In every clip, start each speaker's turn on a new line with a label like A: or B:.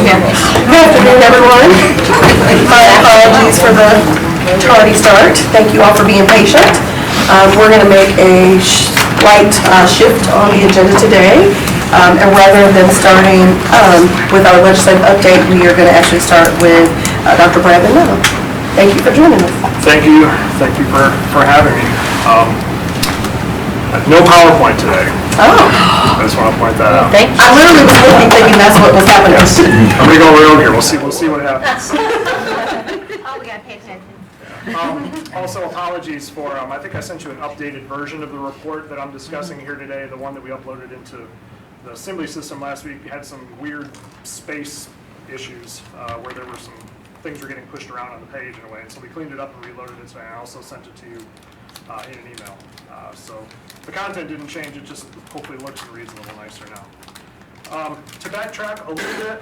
A: Good afternoon, everyone. My apologies for the tardy start. Thank you all for being patient. We're going to make a slight shift on the agenda today. And rather than starting with our legislative update, we are going to actually start with Dr. Brandon Miller. Thank you for joining us.
B: Thank you. Thank you for having me. No PowerPoint today.
A: Oh.
B: I just want to point that out.
A: I literally was looking thinking that's what was happening.
B: I'm going to go real here. We'll see what happens.
C: Oh, we got to pay attention.
B: Also, apologies for, I think I sent you an updated version of the report that I'm discussing here today. The one that we uploaded into the Assembly system last week had some weird space issues where there were some things were getting pushed around on the page in a way. And so we cleaned it up and reloaded it. So I also sent it to you in an email. So the content didn't change. It just hopefully looks and reads a little nicer now. To backtrack a little bit,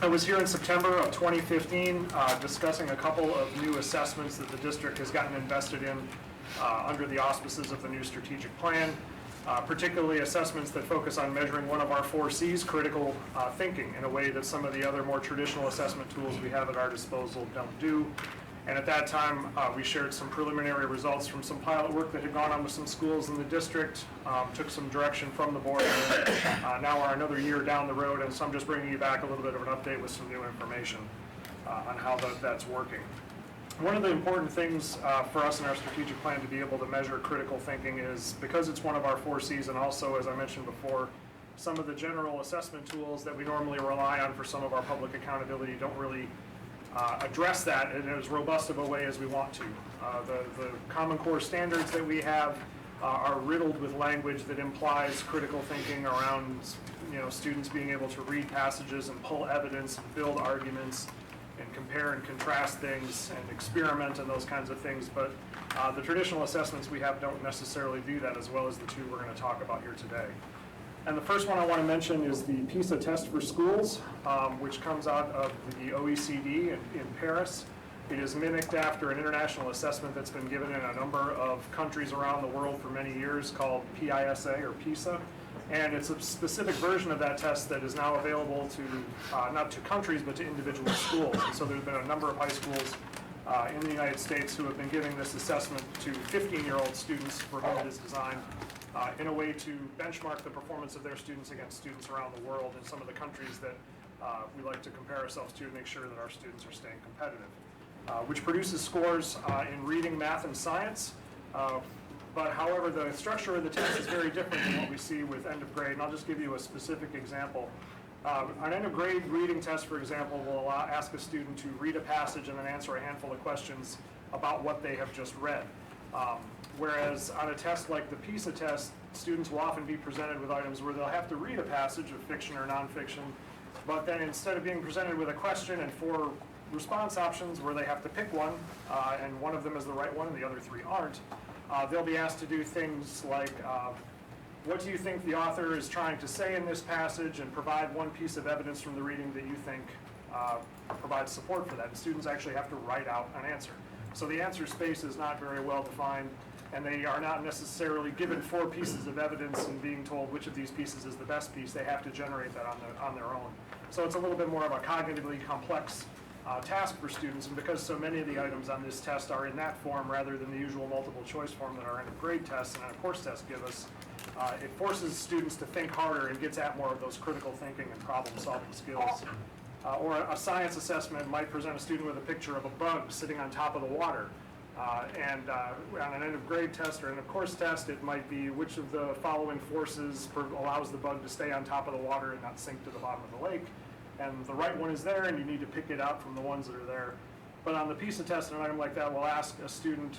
B: I was here in September of 2015 discussing a couple of new assessments that the district has gotten invested in under the auspices of the new strategic plan, particularly assessments that focus on measuring one of our 4 C's, critical thinking, in a way that some of the other more traditional assessment tools we have at our disposal don't do. And at that time, we shared some preliminary results from some pilot work that had gone on with some schools in the district, took some direction from the board, and now we're another year down the road, and so I'm just bringing you back a little bit of an update with some new information on how that's working. One of the important things for us in our strategic plan to be able to measure critical thinking is, because it's one of our 4 C's, and also, as I mentioned before, some of the general assessment tools that we normally rely on for some of our public accountability don't really address that in as robust of a way as we want to. The Common Core standards that we have are riddled with language that implies critical thinking around, students being able to read passages and pull evidence and build arguments and compare and contrast things and experiment and those kinds of things. But the traditional assessments we have don't necessarily do that as well as the 2 we're going to talk about here today. And the first one I want to mention is the PISA test for schools, which comes out of the OECD in Paris. It is mimicked after an international assessment that's been given in a number of countries around the world for many years called PISA or PISA. And it's a specific version of that test that is now available to, not to countries, but to individual schools. And so there's been a number of high schools in the United States who have been giving this assessment to 15-year-old students for whom it is designed in a way to benchmark the performance of their students against students around the world in some of the countries that we like to compare ourselves to make sure that our students are staying competitive, which produces scores in reading, math, and science. But however, the structure of the test is very different than what we see with end of grade, and I'll just give you a specific example. An end of grade reading test, for example, will ask a student to read a passage and then answer a handful of questions about what they have just read. Whereas on a test like the PISA test, students will often be presented with items where they'll have to read a passage of fiction or nonfiction, but then instead of being presented with a question and 4 response options where they have to pick one, and one of them is the right one and the other 3 aren't, they'll be asked to do things like, what do you think the author is trying to say in this passage, and provide one piece of evidence from the reading that you think provides support for that. And students actually have to write out an answer. So the answer space is not very well defined, and they are not necessarily given 4 pieces of evidence and being told which of these pieces is the best piece. They have to generate that on their own. So it's a little bit more of a cognitively complex task for students, and because so many of the items on this test are in that form rather than the usual multiple choice form that our end of grade tests and our course tests give us, it forces students to think harder and gets at more of those critical thinking and problem solving skills. Or a science assessment might present a student with a picture of a bug sitting on top of the water. And on an end of grade test or end of course test, it might be which of the following forces allows the bug to stay on top of the water and not sink to the bottom of the lake. And the right one is there, and you need to pick it out from the ones that are there. But on the PISA test, an item like that will ask a student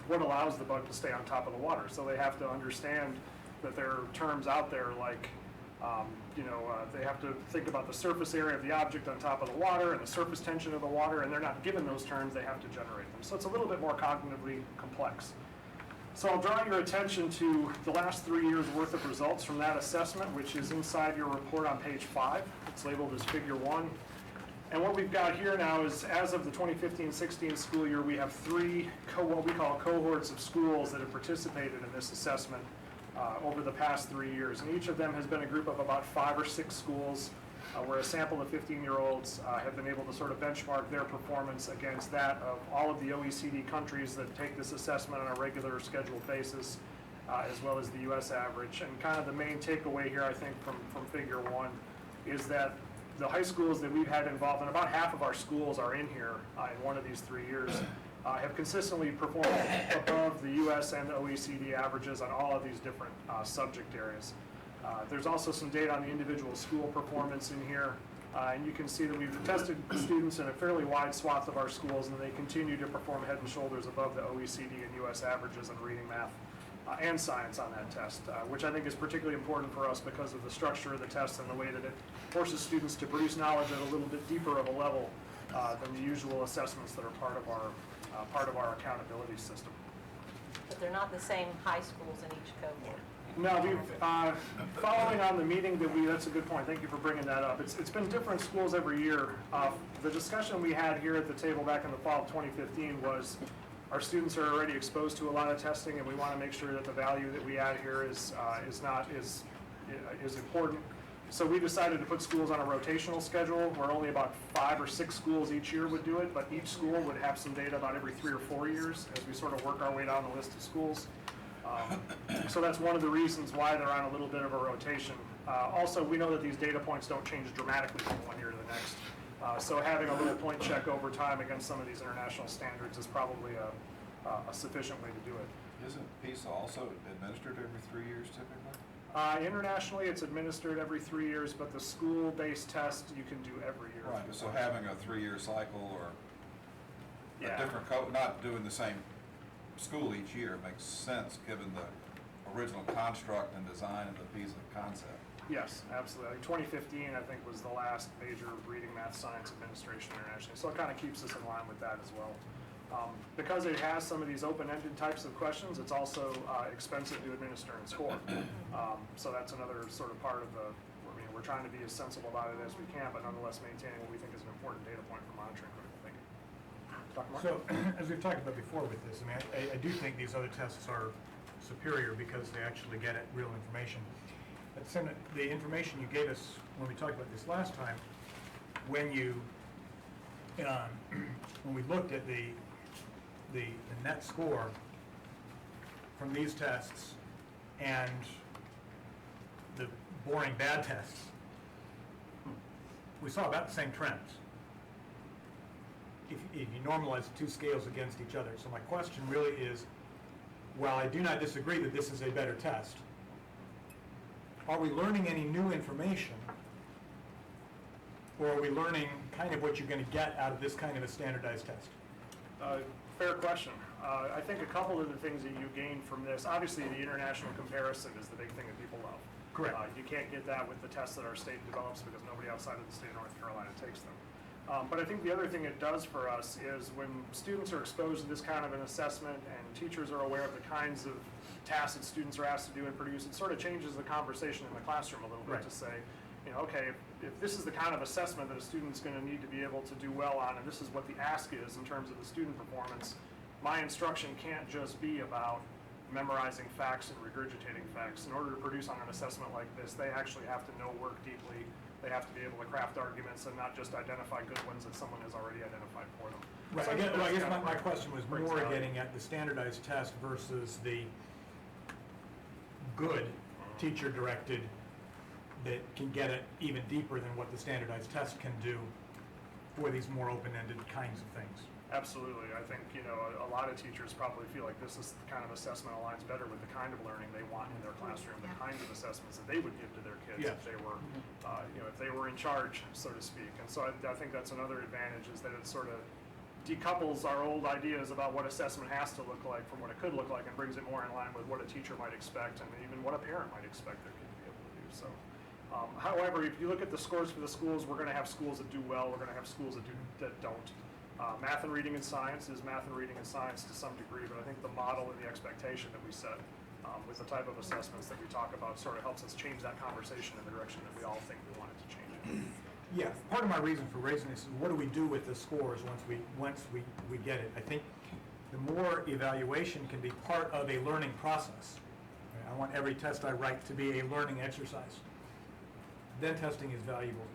B: what allows the bug to stay on top of the water. So they have to understand that there are terms out there like, they have to think about the surface area of the object on top of the water and the surface tension of the water, and they're not given those terms, they have to generate them. So it's a little bit more cognitively complex. So I'll draw your attention to the last 3 years worth of results from that assessment, which is inside your report on page 5. It's labeled as figure 1. And what we've got here now is, as of the 2015-16 school year, we have 3 what we call cohorts of schools that have participated in this assessment over the past 3 years. And each of them has been a group of about 5 or 6 schools where a sample of 15-year-olds have been able to sort of benchmark their performance against that of all of the OECD countries that take this assessment on a regular scheduled basis, as well as the U.S. average. And kind of the main takeaway here, I think, from Figure 1 is that the high schools that we've had involved, and about half of our schools are in here in one of these 3 years, have consistently performed above the U.S. and the OECD averages on all of these different subject areas. There's also some data on the individual school performance in here, and you can see that we've tested students in a fairly wide swath of our schools, and they continue to perform head and shoulders above the OECD and U.S. averages in reading, math, and science on that test, which I think is particularly important for us because of the structure of the test and the way that it forces students to produce knowledge at a little bit deeper of a level than the usual assessments that are part of our accountability system.
D: But they're not the same high schools in each cohort.
B: No, following on the meeting that's a good point, thank you for bringing that up. It's been different schools every year. The discussion we had here at the table back in the fall of 2015 was our students are already exposed to a lot of testing, and we want to make sure that the value that we add here is important. So we decided to put schools on a rotational schedule where only about 5 or 6 schools each year would do it, but each school would have some data about every 3 or 4 years as we sort of work our way down the list of schools. So that's one of the reasons why they're on a little bit of a rotation. Also, we know that these data points don't change dramatically from one year to the next. So having a little point check over time against some of these international standards is probably a sufficient way to do it.
E: Isn't PISA also administered every 3 years typically?
B: Internationally, it's administered every 3 years, but the school-based test you can do every year.
E: Right, so having a 3-year cycle or
B: Yeah.
E: a different not doing the same school each year makes sense given the original construct and design of the PISA concept.
B: Yes, absolutely. Like 2015, I think, was the last major reading, math, science administration internationally. So it kind of keeps us in line with that as well. Because it has some of these open-ended types of questions, it's also expensive to administer and score. So that's another sort of part of we're trying to be as sensible about it as we can, but nonetheless maintaining what we think is an important data point for monitoring critical thinking. Dr. Mark?
F: So, as we've talked about before with this, I mean, I do think these other tests are superior because they actually get at real information. But the information you gave us when we talked about this last time, when we looked at the net score from these tests and the boring bad tests, we saw about the same trends if you normalize the two scales against each other. So my question really is, while I do not disagree that this is a better test, are we learning any new information, or are we learning kind of what you're going to get out of this kind of a standardized test?
B: Fair question. I think a couple of the things that you gain from this, obviously the international comparison is the big thing that people love.
F: Correct.
B: You can't get that with the tests that our state develops because nobody outside of the state of North Carolina takes them. But I think the other thing it does for us is when students are exposed to this kind of an assessment and teachers are aware of the kinds of tasks that students are asked to do and produce, it sort of changes the conversation in the classroom a little bit to say, okay, if this is the kind of assessment that a student's going to need to be able to do well on, and this is what the ask is in terms of the student performance, my instruction can't just be about memorizing facts and regurgitating facts. In order to produce on an assessment like this, they actually have to know work deeply. They have to be able to craft arguments and not just identify good ones that someone has already identified for them.
F: Right.
B: So
F: I guess my question was
B: brings
F: more
B: value.
F: getting at the standardized test versus the good teacher-directed that can get it even deeper than what the standardized test can do for these more open-ended kinds of things.
B: Absolutely. I think, a lot of teachers probably feel like this is the kind of assessment aligns better with the kind of learning they want in their classroom, the kinds of assessments that they would give to their kids if they were, if they were in charge, so to speak. And so I think that's another advantage is that it sort of decouples our old ideas about what assessment has to look like from what it could look like and brings it more in line with what a teacher might expect and even what a parent might expect their kid to be able to do. So, however, if you look at the scores for the schools, we're going to have schools that do well, we're going to have schools that don't. Math and reading and science is math and reading and science to some degree, but I think the model and the expectation that we set with the type of assessments that we talk about sort of helps us change that conversation in the direction that we all think we want it to change it.
F: Yeah, part of my reason for raising this is what do we do with the scores once we get it? I think the more evaluation can be part of a learning process. I want every test I write to be a learning exercise. Then testing is valuable.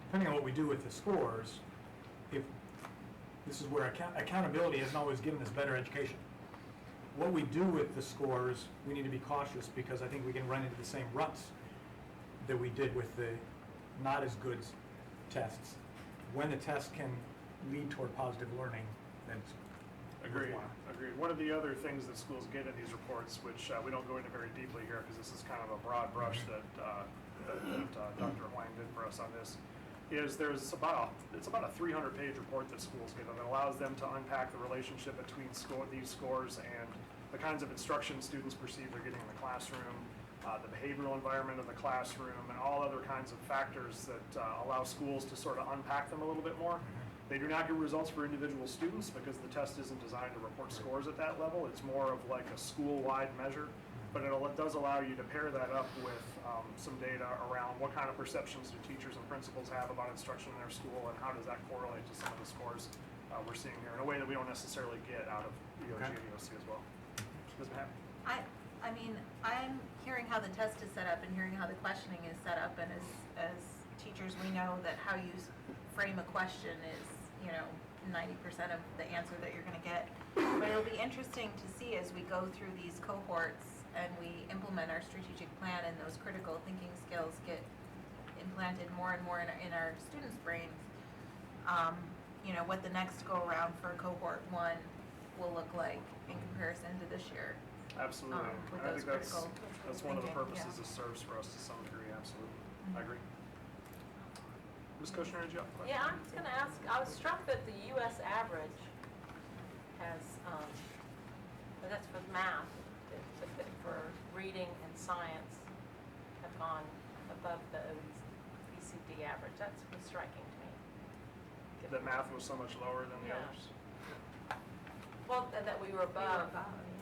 F: depending on what we do with the scores, if, this is where accountability hasn't always given us better education. What we do with the scores, we need to be cautious, because I think we can run into the same ruts that we did with the not as good tests. When the test can lead toward positive learning, then it's
B: Agreed,
F: worthwhile.
B: agreed. One of the other things that schools get in these reports, which we don't go into very deeply here because this is kind of a broad brush that Dr. Huang did for us on this, is it's about a 300-page report that schools get, and it allows them to unpack the relationship between these scores and the kinds of instruction students perceive they're getting in the classroom, the behavioral environment of the classroom, and all other kinds of factors that allow schools to sort of unpack them a little bit more. They do not give results for individual students because the test isn't designed to report scores at that level. It's more of like a school-wide measure, but it does allow you to pair that up with some data around what kind of perceptions do teachers and principals have about instruction in their school, and how does that correlate to some of the scores we're seeing here in a way that we don't necessarily get out of EOG and EOC as well. Ms. Mahaffey?
C: I mean, I'm hearing how the test is set up and hearing how the questioning is set up, and as teachers, we know that how you frame a question is, 90% of the answer that you're gonna get. But it'll be interesting to see as we go through these cohorts and we implement our strategic plan, and those critical thinking skills get implanted more and more in our students' brains, what the next go around for cohort 1 will look like in comparison to this year.
B: Absolutely.
C: With
B: And I
C: those
B: think that's
C: critical
B: one of the
C: thinking,
B: purposes
C: yeah.
B: it serves for us to some degree, absolutely. I agree. Ms. Kushner, did you have a question?
D: Yeah, I was gonna ask, I was struck that the US average has, that's for math, but for reading and science have gone above the OECD average. That's what's striking to me.
B: That math was so much lower than the
D: Yeah.
B: others?
D: Well, that we were above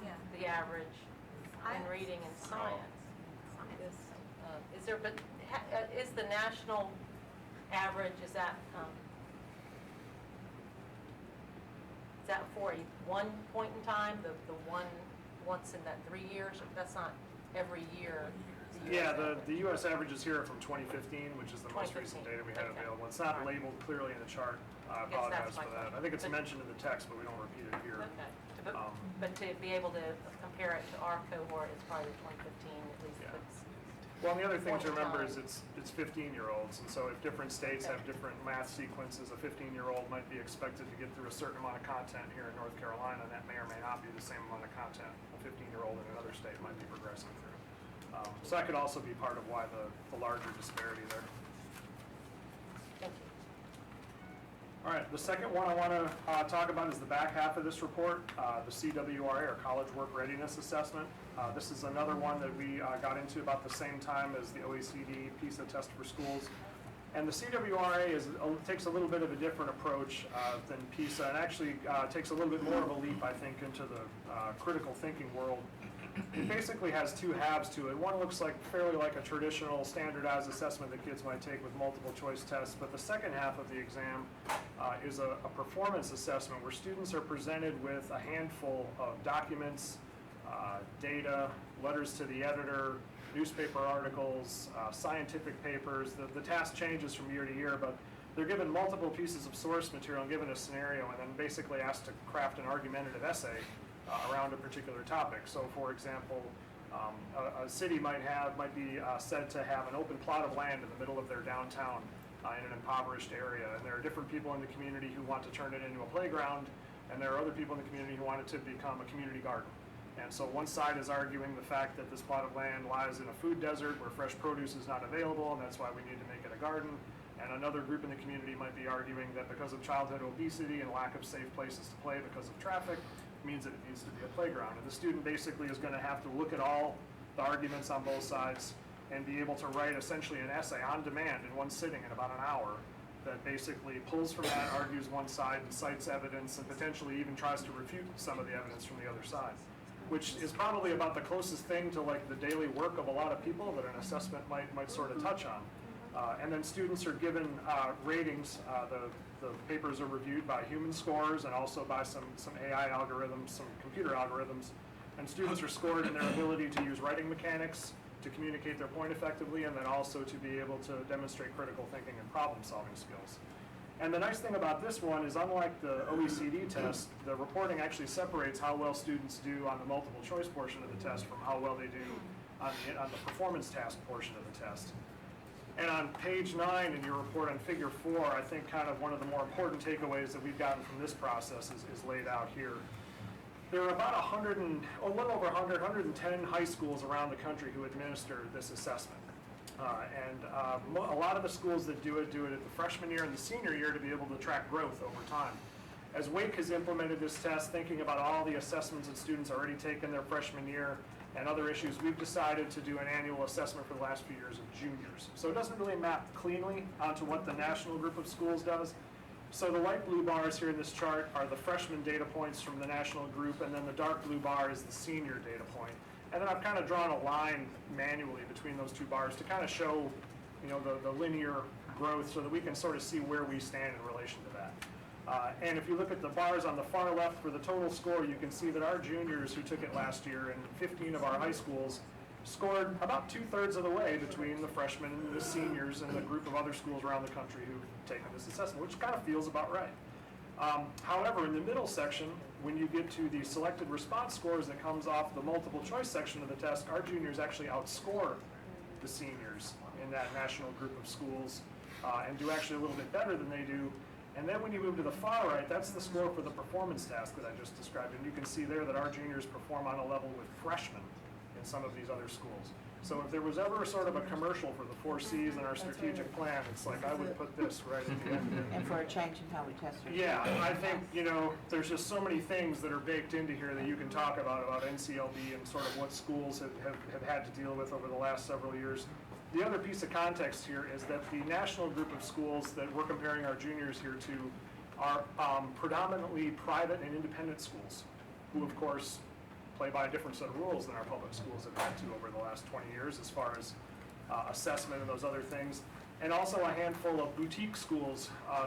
C: Yeah.
D: the average in
C: I-
D: reading and science. Is there, but is the national average, is that for one point in time, the one once in that 3 years? That's not every year? the US
B: Yeah,
D: average?
B: the US averages here are from 2015, which is the most recent
D: 2015,
B: data we had
D: okay.
B: available. It's not
D: All right.
B: labeled clearly in the chart. I
D: I guess that's
B: apologize
D: my
B: for that. I
D: question.
B: think it's
D: But-
B: mentioned in the text, but we don't repeat it here.
D: Okay,
B: Um,
D: but to be able to compare it to our cohort, it's probably 2015, at least.
B: Yeah.
D: It's-
B: Well, and the other thing to
D: Point in
B: remember
D: time.
B: is it's 15-year-olds, and so if different states have different math sequences, a 15-year-old might be expected to get through a certain amount of content here in North Carolina, and that may or may not be the same amount of content a 15-year-old in another state might be progressing through. So that could also be part of why the larger disparity there.
D: Thank you.
B: All right, the second one I want to talk about is the back half of this report, the CWRA, or College Work Readiness Assessment. This is another one that we got into about the same time as the OECD PISA test for schools. And the CWRA takes a little bit of a different approach than PISA, and actually takes a little bit more of a leap, I think, into the critical thinking world. It basically has two halves to it. One looks fairly like a traditional standardized assessment that kids might take with multiple choice tests, but the second half of the exam is a performance assessment where students are presented with a handful of documents, data, letters to the editor, newspaper articles, scientific papers. The task changes from year to year, but they're given multiple pieces of source material and given a scenario, and then basically asked to craft an argumentative essay around a particular topic. So, for example, a city might be said to have an open plot of land in the middle of their downtown in an impoverished area, and there are different people in the community who want to turn it into a playground, and there are other people in the community who want it to become a community garden. And so one side is arguing the fact that this plot of land lies in a food desert where fresh produce is not available, and that's why we need to make it a garden. And another group in the community might be arguing that because of childhood obesity and lack of safe places to play because of traffic, means that it needs to be a playground. And the student basically is going to have to look at all the arguments on both sides and be able to write essentially an essay on demand in one sitting in about an hour that basically pulls from that, argues one side, and cites evidence, and potentially even tries to refute some of the evidence from the other side, which is probably about the closest thing to the daily work of a lot of people that an assessment might sort of touch on. And then students are given ratings. The papers are reviewed by human scores and also by some AI algorithms, some computer algorithms. And students are scored in their ability to use writing mechanics, to communicate their point effectively, and then also to be able to demonstrate critical thinking and problem-solving skills. And the nice thing about this one is, unlike the OECD test, the reporting actually separates how well students do on the multiple choice portion of the test from how well they do on the performance task portion of the test. And on page 9 in your report on figure 4, I think kind of one of the more important takeaways that we've gotten from this process is laid out here. There are about a little over 110 high schools around the country who administer this assessment. A lot of the schools that do it at the freshman year and the senior year to be able to track growth over time. As Wake has implemented this test, thinking about all the assessments that students already taken their freshman year and other issues, we've decided to do an annual assessment for the last few years of juniors. So it doesn't really map cleanly onto what the national group of schools does. So the light blue bars here in this chart are the freshman data points from the national group, and then the dark blue bar is the senior data point. And then I've kind of drawn a line manually between those two bars to kind of show, the linear growth so that we can sort of see where we stand in relation to that. And if you look at the bars on the far left for the total score, you can see that our juniors who took it last year in 15 of our high schools scored about 2/3 of the way between the freshmen and the seniors and the group of other schools around the country who've taken this assessment, which kind of feels about right. However, in the middle section, when you get to the selected response scores that comes off the multiple choice section of the test, our juniors actually outscore the seniors in that national group of schools and do actually a little bit better than they do. And then when you move to the far right, that's the score for the performance task that I just described. And you can see there that our juniors perform on a level with freshmen in some of these other schools. So if there was ever sort of a commercial for the 4 C's in our strategic plan, it's like I would put this right at the end.
G: And for a change in how we test our
B: Yeah, I think, there's just so many things that are baked into here that you can talk about NCLB and sort of what schools have had to deal with over the last several years. The other piece of context here is that the national group of schools that we're comparing our juniors here to are predominantly private and independent schools, who of course play by a different set of rules than our public schools have had to over the last 20 years as far as assessment and those other things. And also a handful of boutique schools, high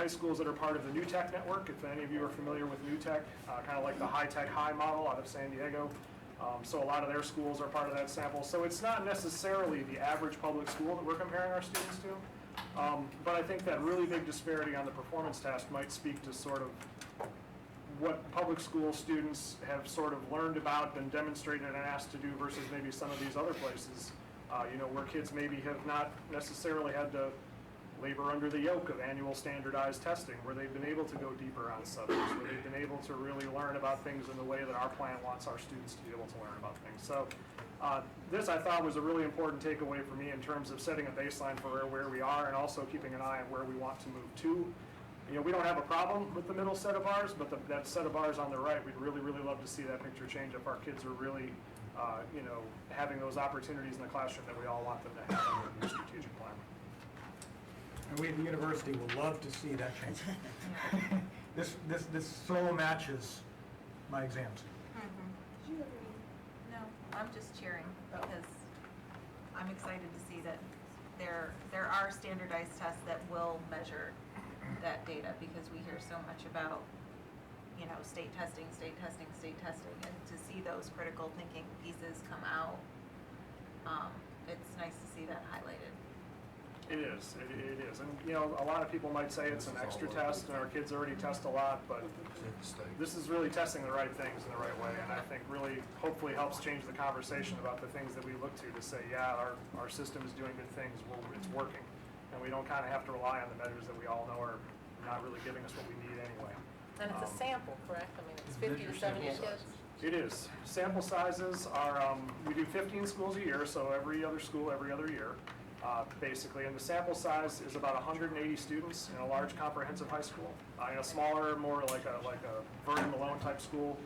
B: schools that are part of the New Tech network, if any of you are familiar with New Tech, kind of like the High Tech High model out of San Diego. So a lot of their schools are part of that sample. So it's not necessarily the average public school that we're comparing our students to. But I think that really big disparity on the performance task might speak to sort of what public school students have sort of learned about, been demonstrated and asked to do versus maybe some of these other places, where kids maybe have not necessarily had to labor under the yoke of annual standardized testing, where they've been able to go deeper on subjects, where they've been able to really learn about things in the way that our plan wants our students to be able to learn about things. So this I thought was a really important takeaway for me in terms of setting a baseline for where we are and also keeping an eye on where we want to move to. We don't have a problem with the middle set of bars, but that set of bars on the right, we'd really, really love to see that picture change if our kids are really, having those opportunities in the classroom that we all want them to have under the strategic plan.
F: And we at the university would love to see that change. This so matches my exams.
C: No, I'm just cheering because I'm excited to see that there are standardized tests that will measure that data, because we hear so much about, state testing, and to see those critical thinking pieces come out, it's nice to see that highlighted.
B: It is. And, a lot of people might say it's an extra test and our kids already test a lot, but this is really testing the right things in the right way, and I think really hopefully helps change the conversation about the things that we look to say, yeah, our system is doing good things, it's working. And we don't kind of have to rely on the measures that we all know are not really giving us what we need anyway.
D: And it's a sample, correct? I mean, it's 50 to 70 kids.
B: It is. Sample sizes are, we do 15 schools a year, so every other school, every other year, basically. And the sample size is about 180 students in a large comprehensive high school. In a smaller, more like a Vernon Malone type school,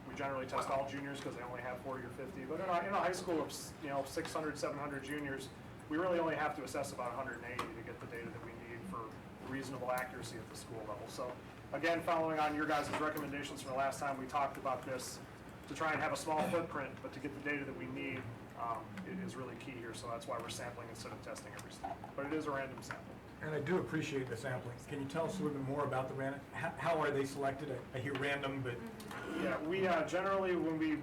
B: we generally test all juniors because they only have 40 or 50. But in a high school of 600, 700 juniors, we really only have to assess about 180 to get the data that we need for reasonable accuracy at the school level. So again, following on your guys' recommendations from the last time we talked about this, to try and have a small footprint, but to get the data that we need, is really key here, so that's why we're sampling instead of testing every student. But it is a random sample.
F: And I do appreciate the sampling. Can you tell us a little bit more about the random? How are they selected? I hear random, but
B: Yeah, we generally, when we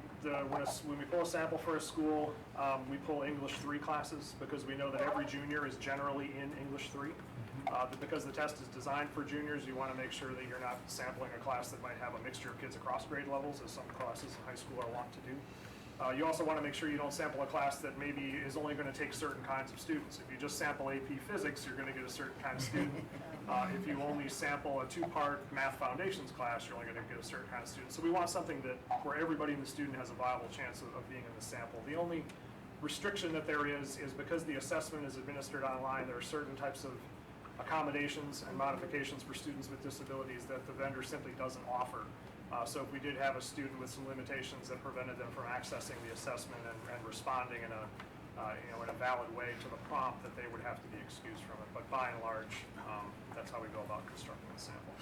B: pull a sample for a school, we pull English 3 classes because we know that every junior is generally in English 3. Because the test is designed for juniors, you want to make sure that you're not sampling a class that might have a mixture of kids across grade levels, as some classes in high school are wont to do. You also want to make sure you don't sample a class that maybe is only going to take certain kinds of students. If you just sample AP Physics, you're going to get a certain kind of student. If you only sample a 2-part Math Foundations class, you're only going to get a certain kind of student. So we want something where everybody in the student has a viable chance of being in the sample. The only restriction that there is because the assessment is administered online, there are certain types of accommodations and modifications for students with disabilities that the vendor simply doesn't offer. So if we did have a student with some limitations that prevented them from accessing the assessment and responding in a valid way to the prompt, that they would have to be excused from it. But by and large, that's how we go about constructing the sample.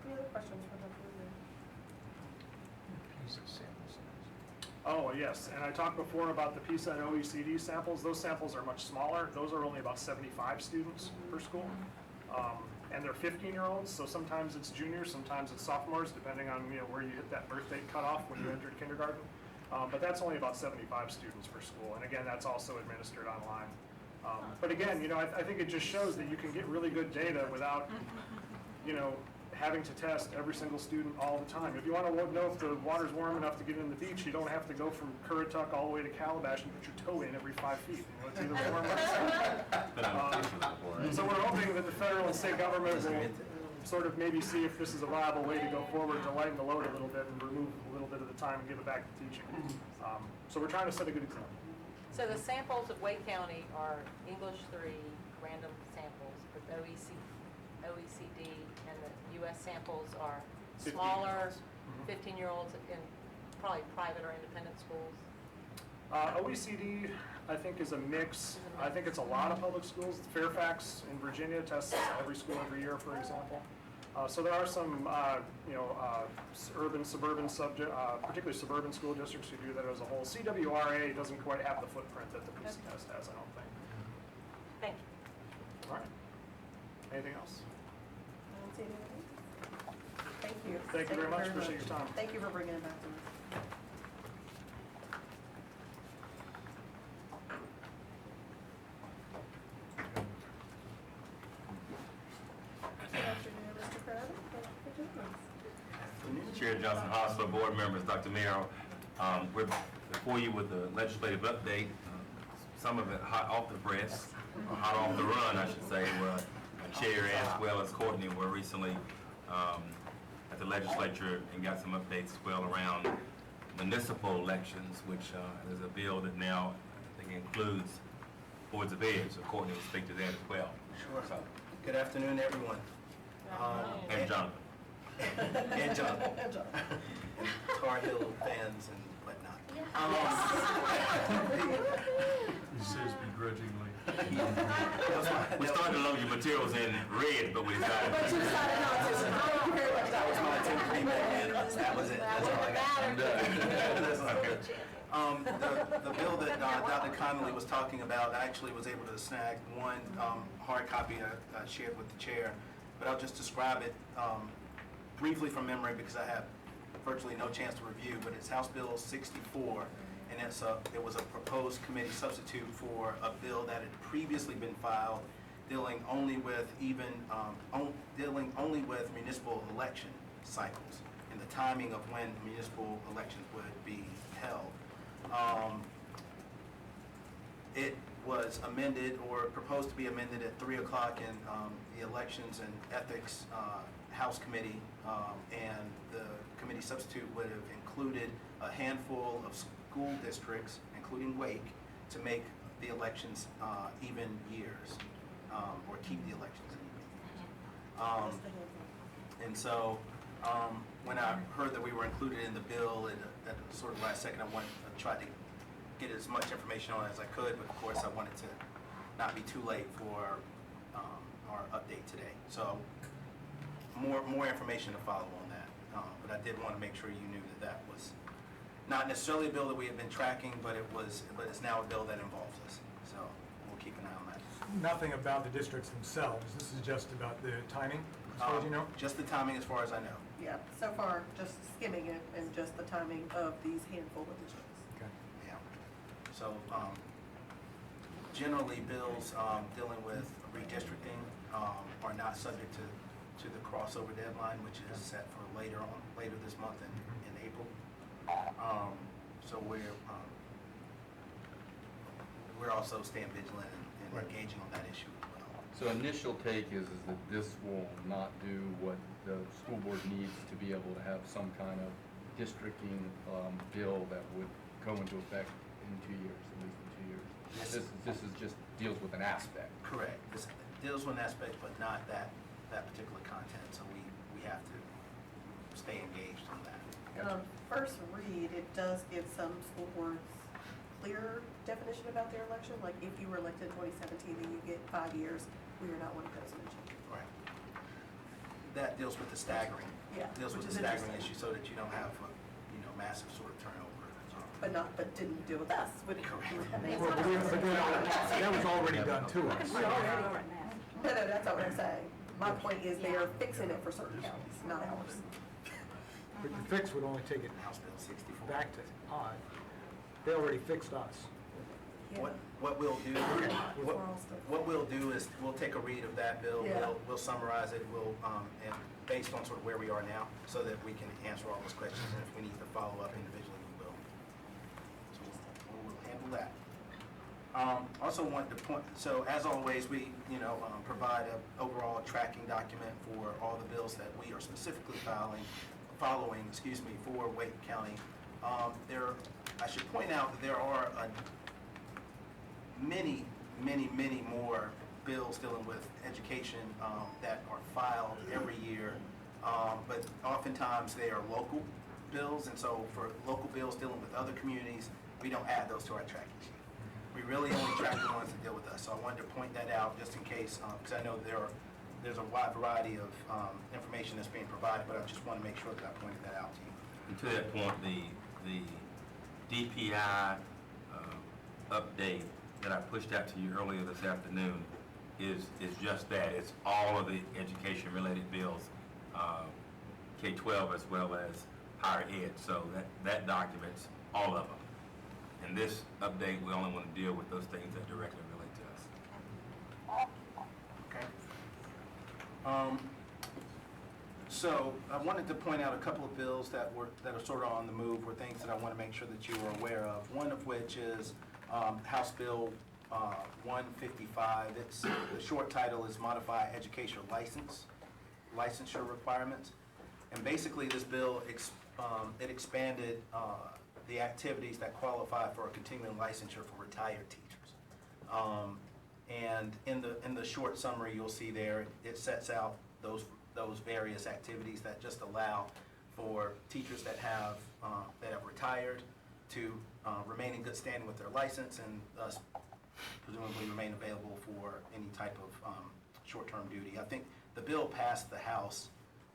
A: Any other questions for Dr. Rubin?
B: Oh, yes, and I talked before about the PISA and OECD samples. Those samples are much smaller. Those are only about 75 students per school. And they're 15-year-olds, so sometimes it's juniors, sometimes it's sophomores, depending on where you hit that birth date cutoff when you entered kindergarten. But that's only about 75 students per school, and again, that's also administered online. But again, I think it just shows that you can get really good data without, having to test every single student all the time. If you want to know if the water's warm enough to get in the beach, you don't have to go from Currituck all the way to Calabash and put your toe in every 5 feet. It's either warm or it's not. So we're hoping that the federal and state government will sort of maybe see if this is a viable way to go forward to lighten the load a little bit and remove a little bit of the time and give it back to teaching. So we're trying to set a good example.
D: So the samples at Wake County are English 3 random samples, but OECD and the US samples are
B: 15
D: smaller,
B: -year-olds.
D: 15-year-olds in probably private or independent schools.
B: OECD, I think, is a mix. I think it's a lot of public schools. Fairfax in Virginia tests every school every year, for example. So there are some, urban, suburban particularly suburban school districts who do that as a whole. CWRA doesn't quite have the footprint that the PISA test has, I don't think.
D: Thank you.
B: All right. Anything else?
A: I don't see anything. Thank you.
B: Thank you very much. Appreciate your time.
A: Thank you for bringing it back to us. Good afternoon, Mr. Crowder. Thank you for joining us.
H: Chair Johnson, Hospital Board members, Dr. Merrill, we're before you with the legislative update. Some of it hot off the press, or hot off the run, I should say, where Chair as well as Courtney were recently at the legislature and got some updates as well around municipal elections, which is a bill that now I think includes boards of ed, so Courtney will speak to that as well.
I: Sure.
H: So,
I: Good afternoon, everyone.
H: and Jonathan.
I: And Jonathan. And Tar Heel fans and whatnot.
J: He says begrudgingly.
H: We started to load your materials in red, but we decided.
A: But you decided not to. Thank you very much.
I: That was my two agreement. That was it. That's all I got. That's all I got. The bill that Dr. Connolly was talking about, I actually was able to snag one hard copy I shared with the chair, but I'll just describe it briefly from memory because I have virtually no chance to review, but it's House Bill 64, and it was a proposed committee substitute for a bill that had previously been filed dealing only with municipal election cycles and the timing of when municipal elections would be held. It was amended or proposed to be amended at 3 o'clock in the Elections and Ethics House Committee, and the committee substitute would have included a handful of school districts, including Wake, to make the elections even years, or keep the elections even years. And so when I heard that we were included in the bill at the sort of last second, I tried to get as much information on it as I could, but of course I wanted to not be too late for our update today. So more information to follow on that, but I did want to make sure you knew that was Not necessarily a bill that we have been tracking, but it's now a bill that involves us. So we'll keep an eye on that.
F: Nothing about the districts themselves, this is just about the timing, as far as you know?
I: Just the timing as far as I know.
A: Yeah, so far, just skimming it and just the timing of these handful of districts.
F: Okay.
I: Yeah. So, generally, bills dealing with redistricting are not subject to the crossover deadline, which is set for later this month in April. So we're also staying vigilant and engaging on that issue as well.
K: So initial take is that this will not do what the school board needs to be able to have some kind of districting bill that would go into effect in 2 years, at least in 2 years.
I: Yes.
K: This is just deals with an aspect.
I: Correct. This deals with an aspect, but not that particular content, so we have to stay engaged on that.
A: First read, it does give some school boards clearer definition about their election, like if you were elected in 2017 and you get 5 years, we are not one of those mentioned.
I: Right. That deals with the staggering.
A: Yeah,
I: Deals with
A: which
I: the
A: is
I: staggering
A: interesting.
I: issue so that you don't have, massive sort of turnover.
A: But didn't deal with us.
I: Correct.
F: That was already done to us.
A: No, that's not what I'm saying. My point is they are fixing it for certain counties, not ours.
F: But the fix would only take it
I: House Bill 64.
F: back to odd. They already fixed us.
I: What we'll do, what we'll do is we'll take a read of that bill,
A: Yeah.
I: we'll summarize it, and based on sort of where we are now, so that we can answer all those questions, and if we need to follow up individually, we will. So we'll handle that. Also wanted to point, so as always, we, provide an overall tracking document for all the bills that we are specifically following, for Wake County. I should point out that there are many more bills dealing with education that are filed every year, but oftentimes they are local bills, and so for local bills dealing with other communities, we don't add those to our tracking sheet. We really only track the ones that deal with us, so I wanted to point that out just in case, because I know there's a wide variety of information that's being provided, but I just want to make sure that I pointed that out to you.
H: And to that point, the DPI update that I pushed out to you earlier this afternoon is just that. It's all of the education-related bills, K-12 as well as higher ed. So that documents all of them. In this update, we only want to deal with those things that directly relate to us.
I: Okay. So I wanted to point out a couple of bills that are sort of on the move, or things that I want to make sure that you are aware of. One of which is House Bill 155. The short title is Modify Educational Licensure Requirements. And basically this bill, it expanded the activities that qualify for a continuing licensure for retired teachers. And in the short summary you'll see there, it sets out those various activities that just allow for teachers that have retired to remain in good standing with their license, and thus presumably remain available for any type of short-term duty. I think the bill passed the House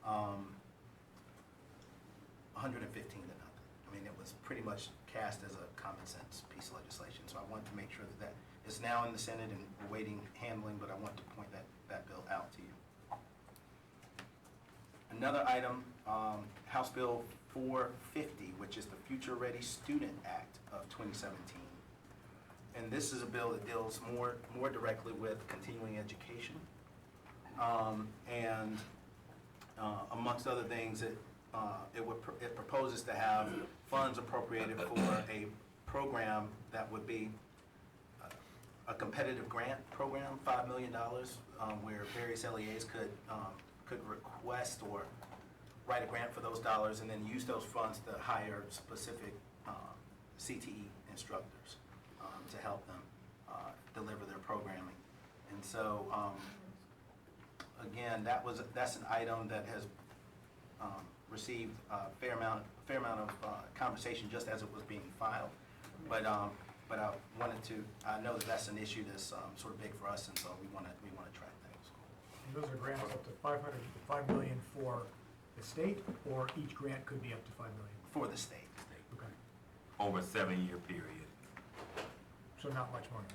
I: 115 to nothing. I mean, it was pretty much cast as a common sense piece of legislation. So I wanted to make sure that is now in the Senate and we're waiting handling, but I want to point that bill out to you. Another item, House Bill 450, which is the Future Ready Student Act of 2017. And this is a bill that deals more directly with continuing education. Amongst other things, it proposes to have funds appropriated for a program that would be a competitive grant program, $5 million, where various LEAs could request or write a grant for those dollars and then use those funds to hire specific CTE instructors to help them deliver their programming. And so, again, that's an item that has received a fair amount of conversation just as it was being filed. But I know that that's an issue that's sort of big for us, and so we want to track that.
F: Those are grants up to $5 million for the state, or each grant could be up to $5 million?
I: For the state.
F: Okay.
H: over a 7-year period.
F: So not much money.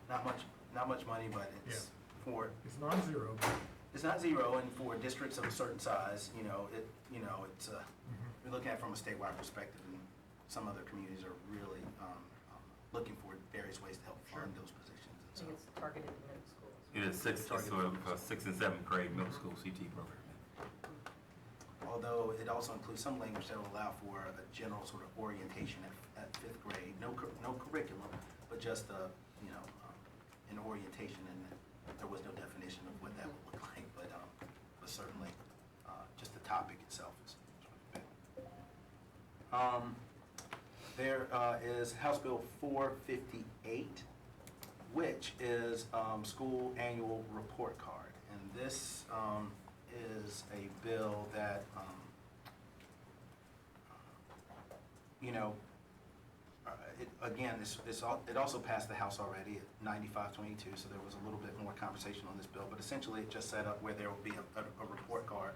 I: Not much money, but it's for,
F: It's non-zero, but
I: it's not zero, and for districts of a certain size, it's, we're looking at it from a statewide perspective, and some other communities are really, looking for various ways to help fund those positions.
D: I think it's targeted to middle schools.
H: It is for 6th and 7th grade middle school CT program.
I: Although it also includes some language that will allow for a general sort of orientation at 5th grade, no curriculum, but just an orientation, and there was no definition of what that would look like, but certainly just the topic itself is. There is House Bill 458, which is school annual report card, and this is a bill that it also passed the House already at 95-22, so there was a little bit more conversation on this bill, but essentially it just set up where there will be a report card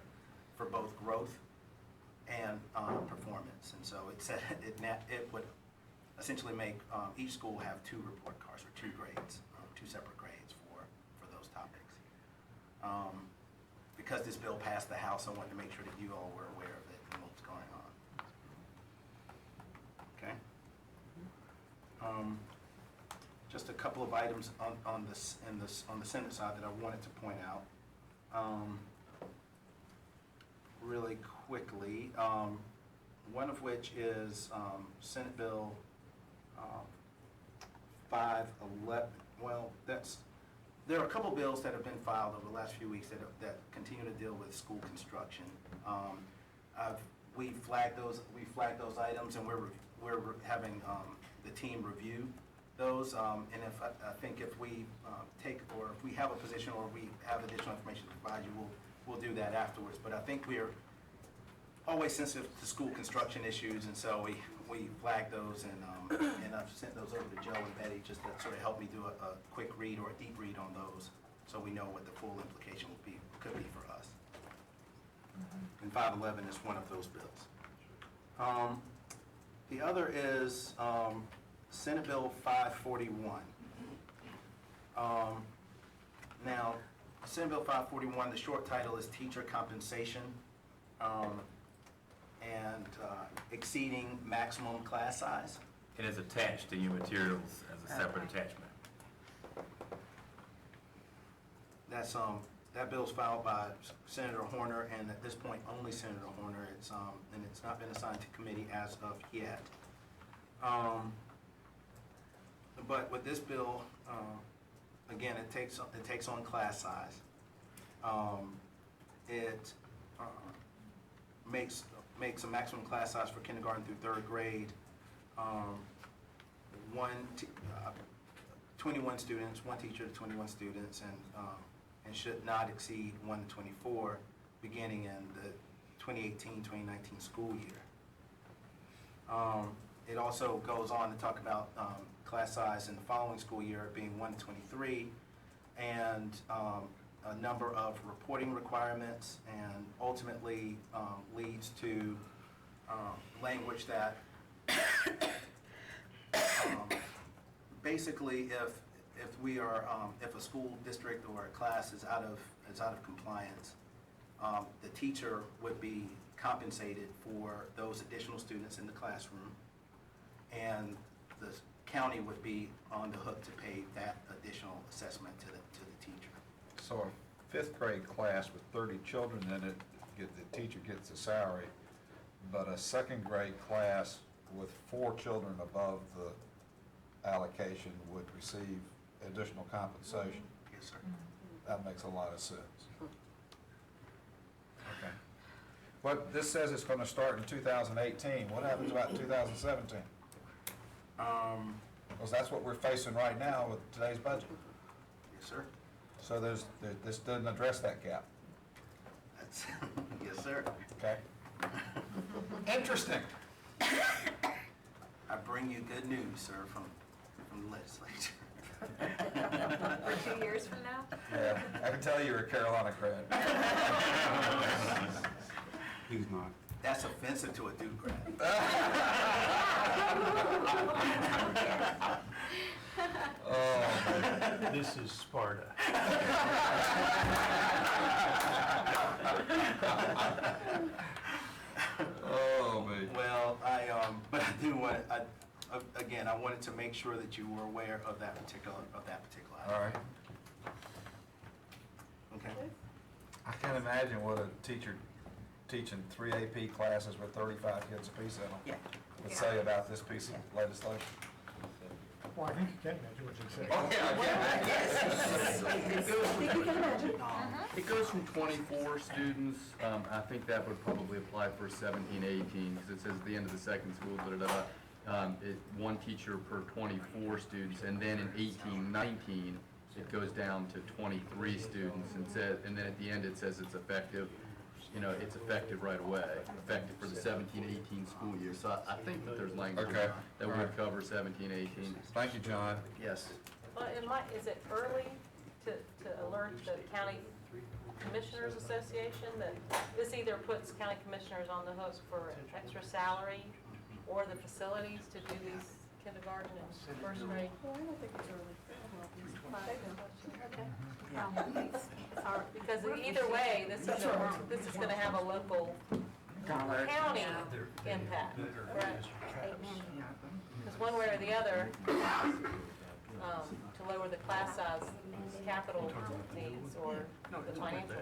I: for both growth and performance. And so it said it would essentially make each school have 2 report cards, or 2 grades, 2 separate grades for those topics. Because this bill passed the House, I wanted to make sure that you all were aware of it and what's going on. Okay. Just a couple of items on the Senate side that I wanted to point out really quickly. One of which is Senate Bill 511. Well, there are a couple bills that have been filed over the last few weeks that continue to deal with school construction. We flagged those items, and we're having the team review those. And I think if we if we have a position or we have additional information to provide you, we'll do that afterwards. But I think we are always sensitive to school construction issues, and so we flagged those, and I've sent those over to Joe and Betty just to sort of help me do a quick read or a deep read on those, so we know what the full implication could be for us. And 511 is one of those bills. The other is Senate Bill 541. Now, Senate Bill 541, the short title is Teacher Compensation and Exceeding Maximum Class Size.
H: It is attached to your materials as a separate attachment.
I: That bill's filed by Senator Horner, and at this point, only Senator Horner. It's not been assigned to committee as of yet. But with this bill, again, it takes on class size. It makes a maximum class size for kindergarten through 3rd grade. 21 students, 1 teacher to 21 students, and should not exceed 1 to 24, beginning in the 2018-2019 school year. It also goes on to talk about class size in the following school year being 1 to 23, and a number of reporting requirements, and ultimately leads to language that basically if a school district or a class is out of compliance, the teacher would be compensated for those additional students in the classroom, and the county would be on the hook to pay that additional assessment to the teacher.
E: So a 5th grade class with 30 children in it, the teacher gets a salary, but a 2nd grade class with 4 children above the allocation would receive additional compensation.
I: Yes, sir.
E: That makes a lot of sense. Okay. But this says it's going to start in 2018. What happens about 2017? Because that's what we're facing right now with today's budget.
I: Yes, sir.
E: So this doesn't address that gap.
I: Yes, sir.
E: Okay. Interesting.
I: I bring you good news, sir, from the legislature.
C: For 2 years from now?
E: Yeah, I can tell you're a Carolina grad.
J: He's not.
I: That's offensive to a Duke grad.
J: This is Sparta.
E: Oh, man.
I: Well, but I do want, again, I wanted to make sure that you were aware of that particular item.
E: All right.
I: Okay?
E: I can't imagine what a teacher teaching 3 AP classes with 35 kids apiece in them
A: Yeah.
E: would say about this piece of legislation.
F: Well, I think you can imagine what you said.
E: Oh, yeah,
A: You can imagine.
K: It goes from 24 students, I think that would probably apply for 17, 18, because it says at the end of the second school, one teacher per 24 students, and then in 18, 19, it goes down to 23 students, and then at the end it says it's effective, it's effective right away, effective for the 17, 18 school year. So I think that there's language
E: Okay.
K: that would cover 17, 18.
E: Thank you, John.
I: Yes.
D: Well, is it early to alert the County Commissioners Association that this either puts county commissioners on the hook for extra salary or the facilities to do these kindergarten and first grade? Because either way, this is gonna have a local county impact, correct? Because one way or the other, to lower the class size, capital needs or the financial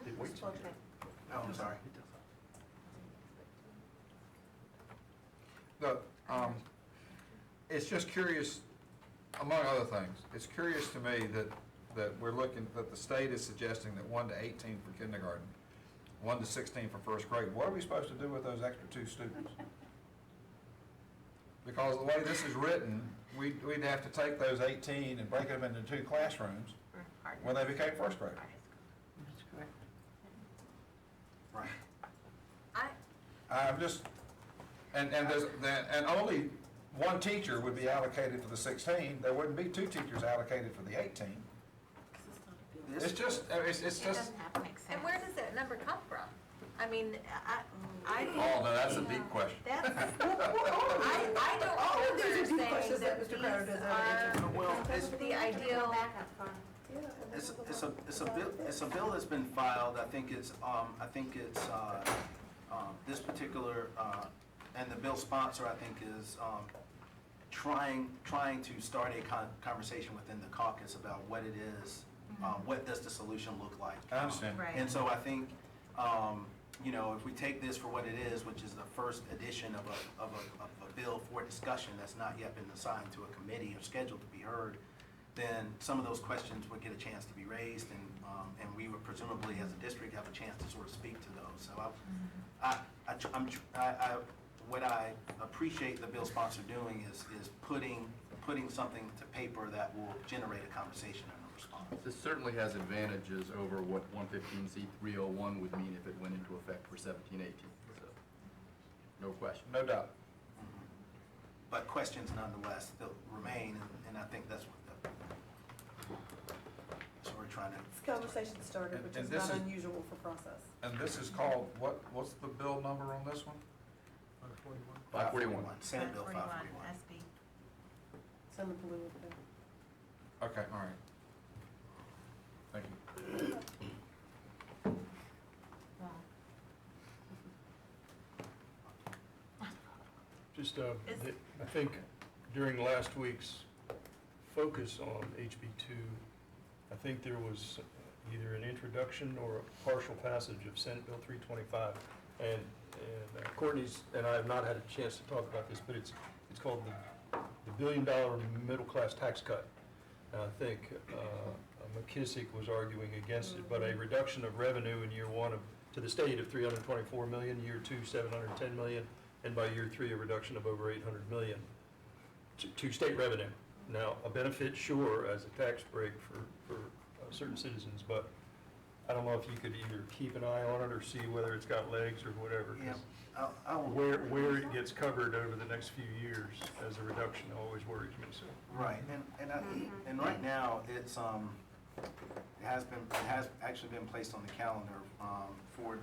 D: needs.
I: Oh, I'm sorry.
E: Look, it's just curious, among other things, it's curious to me that that the state is suggesting that 1 to 18 for kindergarten, 1 to 16 for first grade. What are we supposed to do with those extra 2 students? Because the way this is written, we'd have to take those 18 and break them into 2 classrooms when they became first graders.
G: That's correct.
I: Right.
E: I'm just, and only 1 teacher would be allocated for the 16. There wouldn't be 2 teachers allocated for the 18. It's just, it's just.
C: And where does that number come from? I mean, I.
E: Oh, no, that's a deep question.
C: That's, I don't know
A: those are
C: they're
A: deep
C: saying
A: questions that
C: that
A: Mr. Crowder
C: these
A: doesn't have an
C: are
I: Well, it's,
C: the ideal.
I: it's a bill that's been filed. I think it's this particular, and the bill sponsor, I think, is trying to start a conversation within the caucus about what it is, what does the solution look like.
E: I understand.
C: Right.
I: And so I think, if we take this for what it is, which is the first edition of a bill for discussion that's not yet been assigned to a committee or scheduled to be heard, then some of those questions would get a chance to be raised, and we would presumably, as a district, have a chance to sort of speak to those. So what I appreciate the bill sponsor doing is putting something to paper that will generate a conversation and a response.
K: This certainly has advantages over what 115C301 would mean if it went into effect for 17, 18, so, no question.
E: No doubt.
I: But questions nonetheless still remain, and I think that's what so we're trying to.
A: This conversation started, which
E: And
A: is
E: this
A: not
E: is-
A: unusual for process.
E: And this is called, what's the bill number on this one?
K: 541.
I: Senate Bill
C: 41
I: 541.
C: SB.
A: Send the blue over there.
E: Okay, all right. Thank you.
J: Just, I think during last week's focus on HB2, I think there was either an introduction or a partial passage of Senate Bill 325. And Courtney's and I have not had a chance to talk about this, but it's called the $1 billion middle class tax cut. And I think McKissick was arguing against it, but a reduction of revenue in year 1 to the state of $324 million, year 2 $710 million, and by year 3 a reduction of over $800 million to state revenue. Now, a benefit, sure, as a tax break for certain citizens, but I don't know if you could either keep an eye on it or see whether it's got legs or whatever. 'Cause
I: I will.
J: where it gets covered over the next few years as a reduction always worries me, so.
I: Right, and right now, it has actually been placed on the calendar for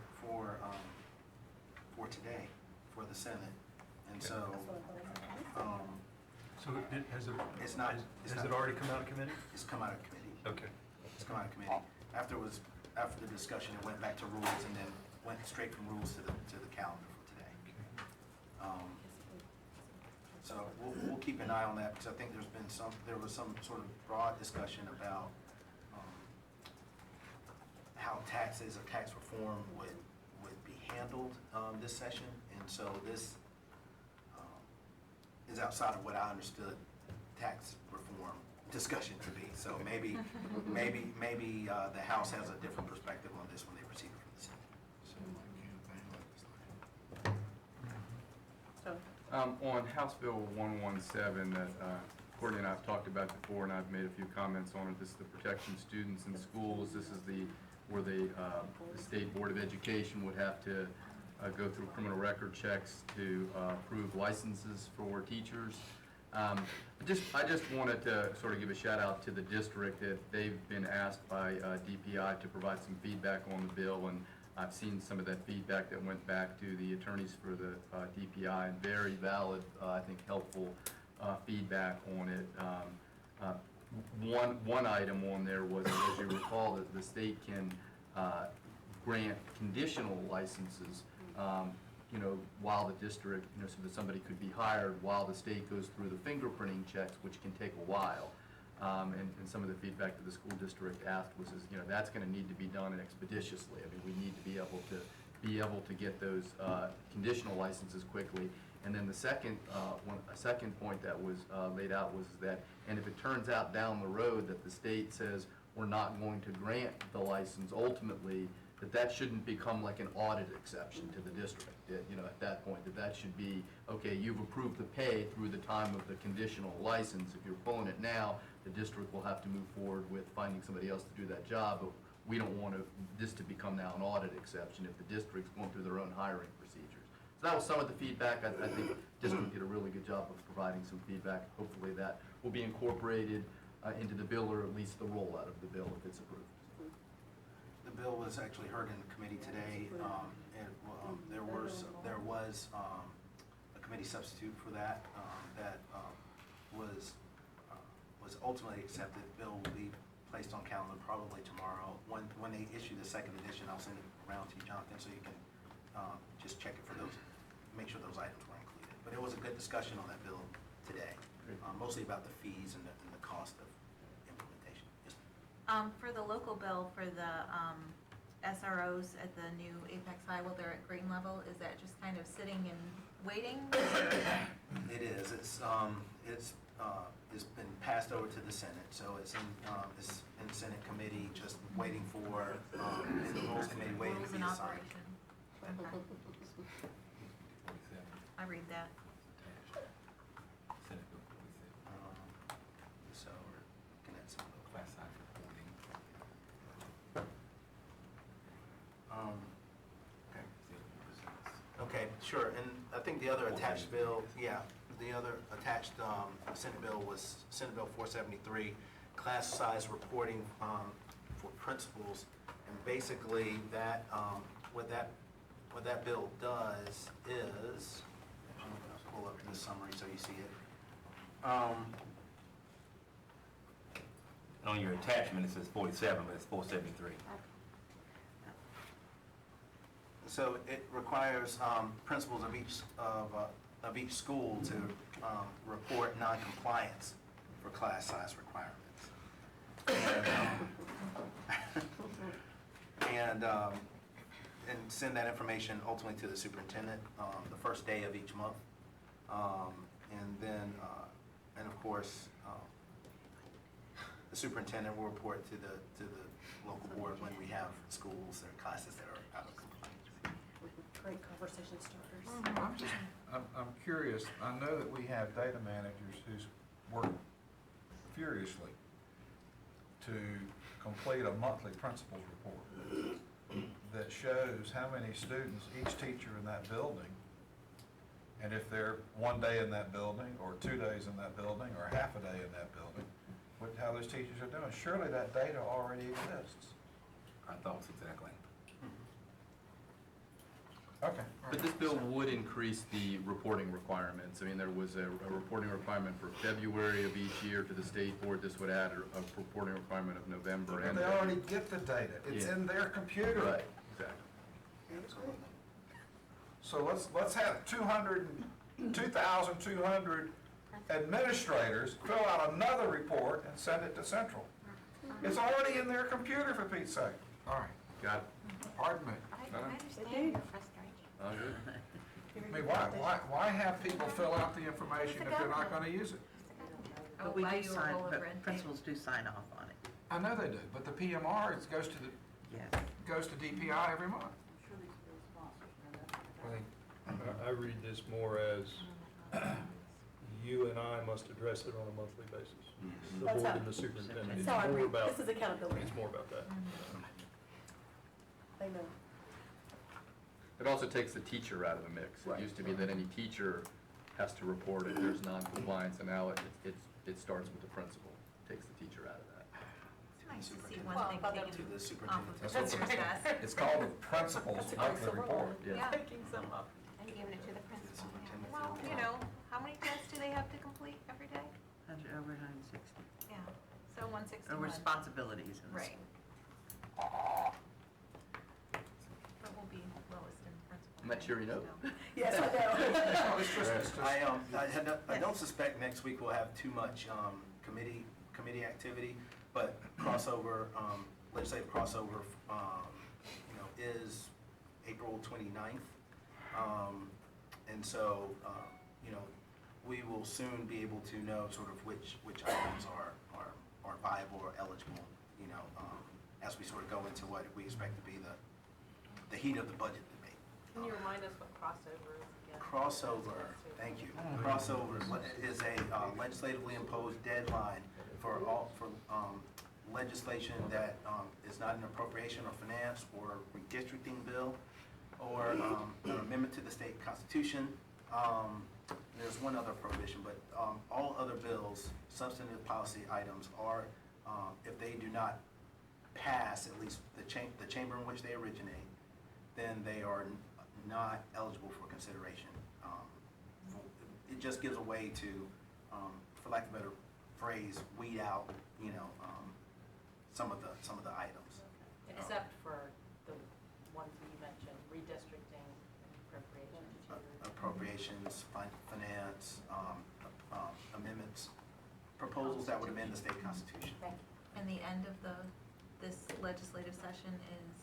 I: for today, for the Senate. And so,
F: So has it?
I: It's not- it's
F: Has
I: not-
F: it already come out of committee?
I: it's come out of committee.
F: Okay.
I: It's come out of committee. After the discussion, it went back to rules and then went straight from rules to the calendar for today. So we'll keep an eye on that, because I think there was some sort of broad discussion about how taxes or tax reform would be handled this session. And so this is outside of what I understood tax reform discussion to be. So maybe the House has a different perspective on this when they receive it from the Senate.
K: On House Bill 117 that Courtney and I have talked about before, and I've made a few comments on it, this is the protection of students in schools. This is where the State Board of Education would have to go through criminal record checks to approve licenses for teachers. I just wanted to sort of give a shout out to the district that they've been asked by DPI to provide some feedback on the bill, and I've seen some of that feedback that went back to the attorneys for the DPI, and very valid, I think helpful feedback on it. One item on there was, as you recall, that the state can grant conditional licenses, while the district, so that somebody could be hired while the state goes through the fingerprinting checks, which can take a while. And some of the feedback that the school district asked was, that's going to need to be done expeditiously. I mean, we need to be able to get those conditional licenses quickly. And then the second point that was laid out was that, and if it turns out down the road that the state says we're not going to grant the license ultimately, that shouldn't become like an audit exception to the district. At that point, that should be, okay, you've approved the pay through the time of the conditional license. If you're pulling it now, the district will have to move forward with finding somebody else to do that job, but we don't want this to become now an audit exception if the district's going through their own hiring procedures. So that was some of the feedback. I think the district did a really good job of providing some feedback. Hopefully that will be incorporated into the bill, or at least the rollout of the bill if it's approved.
I: The bill was actually heard in committee today, and there was a committee substitute for that was ultimately accepted. Bill will be placed on calendar probably tomorrow. When they issue the second edition, I'll send it around to you, Jonathan, so you can just check it for those, make sure those items were included. But it was a good discussion on that bill today, mostly about the fees and the cost of implementation. Yes, ma'am.
C: For the local bill for the SROs at the new Apex High, while they're at green level, is that just kind of sitting and waiting?
I: It is. It's been passed over to the Senate, so it's in Senate committee, just waiting for, in the Rules Committee, waiting
C: Rules
I: to
C: in
I: be assigned.
C: operation. Okay. I read that.
I: So we're looking at some of those.
H: Class size reporting.
I: Okay, sure, and I think the other attached bill, the other attached Senate bill was Senate Bill 473, class size reporting for principals. And basically that, what that bill does is, I'm gonna pull up the summary so you see it.
H: On your attachment, it says 47, but it's 473.
I: So it requires principals of each school to report non-compliance for class size requirements. And send that information ultimately to the superintendent the first day of each month. And then, and of course, the superintendent will report to the local board when we have schools or classes that are out of compliance.
A: Great conversation starters.
E: I'm curious, I know that we have data managers who's worked furiously to complete a monthly principals report that shows how many students each teacher in that building, and if they're one day in that building, or 2 days in that building, or half a day in that building, how those teachers are doing. Surely that data already exists.
H: I thought exactly.
E: Okay, all
K: But this bill would increase the reporting requirements. I mean, there was a reporting requirement for February of each year to the state board. This would add a reporting requirement of November
E: But
K: and.
E: they already get the data. It's
K: Yeah.
E: in their computer.
K: Right, exactly.
E: So let's have 2,200 administrators fill out another report and send it to Central. It's already in their computer, for Pete's sake. All right,
K: Got it.
E: pardon me.
C: I understand your frustration.
K: All good.
E: I mean, why have people fill out the information if they're not gonna use it?
G: But we
C: buy
G: do
C: you a
G: sign,
C: roll of
G: but
C: red tape.
G: principals do sign off on it.
E: I know they do, but the PMR goes to
G: Yes.
E: DPI every month.
J: I read this more as you and I must address it on a monthly basis. The
A: That's
J: board
A: how-
J: and the superintendent.
A: That's
J: It's
A: how I
J: more
A: read,
J: about,
A: this is accountability.
J: it's more about that.
A: Amen.
K: It also takes the teacher out of the mix. It used to be that any teacher has to report if there's non-compliance, and now it starts with the principal, takes the teacher out of that.
C: It's nice to see
D: Well,
C: one thing
D: but
C: taken
I: To the
C: off
I: superintendent.
C: of the
E: That's what
C: teacher's desk.
E: It's called the principal's monthly report.
K: Yeah.
D: Picking some up.
C: And giving it to the
I: To the
C: principal.
I: superintendent.
C: Well, you know, how many tests do they have to complete every day?
G: Over 960.
C: Yeah, so 161.
G: Or responsibilities in the
C: Right.
G: school.
C: But we'll be lowest in principal.
K: On that cheery note.
A: Yes, I know.
E: It's just-
I: I don't suspect next week we'll have too much committee activity, but crossover, legislative crossover, is April 29th. And so, we will soon be able to know sort of which items are viable or eligible, as we sort of go into what we expect to be the heat of the budget debate.
D: Can you remind us what crossover is again?
I: Crossover, thank you. Crossover is a legislatively imposed deadline for legislation that is not an appropriation or finance or redistricting bill or an amendment to the state constitution. There's one other prohibition, but all other bills, substantive policy items are, if they do not pass at least the chamber in which they originate, then they are not eligible for consideration. It just gives a way to, for lack of a better phrase, weed out, some of the items.
D: Except for the ones that you mentioned, redistricting and
I: Appropriations, finance, amendments, proposals that would amend the state constitution.
C: And the end of this legislative session is.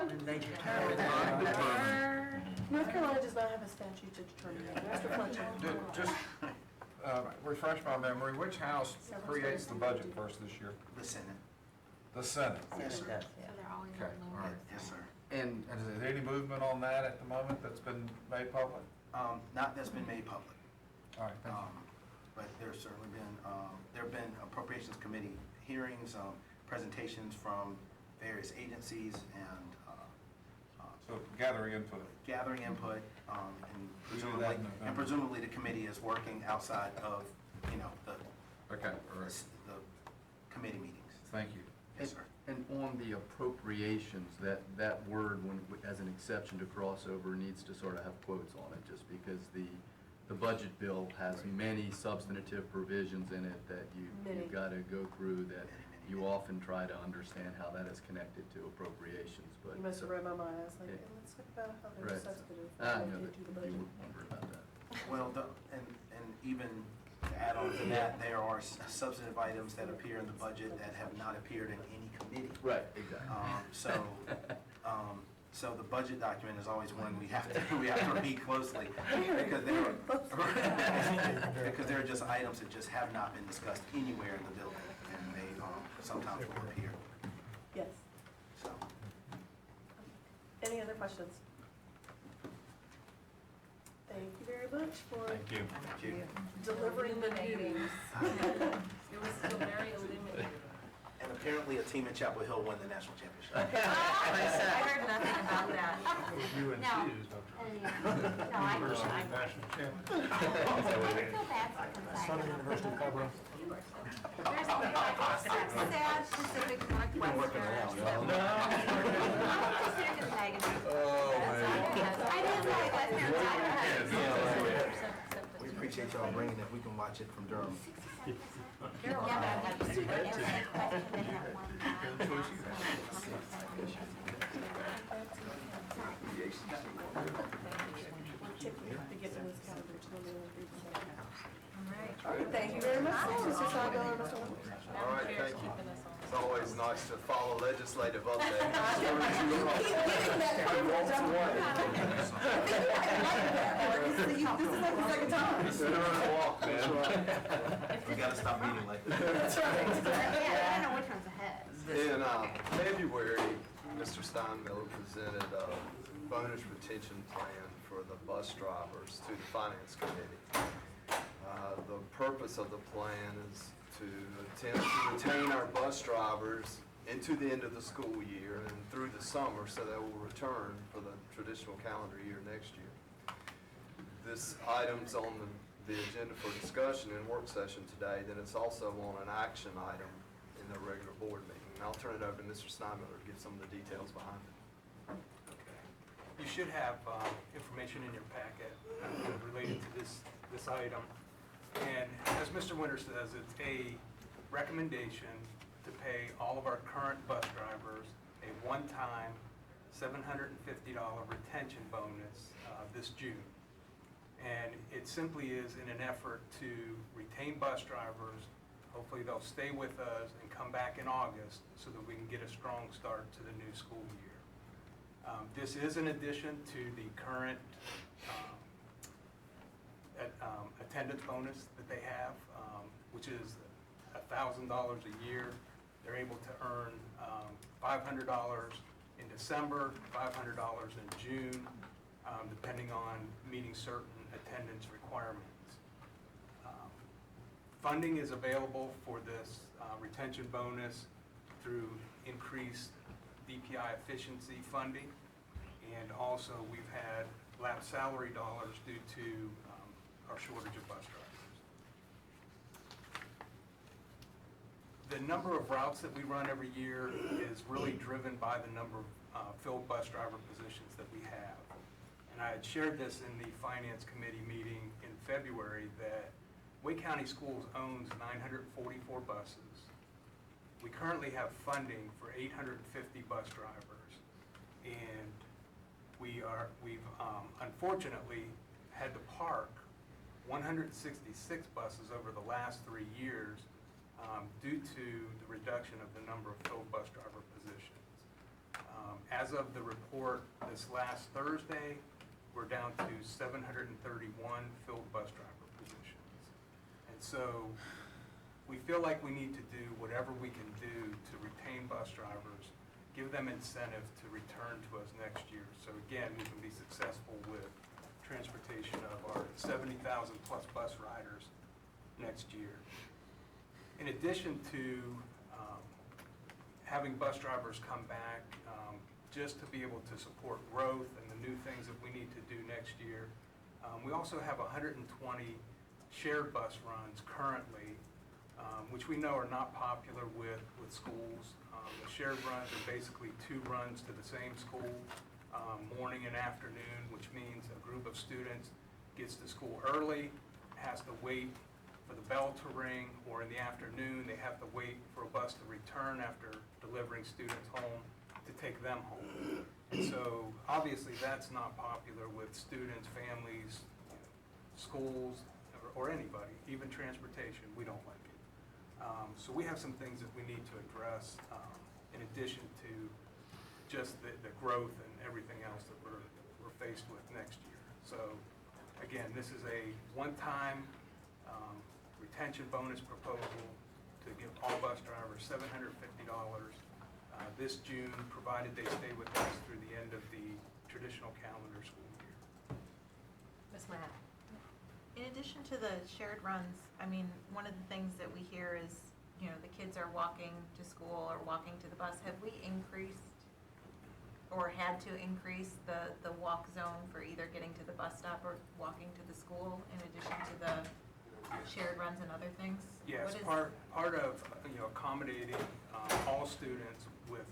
G: And they determine
A: North Carolina does not have a statute to determine that. Mr. Fletcher.
E: Just refresh my memory, which house creates the budget first this year?
I: The Senate.
E: The Senate.
I: Yes, sir.
E: Okay, all right.
I: Yes, sir.
K: And
E: And is there any movement on that at the moment that's been made public?
I: Not that's been made public.
E: All right, thank you.
I: But there's certainly been, there have been appropriations committee hearings, presentations from various agencies and
E: So gathering input.
I: gathering input, and
E: We do that in
I: presumably,
E: November.
I: and presumably the committee is working outside of, the
E: Okay, all right.
I: the committee meetings.
E: Thank you.
I: Yes, sir.
K: And on the appropriations, that word, as an exception to crossover, needs to sort of have quotes on it, just because the budget bill has many substantive provisions in it that
A: Many.
K: you've got to go through, that you often try to understand how that is connected to appropriations, but.
A: You must have read my mind. I was like,
K: Yeah.
A: hey, let's talk about how they're
K: Right.
A: substantive
K: I know
A: relative to the
K: that
A: budget.
K: you wonder about that.
I: Well, and even to add on to that, there are substantive items that appear in the budget that have not appeared in any committee.
K: Right, exactly.
I: So the budget document is always one we have to read closely because there are just items that just have not been discussed anywhere in the building, and they sometimes will appear.
A: Yes.
I: So,
A: Any other questions? Thank you very much for
H: Thank you.
I: thank you.
A: delivering the news.
D: It was still very illuminating.
I: And apparently a team in Chapel Hill won the national championship.
C: I heard nothing about that.
J: UNC
C: No.
J: is Dr.
C: No, I
J: University national champion.
C: feel bad for
J: Southern University of Colorado.
C: There's some sad Pacific Northwestern. I'm just here Gonzaga.
E: Oh, man.
C: I didn't like
I: We appreciate y'all bringing it. We can watch it from Durham.
A: All right, thank you very much, Mr. Sawbill and Mr. Winters.
L: All right, thank you. It's always nice to follow legislative updates.
A: This is like the second time.
L: Sit around and walk, man.
I: We gotta stop meeting like that.
A: That's right.
C: Yeah, I don't know which one's ahead.
L: In February, Mr. Steinmiller presented a bonus retention plan for the bus drivers to the Finance Committee. The purpose of the plan is to attempt to retain our bus drivers into the end of the school year and through the summer so they will return for the traditional calendar year next year. This item's on the agenda for discussion and work session today, then it's also on an action item in the regular board meeting. And I'll turn it over to Mr. Steinmiller to give some of the details behind it.
F: You should have information in your packet related to this item. And as Mr. Winter says, it's a recommendation to pay all of our current bus drivers a one-time $750 retention bonus this June. And it simply is in an effort to retain bus drivers. Hopefully they'll stay with us and come back in August so that we can get a strong start to the new school year. This is in addition to the current attendance bonus that they have, which is $1,000 a year. They're able to earn $500 in December, $500 in June, depending on meeting certain attendance requirements. Funding is available for this retention bonus through increased DPI efficiency funding, and also we've had lapsed salary dollars due to our shortage of bus drivers. The number of routes that we run every year is really driven by the number of filled bus driver positions that we have. And I had shared this in the Finance Committee meeting in February that Wake County Schools owns 944 buses. We currently have funding for 850 bus drivers. And we've unfortunately had to park 166 buses over the last 3 years due to the reduction of the number of filled bus driver positions. As of the report this last Thursday, we're down to 731 filled bus driver positions. And so we feel like we need to do whatever we can do to retain bus drivers, give them incentive to return to us next year. So again, we can be successful with transportation of our 70,000 plus bus riders next year. In addition to having bus drivers come back, just to be able to support growth and the new things that we need to do next year, we also have 120 shared bus runs currently, which we know are not popular with schools. The shared runs are basically 2 runs to the same school, morning and afternoon, which means a group of students gets to school early, has to wait for the bell to ring, or in the afternoon, they have to wait for a bus to return after delivering students home to take them home. And so obviously that's not popular with students, families, schools, or anybody, even transportation. We don't like it. So we have some things that we need to address in addition to just the growth and everything else that we're faced with next year. So again, this is a one-time retention bonus proposal to give all bus drivers $750 this June, provided they stay with us through the end of the traditional calendar school year.
D: Ms. Matt?
C: In addition to the shared runs, I mean, one of the things that we hear is, you know, the kids are walking to school or walking to the bus. Have we increased or had to increase the walk zone for either getting to the bus stop or walking to the school in addition to the shared runs and other things?
F: Yes,
C: What is-
F: part of, accommodating all students with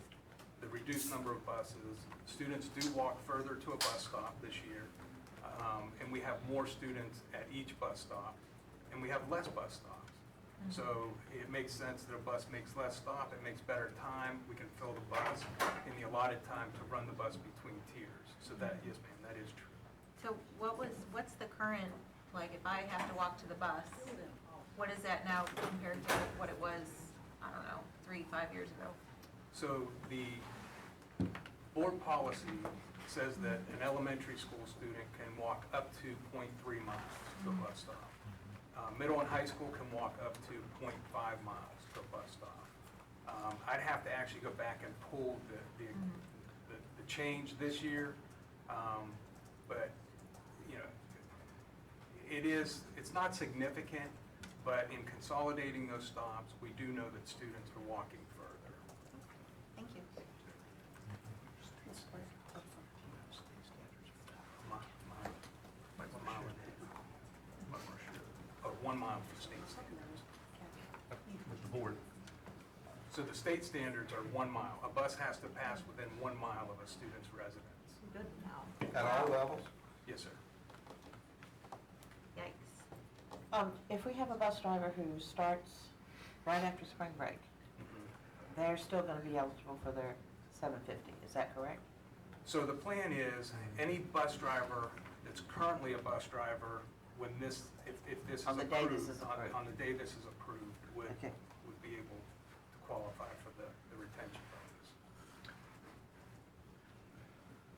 F: the reduced number of buses. Students do walk further to a bus stop this year. and we have more students at each bus stop, and we have less bus stops. So it makes sense that a bus makes less stop, it makes better time, we can fill the bus in the allotted time to run the bus between tiers. So that, yes ma'am, that is true.
C: So what's the current, like, if I have to walk to the bus, what is that now compared to what it was, I don't know, 3-5 years ago?
F: So the board policy says that an elementary school student can walk up to 0.3 miles to a bus stop. Middle and high school can walk up to 0.5 miles to a bus stop. I'd have to actually go back and pull the change this year, but, you know, it's not significant, but in consolidating those stops, we do know that students are walking further.
C: Thank you.
F: Like a mile and a half, or 1 mile for state standards.
J: Mr. Board.
F: So the state standards are 1 mile. A bus has to pass within 1 mile of a student's residence.
C: Good now.
E: At all levels?
F: Yes, sir.
C: Yikes.
G: If we have a bus driver who starts right after spring break, they're still gonna be eligible for their $750, is that correct?
F: So the plan is, any bus driver that's currently a bus driver, when this, if this is
G: On the day this
F: approved,
G: is approved.
F: on the day this is approved, would
G: Okay.
F: be able to qualify for the retention bonus.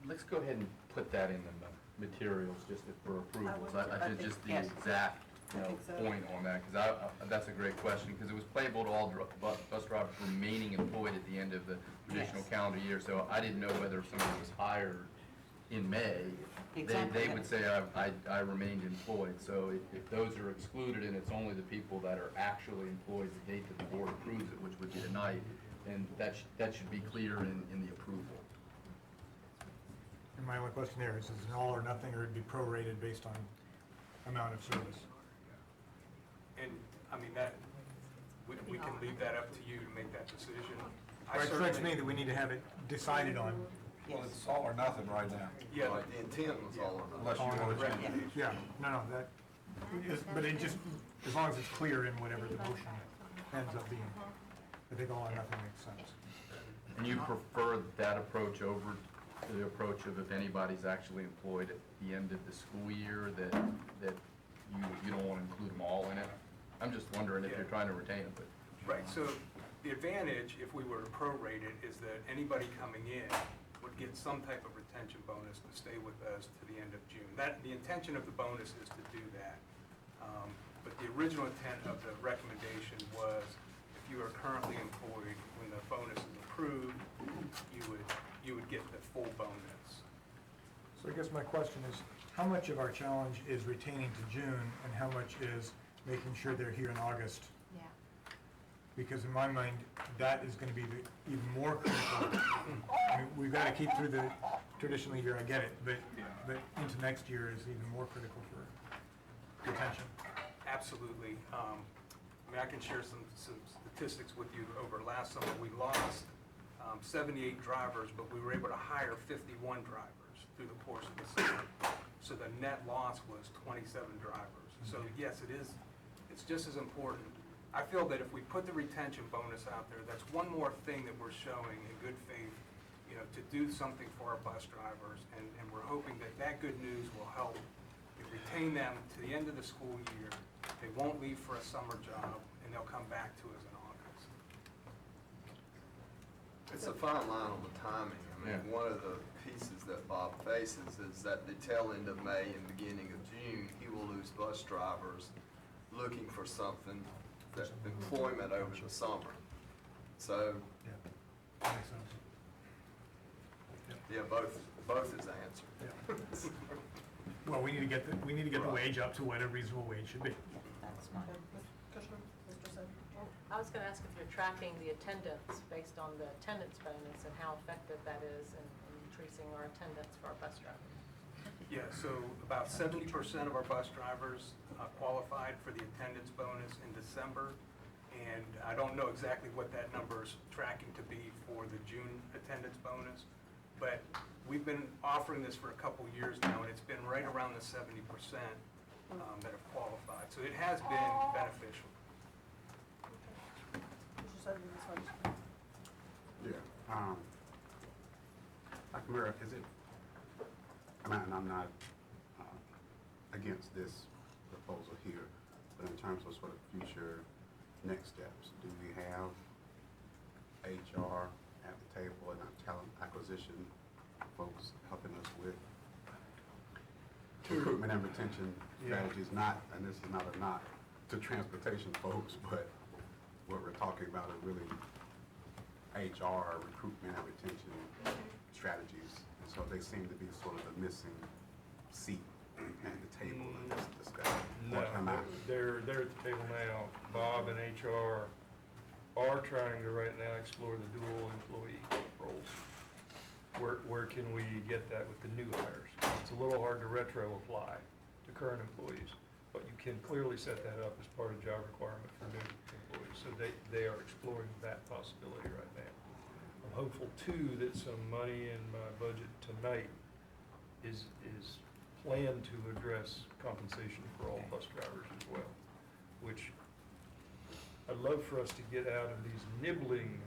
K: Let's go ahead and put that in the materials just for approvals. I did just the
G: yes.
K: exact, point on that, because that's a great question, because it was playable to all bus drivers remaining employed at the end of the traditional
G: Yes.
K: calendar year, so I didn't know whether if somebody was hired in May,
G: Exactly.
K: they would say, I remained employed. So if those are excluded and it's only the people that are actually employed the date that the board approves it, which would be tonight, then that should be clear in the approval.
F: And my only question there is an all or nothing, or it'd be prorated based on amount of service? And, I mean, we can leave that up to you to make that decision. It strikes me that we need to have it decided on.
E: Well, it's all or nothing right now,
F: Yeah,
L: Like, the intent was all or
E: unless
L: nothing.
E: you want to change it.
F: yeah, no, that, but it just, as long as it's clear in whatever the motion ends up being, I think all or nothing makes sense.
K: And you prefer that approach over the approach of if anybody's actually employed at the end of the school year, that you don't want to include them all in it? I'm just wondering if you're trying to retain them, but.
F: Right, so the advantage, if we were to prorate it, is that anybody coming in would get some type of retention bonus to stay with us to the end of June. The intention of the bonus is to do that. But the original intent of the recommendation was, if you are currently employed, when the bonus is approved, you would get the full bonus.
M: So I guess my question is, how much of our challenge is retaining to June, and how much is making sure they're here in August?
C: Yeah.
M: Because in my mind, that is going to be even more critical. I mean, we've got to keep through the traditional year, I get it, but into next year is even more critical for retention.
F: Absolutely. I mean, I can share some statistics with you. Over last summer, we lost 78 drivers, but we were able to hire 51 drivers through the course of the summer. So the net loss was 27 drivers. So yes, it's just as important. I feel that if we put the retention bonus out there, that's one more thing that we're showing in good faith, to do something for our bus drivers, and we're hoping that good news will help retain them to the end of the school year. They won't leave for a summer job, and they'll come back to us in August.
L: It's a fine line on the timing. I mean,
K: Yeah.
L: one of the pieces that Bob faces is that the tail end of May and beginning of June, he will lose bus drivers looking for something, that employment over the summer. So,
M: Yeah, that makes sense.
L: yeah, both is the answer.
M: Well, we need to get the wage up to what a reasonable wage should be.
G: That's fine.
D: I was gonna ask if you're tracking the attendance based on the attendance bonus and how effective that is in increasing our attendance for our bus drivers.
F: Yeah, so about 70% of our bus drivers qualified for the attendance bonus in December, and I don't know exactly what that number is tracking to be for the June attendance bonus, but we've been offering this for a couple years now, and it's been right around the 70% that have qualified. So it has been beneficial.
N: Yeah, Dr. Murray, is it, and I'm not against this proposal here, but in terms of sort of future next steps, do we have HR at the table and our talent acquisition folks helping us with recruitment and retention strategies? Not, and this is not a knock to transportation folks, but what we're talking about is really HR, recruitment and retention strategies. And so they seem to be sort of the missing seat at the table in this discussion.
J: No, they're at the table now. Bob and HR are trying to right now explore the dual employee roles. Where can we get that with the new hires? It's a little hard to retro apply to current employees, but you can clearly set that up as part of job requirement for new employees. So they are exploring that possibility right now. I'm hopeful too that some money in my budget tonight is planned to address compensation for all bus drivers as well, which I'd love for us to get out of these nibbling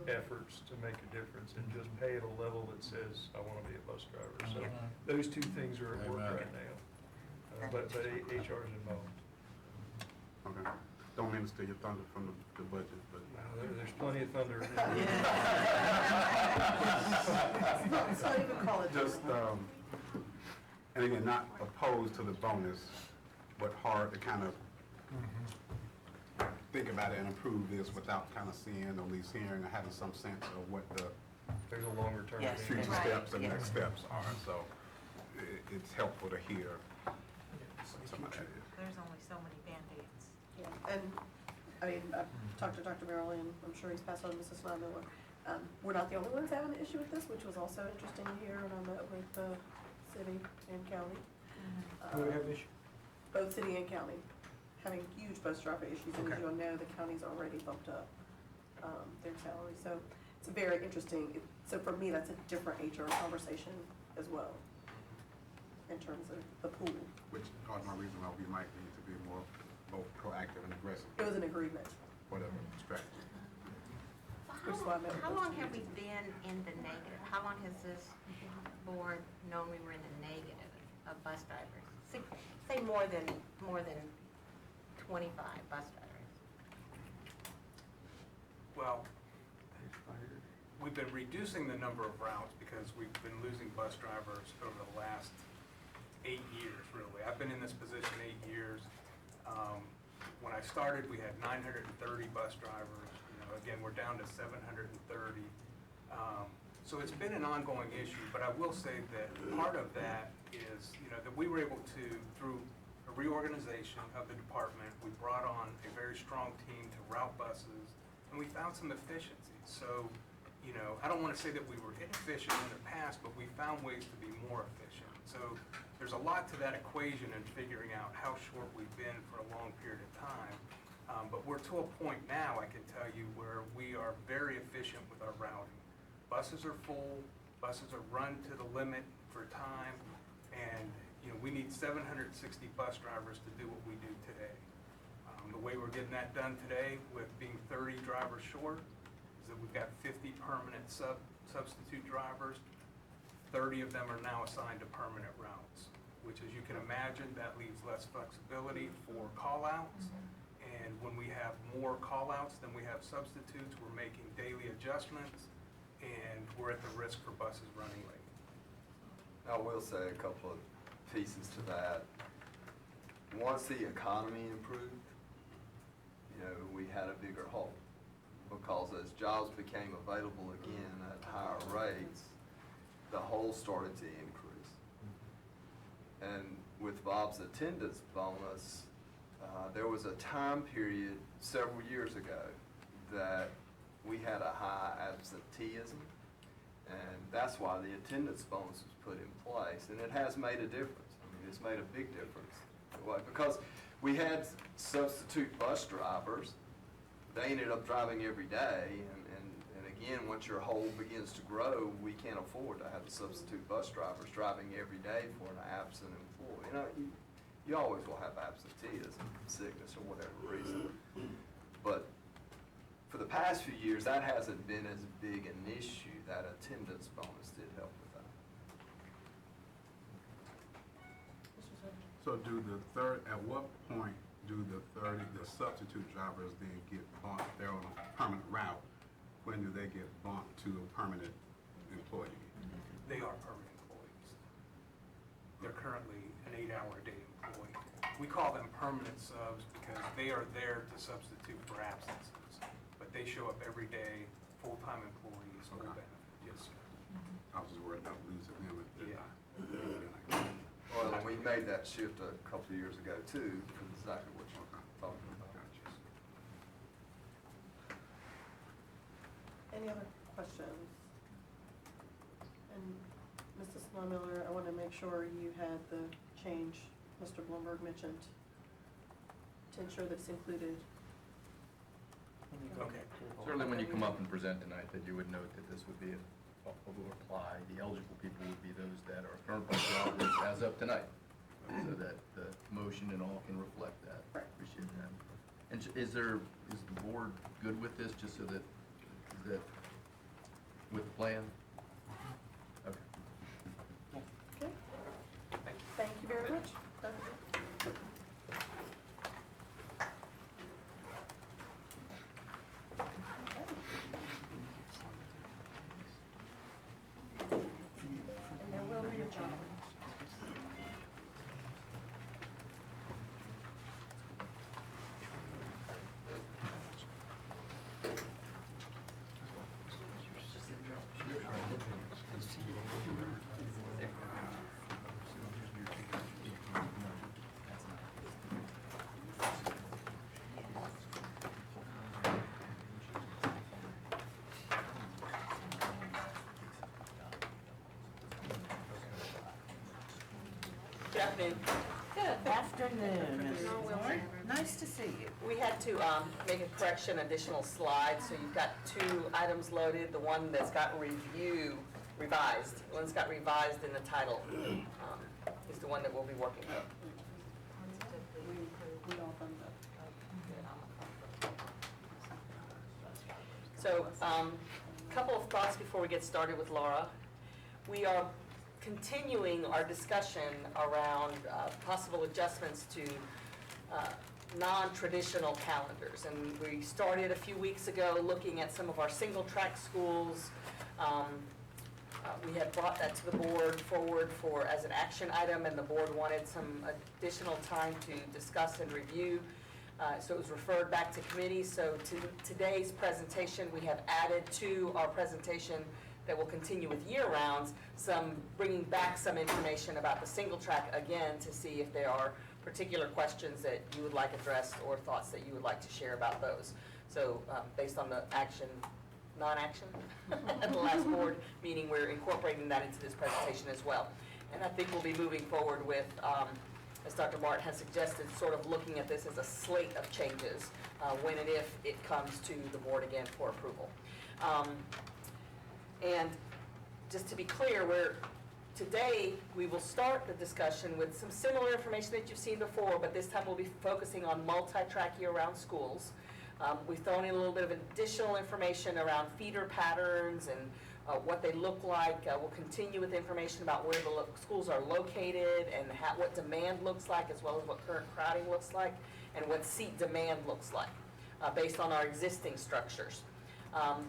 J: efforts to make a difference and just pay at a level that says, I want to be a bus driver. So those two things are at work right now. But HR is involved.
N: Okay. Don't mean to steal your thunder from the budget, but.
J: There's plenty of thunder.
A: It's not even college.
N: Just, and again, not opposed to the bonus, but hard to kind of think about it and approve this without kind of seeing, or at least hearing, or having some sense of what the
J: There's a longer term.
G: Yes.
N: future
G: Right.
N: steps and
G: Yeah.
N: next steps are. So it's helpful to hear some of that.
C: There's only so many Band-Aids.
A: Yeah, and, I mean, I've talked to Dr. Merrill, and I'm sure he's passed on to Mrs. Miller. We're not the only ones having an issue with this, which was also interesting to hear, and I met with the city and county.
M: Do we have issue?
A: Both city and county having huge bus driver issues, and as
M: Okay.
A: you all know, the county's already bumped up their salary. So it's a very interesting, so for me, that's a different HR conversation as well, in terms of the pool.
N: Which are my reason why we might need to be more both proactive and aggressive,
A: It was an agreement.
N: whatever strategy.
A: Which is why I met with
O: How
A: those
O: long
A: two
O: have we
A: teachers.
O: been in the negative? How long has this board known we were in the negative of bus drivers? Say more than 25 bus drivers.
F: Well, we've been reducing the number of routes because we've been losing bus drivers over the last 8 years, really. I've been in this position 8 years. When I started, we had 930 bus drivers. Again, we're down to 730. So it's been an ongoing issue, but I will say that part of that is, that we were able to, through a reorganization of the department, we brought on a very strong team to route buses, and we found some efficiencies. So, I don't want to say that we were inefficient in the past, but we found ways to be more efficient. So there's a lot to that equation in figuring out how short we've been for a long period of time. But we're to a point now, I can tell you, where we are very efficient with our routing. Buses are full, buses are run to the limit for time, and, we need 760 bus drivers to do what we do today. The way we're getting that done today, with being 30 drivers short, is that we've got 50 permanent substitute drivers. 30 of them are now assigned to permanent routes, which, as you can imagine, that leaves less flexibility for call-outs. And when we have more call-outs than we have substitutes, we're making daily adjustments, and we're at the risk for buses running late.
L: I will say a couple of pieces to that. Once the economy improved, we had a bigger hole, because as jobs became available again at higher rates, the hole started to increase. And with Bob's attendance bonus, there was a time period several years ago that we had a high absenteeism, and that's why the attendance bonus was put in place, and it has made a difference. I mean, it's made a big difference. Because we had substitute bus drivers, they ended up driving every day, and again, once your hole begins to grow, we can't afford to have the substitute bus drivers driving every day for an absent employee. You know, you always will have absenteeism, sickness, or whatever reason. But for the past few years, that hasn't been as big an issue. That attendance bonus did help with that.
N: So at what point do the substitute drivers then get bumped? They're on a permanent route. When do they get bumped to a permanent employee?
P: They are permanent employees. They're currently an 8-hour-a-day employee. We call them permanent subs because they are there to substitute for absences. But they show up every day, full-time employees, full benefit. Yes, sir.
N: I was just worried about losing them.
L: Well, and we made that shift a couple of years ago too, for exactly what you're talking about.
A: Any other questions? And Mrs. Snowmiller, I want to make sure you had the change Mr. Bloomberg mentioned to ensure that it's included.
P: Okay.
K: Certainly when you come up and present tonight, that you would note that this would be will apply, the eligible people would be those that are current bus drivers as of tonight, so that the motion and all can reflect that.
A: Right.
K: Appreciate that. And is the board good with this, just so that with the plan? Okay.
A: Okay. Thank you very much. And there will be a job.
Q: Good afternoon.
G: Good afternoon, Mrs. Moore. Nice to see you.
Q: We had to make a correction, additional slide, so you've got 2 items loaded. The one that's got revised, the one that's got revised in the title is the one that we'll be working with. So, couple of thoughts before we get started with Laura. We are continuing our discussion around possible adjustments to non-traditional calendars. And we started a few weeks ago looking at some of our single-track schools. We had brought that to the board forward as an action item, and the board wanted some additional time to discuss and review. So it was referred back to committee. So today's presentation, we have added to our presentation that will continue with year-rounds, bringing back some information about the single track again to see if there are particular questions that you would like addressed or thoughts that you would like to share about those. So based on the non-action at the last board meeting, we're incorporating that into this presentation as well. And I think we'll be moving forward with, as Dr. Martin has suggested, sort of looking at this as a slate of changes when and if it comes to the board again for approval. And just to be clear, today we will start the discussion with some similar information that you've seen before, but this time we'll be focusing on multi-track year-round schools. We've thrown in a little bit of additional information around feeder patterns and what they look like. We'll continue with information about where the schools are located and what demand looks like, as well as what current crowding looks like and what seat demand looks like based on our existing structures.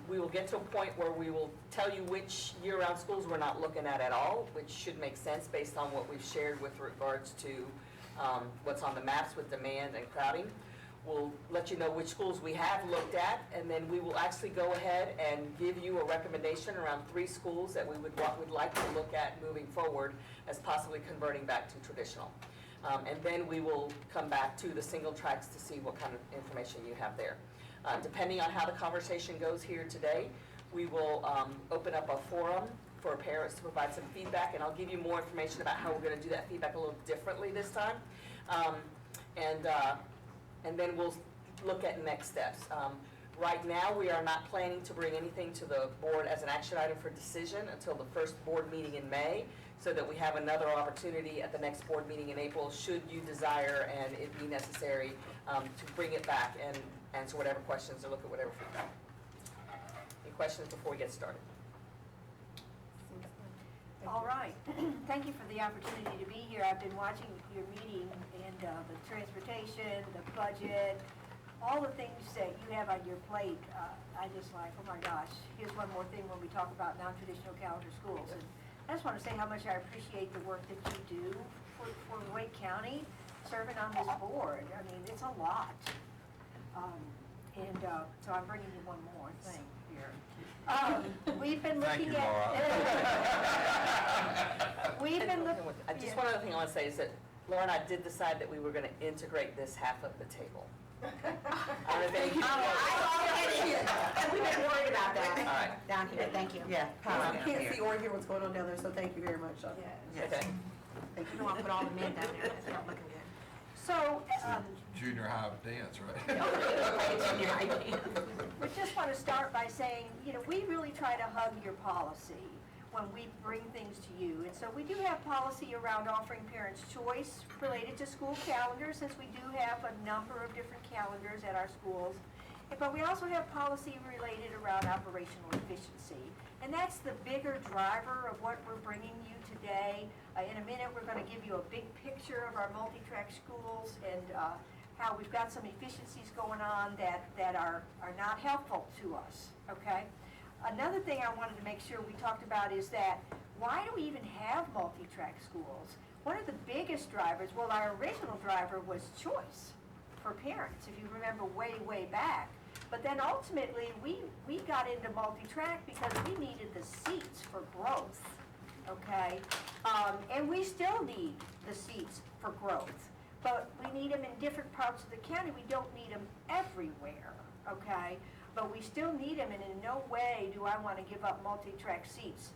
Q: We will get to a point where we will tell you which year-round schools we're not looking at all, which should make sense based on what we've shared with regards to what's on the maps with demand and crowding. We'll let you know which schools we have looked at, and then we will actually go ahead and give you a recommendation around 3 schools that we would like to look at moving forward as possibly converting back to traditional. And then we will come back to the single tracks to see what kind of information you have there. Depending on how the conversation goes here today, we will open up a forum for parents to provide some feedback, and I'll give you more information about how we're going to do that feedback a little differently this time. And then we'll look at next steps. Right now, we are not planning to bring anything to the board as an action item for decision until the first board meeting in May, so that we have another opportunity at the next board meeting in April, should you desire and it be necessary, to bring it back and answer whatever questions or look at whatever feedback. Any questions before we get started?
R: All right. Thank you for the opportunity to be here. I've been watching your meeting and the transportation, the budget, all the things that you have on your plate. I just like, oh my gosh, here's one more thing when we talk about non-traditional calendar schools. And I just want to say how much I appreciate the work that you do for Wake County, serving on this board. I mean, it's a lot. So I'm bringing you one more thing here. We've been looking
E: Thank you, Laura.
R: We've been looking.
Q: Just one other thing I want to say is that Laura and I did decide that we were going to integrate this half of the table. I don't know if any-
A: We've been worried about that.
Q: All right.
O: Down here, thank you.
G: Yeah.
A: I can't see or hear what's going on down there, so thank you very much, Sean.
Q: Okay.
O: You don't want to put all the men down there, that's not looking good.
R: So,
E: Junior high dance, right?
R: we just want to start by saying, we really try to hug your policy when we bring things to you. And so we do have policy around offering parents choice related to school calendars, since we do have a number of different calendars at our schools. But we also have policy related around operational efficiency. And that's the bigger driver of what we're bringing you today. In a minute, we're going to give you a big picture of our multi-track schools and how we've got some efficiencies going on that are not helpful to us, okay? Another thing I wanted to make sure we talked about is that, why do we even have multi-track schools? One of the biggest drivers, well, our original driver was choice for parents, if you remember way back. But then ultimately, we got into multi-track because we needed the seats for growth, okay? And we still need the seats for growth, but we need them in different parts of the county. We don't need them everywhere, okay? But we still need them, and in no way do I want to give up multi-track seats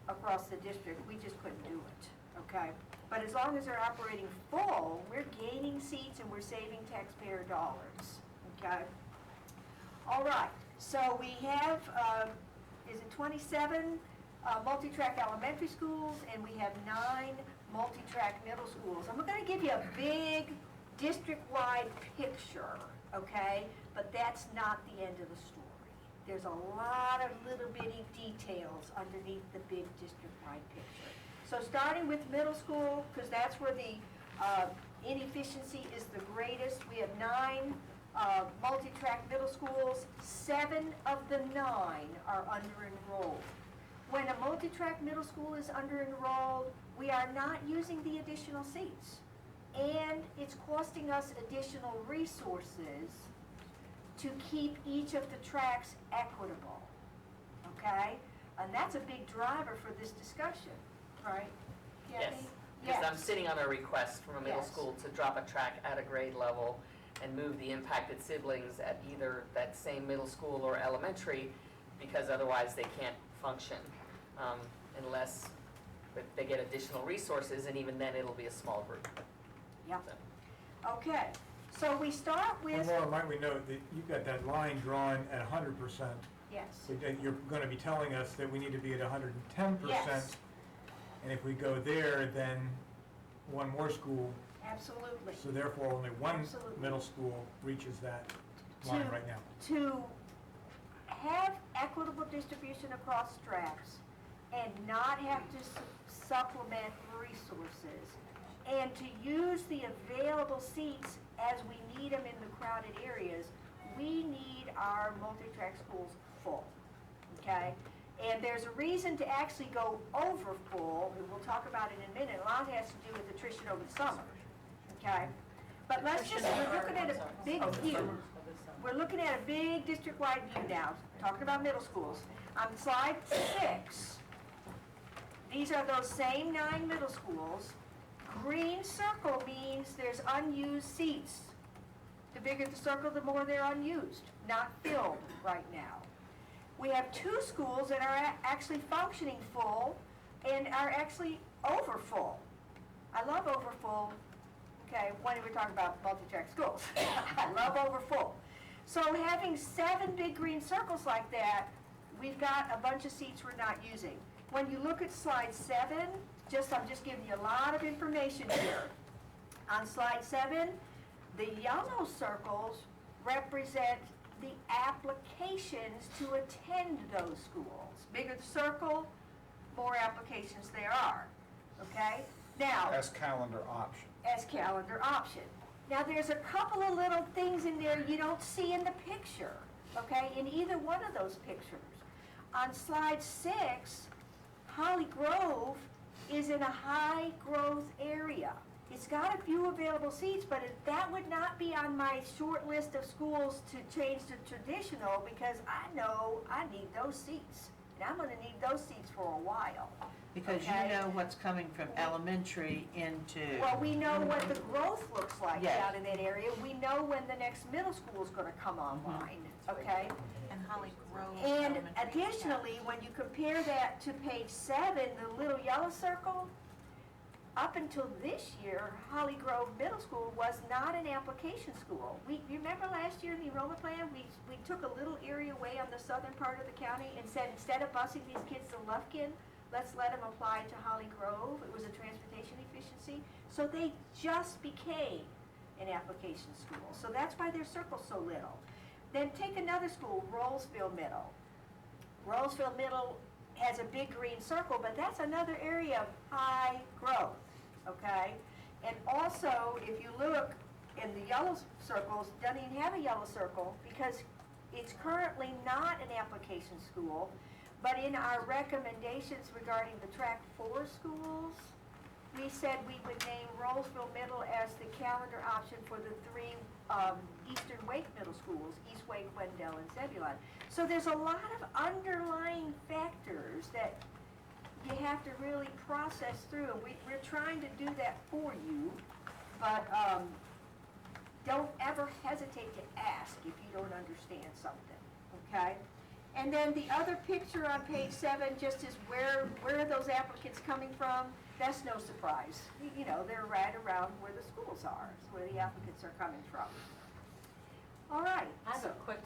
R: across the district. We just couldn't do it, okay? But as long as they're operating full, we're gaining seats and we're saving taxpayer dollars, okay? All right, so we have, is it 27 multi-track elementary schools, and we have 9 multi-track middle schools. I'm going to give you a big district-wide picture, okay? But that's not the end of the story. There's a lot of little bitty details underneath the big district-wide picture. So starting with middle school, because that's where the inefficiency is the greatest, we have 9 multi-track middle schools. 7 of the 9 are under-enrolled. When a multi-track middle school is under-enrolled, we are not using the additional seats. And it's costing us additional resources to keep each of the tracks equitable, okay? And that's a big driver for this discussion, right?
Q: Yes,
R: Kathy?
Q: because I'm sitting on a request from a middle
R: Yes.
Q: school to drop a track at a grade level and move the impacted siblings at either that same middle school or elementary, because otherwise they can't function unless they get additional resources, and even then it'll be a small group.
R: Yeah. Okay, so we start with,
M: Laura, might we note that you've got that line drawn at 100%.
R: yes,
M: So that you're going to be telling us that we need to be at 110%.
R: Yes.
M: And if we go there, then one more school,
R: absolutely.
M: so therefore only one
R: Absolutely.
M: middle school reaches that line right now.
R: To have equitable distribution across tracks and not have to supplement resources, and to use the available seats as we need them in the crowded areas, we need our multi-track schools full, okay? And there's a reason to actually go over full, and we'll talk about it in a minute. A lot of it has to do with attrition over the summer, okay? But let's just, we're looking at a big view. We're looking at a big district-wide view now, talking about middle schools. On slide 6, these are those same 9 middle schools. Green circle means there's unused seats. The bigger the circle, the more they're unused, not filled right now. We have 2 schools that are actually functioning full and are actually over full. I love over full, okay, when we're talking about multi-track schools. I love over full. So having 7 big green circles like that, we've got a bunch of seats we're not using. When you look at slide 7, I'm just giving you a lot of information here. On slide 7, the yellow circles represent the applications to attend those schools. Bigger the circle, more applications there are, okay? Now,
E: As calendar option.
R: as calendar option. Now, there's a couple of little things in there you don't see in the picture, okay, in either one of those pictures. On slide 6, Holly Grove is in a high-growth area. It's got a few available seats, but that would not be on my short list of schools to change to traditional, because I know I need those seats, and I'm gonna need those seats for a while.
G: Because you
R: okay?
G: know what's coming from elementary into.
R: Well, we know what the growth looks like
G: Yes.
R: down in that area. We know when the next middle school is gonna come online, okay?
C: And Holly Grove.
R: And
C: Elementary.
R: additionally, when you compare that to page 7, the little yellow circle, up until this year, Holly Grove Middle School was not an application school. You remember last year in the enrollment plan, we took a little area away on the southern part of the county and said, instead of busing these kids to Lufkin, let's let them apply to Holly Grove. It was a transportation efficiency. So they just became an application school. So that's why their circle's so little. Then take another school, Rollsville Middle. Rollsville Middle has a big green circle, but that's another area of high growth, okay? And also, if you look in the yellow circles, doesn't even have a yellow circle because it's currently not an application school, but in our recommendations regarding the track 4 schools, we said we would name Rollsville Middle as the calendar option for the 3 Eastern Wake Middle Schools, East Wake, Wendell, and Zebulon. So there's a lot of underlying factors that you have to really process through. We're trying to do that for you, but don't ever hesitate to ask if you don't understand something, okay? And then the other picture on page 7 just is where are those applicants coming from? That's no surprise. You know, they're right around where the schools are, it's where the applicants are coming from. All right.
D: I have a quick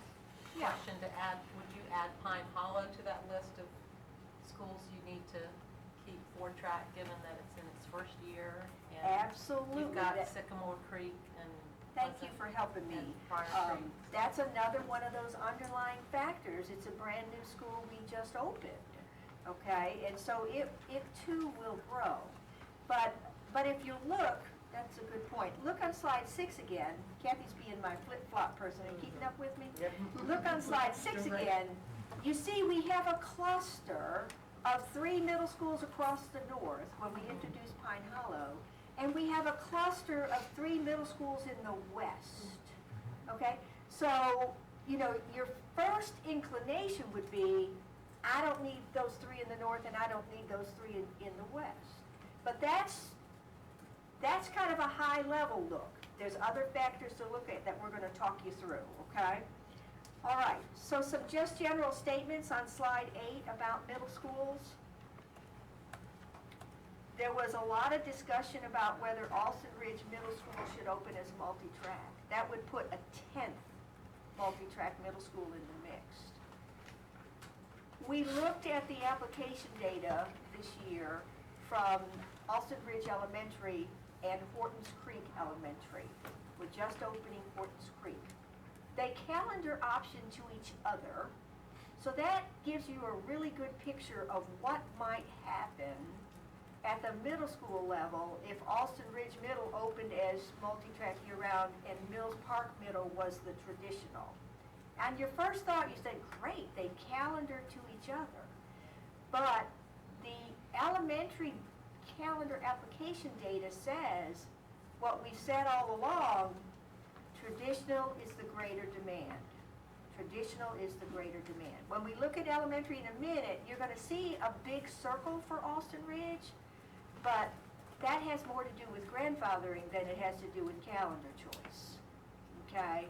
D: question to add. Would you add Pine Hollow to that list of schools you need to keep for track, given that it's in its first year? And
R: Absolutely.
D: You've got Sycamore Creek and.
R: Thank you for helping me. That's another one of those underlying factors. It's a brand new school we just opened, okay? And so it too will grow. But if you look, that's a good point. Look on slide 6 again. Kathy's being my flip-flop person and keeping up with me. Look on slide 6 again. You see we have a cluster of 3 middle schools across the north when we introduced Pine Hollow. And we have a cluster of 3 middle schools in the west, okay? So, you know, your first inclination would be, I don't need those 3 in the north and I don't need those 3 in the west. But that's kind of a high level look. There's other factors to look at that we're gonna talk you through, okay? All right, so some just general statements on slide 8 about middle schools. There was a lot of discussion about whether Alston Ridge Middle School should open as multi-track. That would put a 10th multi-track middle school in the mix. We looked at the application data this year from Alston Ridge Elementary and Hortons Creek Elementary. We're just opening Hortons Creek. They calendar option to each other, so that gives you a really good picture of what might happen at the middle school level if Alston Ridge Middle opened as multi-track year-round and Mills Park Middle was the traditional. And your first thought, you said, great, they calendar to each other. But the elementary calendar application data says what we've said all along, traditional is the greater demand. Traditional is the greater demand. When we look at elementary in a minute, you're going to see a big circle for Alston Ridge, but that has more to do with grandfathering than it has to do with calendar choice, okay?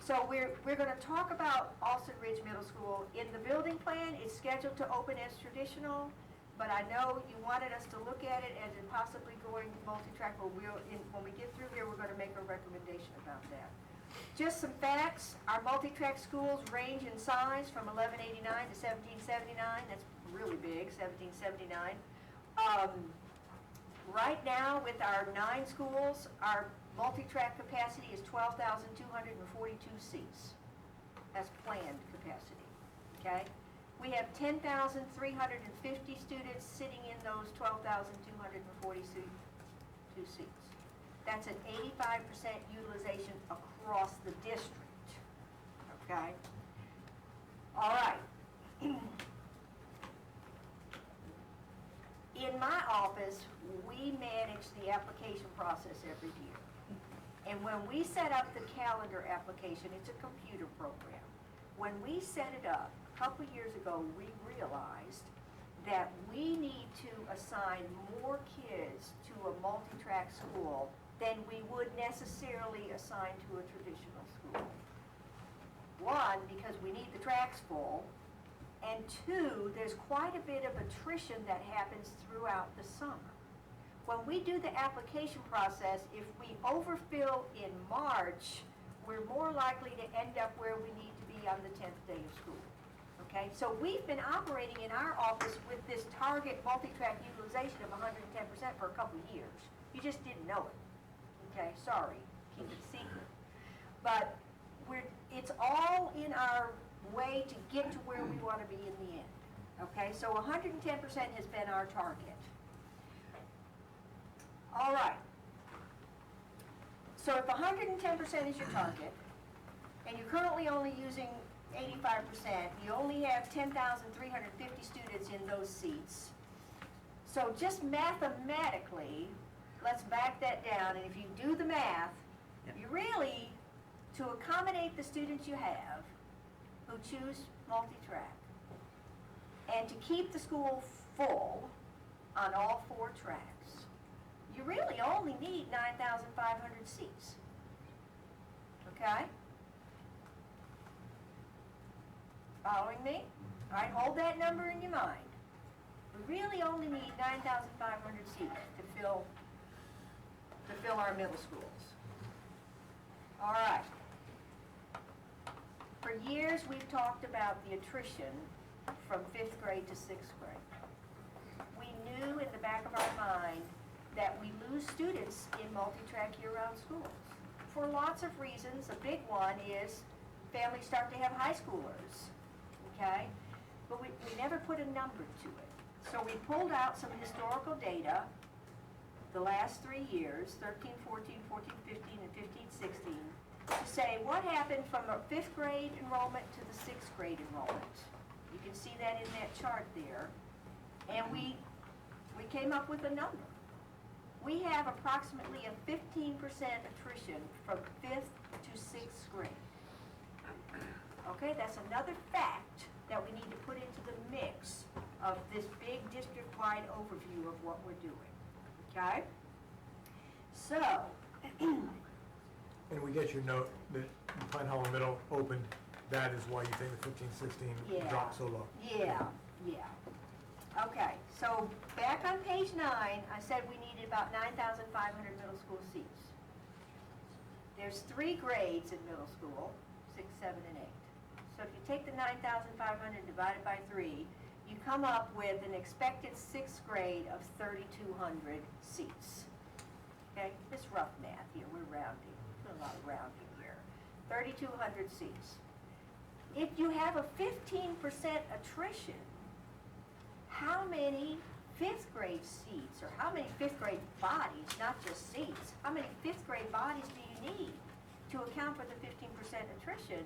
R: So we're going to talk about Alston Ridge Middle School. In the building plan, it's scheduled to open as traditional, but I know you wanted us to look at it as in possibly going multi-track, but when we get through here, we're going to make a recommendation about that. Just some facts, our multi-track schools range in size from 1189 to 1779. That's really big, 1779. Right now, with our 9 schools, our multi-track capacity is 12,242 seats. That's planned capacity, okay? We have 10,350 students sitting in those 12,242 seats. That's an 85% utilization across the district, okay? All right. In my office, we manage the application process every year. And when we set up the calendar application, it's a computer program. When we set it up, a couple years ago, we realized that we need to assign more kids to a multi-track school than we would necessarily assign to a traditional school. One, because we need the tracks full, and 2, there's quite a bit of attrition that happens throughout the summer. When we do the application process, if we overfill in March, we're more likely to end up where we need to be on the 10th day of school. Okay, so we've been operating in our office with this target multi-track utilization of 110% for a couple of years. You just didn't know it. Okay, sorry, keep it secret. But it's all in our way to get to where we want to be in the end. Okay, so 110% has been our target. All right. So if 110% is your target, and you're currently only using 85%, you only have 10,350 students in those seats. So just mathematically, let's back that down, and if you do the math, you really, to accommodate the students you have who choose multi-track, and to keep the school full on all 4 tracks, you really only need 9,500 seats. Okay? Following me? All right, hold that number in your mind. We really only need 9,500 seats to fill our middle schools. All right. For years, we've talked about the attrition from 5th grade to 6th grade. We knew in the back of our mind that we lose students in multi-track year-round schools for lots of reasons. A big one is families start to have high schoolers, okay? But we never put a number to it. So we pulled out some historical data the last 3 years, 13, 14, 14, 15, and 15, 16, to say what happened from a 5th grade enrollment to the 6th grade enrollment. You can see that in that chart there. And we came up with a number. We have approximately a 15% attrition from 5th to 6th grade. Okay, that's another fact that we need to put into the mix of this big district-wide overview of what we're doing. Okay? So,
M: And we get your note that Pine Hollow Middle opened, that is why you think the 15, 16 dropped so low.
R: yeah. Okay, so back on page 9, I said we needed about 9,500 middle school seats. There's 3 grades in middle school, 6, 7, and 8. So if you take the 9,500 divided by 3, you come up with an expected 6th grade of 3,200 seats. Okay, it's rough math here, we're rounding, a lot of rounding here. 3,200 seats. If you have a 15% attrition, how many 5th grade seats, or how many 5th grade bodies, not just seats, how many 5th grade bodies do you need to account for the 15% attrition?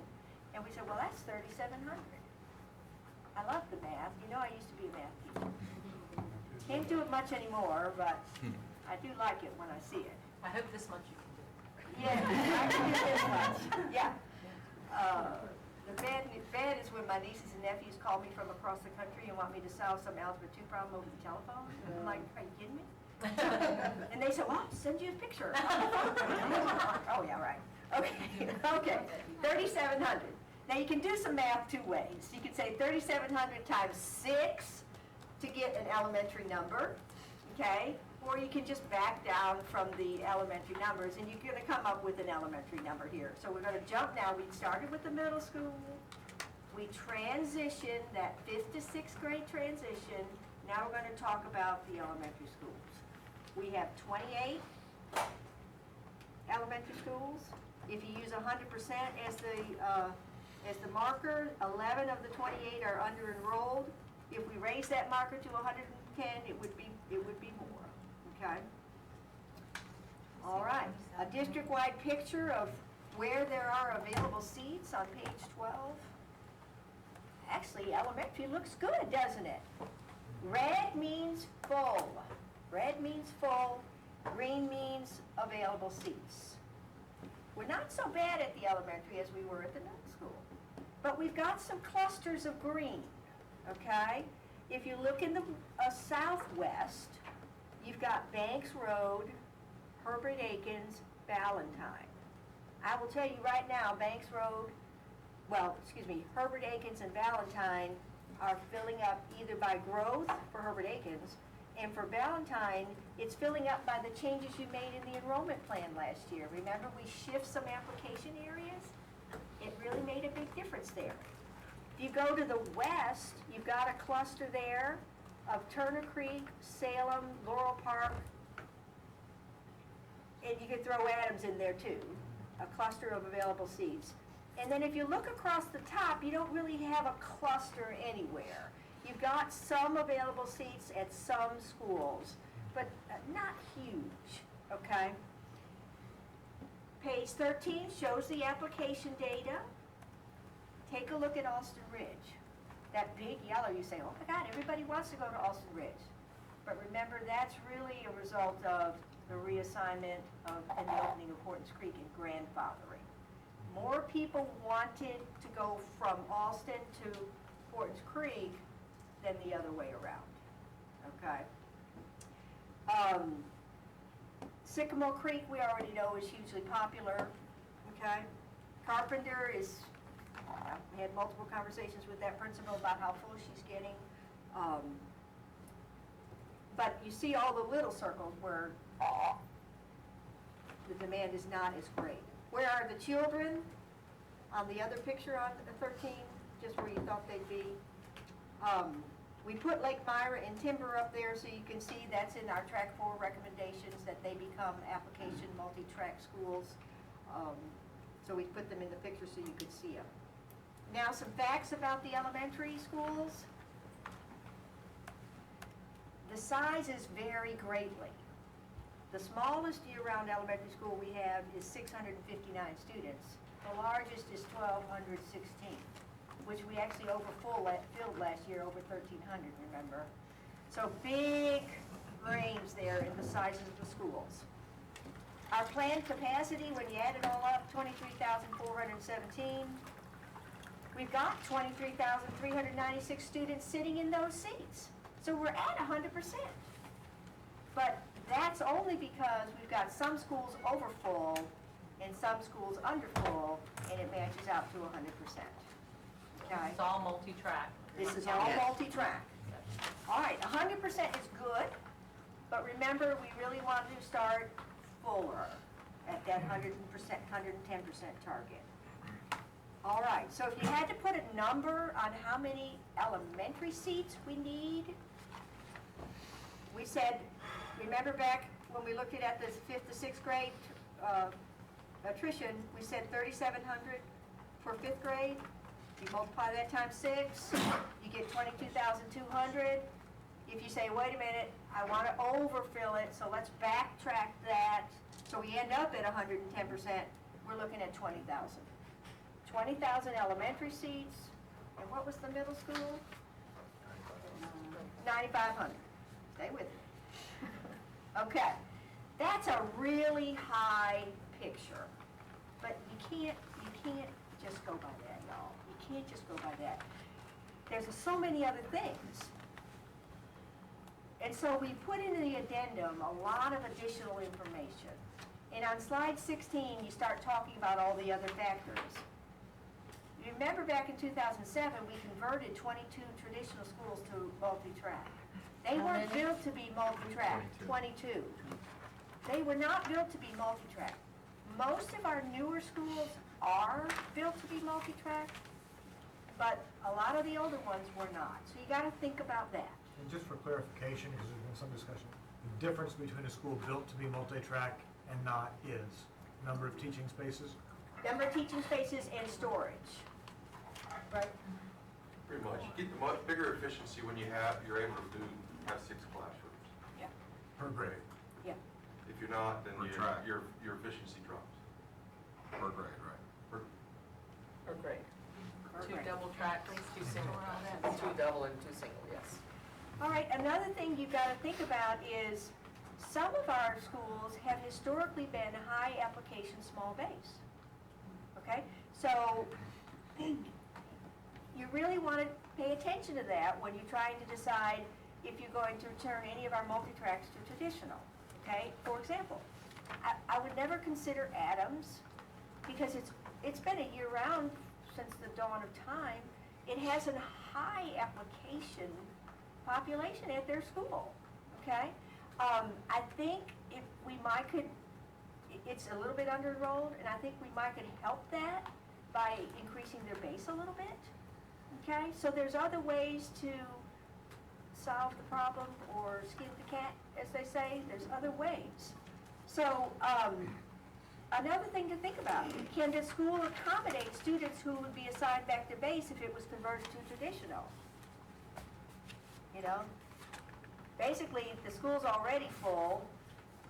R: And we said, well, that's 3,700. I love the math. You know I used to be a math teacher. Can't do it much anymore, but I do like it when I see it.
D: I hope this much you can do.
R: Yeah, I can do this much. Yeah. The bad is when my nieces and nephews call me from across the country and want me to solve some algebra 2 problem over the telephone. I'm like, are you kidding me? And they say, well, I'll send you a picture. Oh, yeah, right. Okay, 3,700. Now you can do some math 2 ways. You can say 3,700 times 6 to get an elementary number, okay? or you can just back down from the elementary numbers, and you're gonna come up with an elementary number here. So we're gonna jump now. We started with the middle school. We transitioned, that 5th to 6th grade transition. Now we're gonna talk about the elementary schools. We have 28 elementary schools. If you use 100% as the marker, 11 of the 28 are under-enrolled. If we raise that marker to 110, it would be more, okay? All right, a district-wide picture of where there are available seats on page 12. Actually, elementary looks good, doesn't it? Red means full. Red means full. Green means available seats. We're not so bad at the elementary as we were at the middle school. But we've got some clusters of green, okay? If you look in the southwest, you've got Banks Road, Herbert Akins, Ballantyne. I will tell you right now, Banks Road, Herbert Akins and Ballantyne are filling up either by growth for Herbert Akins, and for Ballantyne, it's filling up by the changes you made in the enrollment plan last year. Remember, we shift some application areas? It really made a big difference there. If you go to the west, you've got a cluster there of Turner Creek, Salem, Laurel Park, and you could throw Adams in there too, a cluster of available seats. And then if you look across the top, you don't really have a cluster anywhere. You've got some available seats at some schools, but not huge, okay? Page 13 shows the application data. Take a look at Alston Ridge. That big yellow, you say, oh my God, everybody wants to go to Alston Ridge. But remember, that's really a result of the reassignment and the opening of Hortons Creek and grandfathering. More people wanted to go from Alston to Hortons Creek than the other way around, okay? Sycamore Creek, we already know, is hugely popular, okay? Carpenter is, we had multiple conversations with that principal about how full she's getting. But you see all the little circles where the demand is not as great. Where are the children? On the other picture on the 13, just where you thought they'd be. We put Lake Myra and Timber up there so you can see that's in our track 4 recommendations, that they become application multi-track schools. So we put them in the picture so you could see them. Now some facts about the elementary schools. The sizes vary greatly. The smallest year-round elementary school we have is 659 students. The largest is 1,216, which we actually filled last year, over 1,300, remember? So big range there in the sizes of the schools. Our planned capacity, when you add it all up, 23,417. We've got 23,396 students sitting in those seats. So we're at 100%. But that's only because we've got some schools over full and some schools under full, and it matches out to 100%. Okay?
D: It's all multi-track.
R: This is all multi-track. All right, 100% is good, but remember, we really want to start fuller at that 100%, 110% target. All right, so if you had to put a number on how many elementary seats we need, we said, remember back when we looked at the 5th to 6th grade attrition, we said 3,700 for 5th grade. You multiply that times 6, you get 22,200. If you say, wait a minute, I want to overfill it, so let's backtrack that, so we end up at 110%, we're looking at 20,000. 20,000 elementary seats, and what was the middle school? 9,500. Stay with me. Okay, that's a really high picture, but you can't just go by that, y'all. You can't just go by that. There's so many other things. And so we put in the addendum a lot of additional information. And on slide 16, you start talking about all the other factors. You remember back in 2007, we converted 22 traditional schools to multi-track. They
G: How
R: weren't
G: many?
R: built to be multi-track, 22. They were not built to be multi-track. Most of our newer schools are built to be multi-track, but a lot of the older ones were not. So you gotta think about that.
M: And just for clarification, because there's been some discussion, the difference between a school built to be multi-track and not is number of teaching spaces.
R: Number of teaching spaces and storage. Right?
S: Pretty much. You get the much bigger efficiency when you're able to have 6 classrooms.
R: Yeah.
M: Per grade.
R: Yeah.
S: If you're not, then
E: Per track.
S: your efficiency drops.
E: Per grade, right?
Q: Or grade.
C: Two double tracks, 2 single.
Q: Two double and 2 single, yes.
R: All right, another thing you've got to think about is some of our schools have historically been high application, small base. Okay? So you really want to pay attention to that when you're trying to decide if you're going to return any of our multi-tracks to traditional. Okay? For example, I would never consider Adams because it's been a year-round since the dawn of time. It has a high application population at their school, okay? I think if we might could, it's a little bit under-enrolled, and I think we might could help that by increasing their base a little bit, okay? So there's other ways to solve the problem or skin the cat, as they say. There's other ways. So another thing to think about, can the school accommodate students who would be assigned back to base if it was converted to traditional? You know, basically, the school's already full,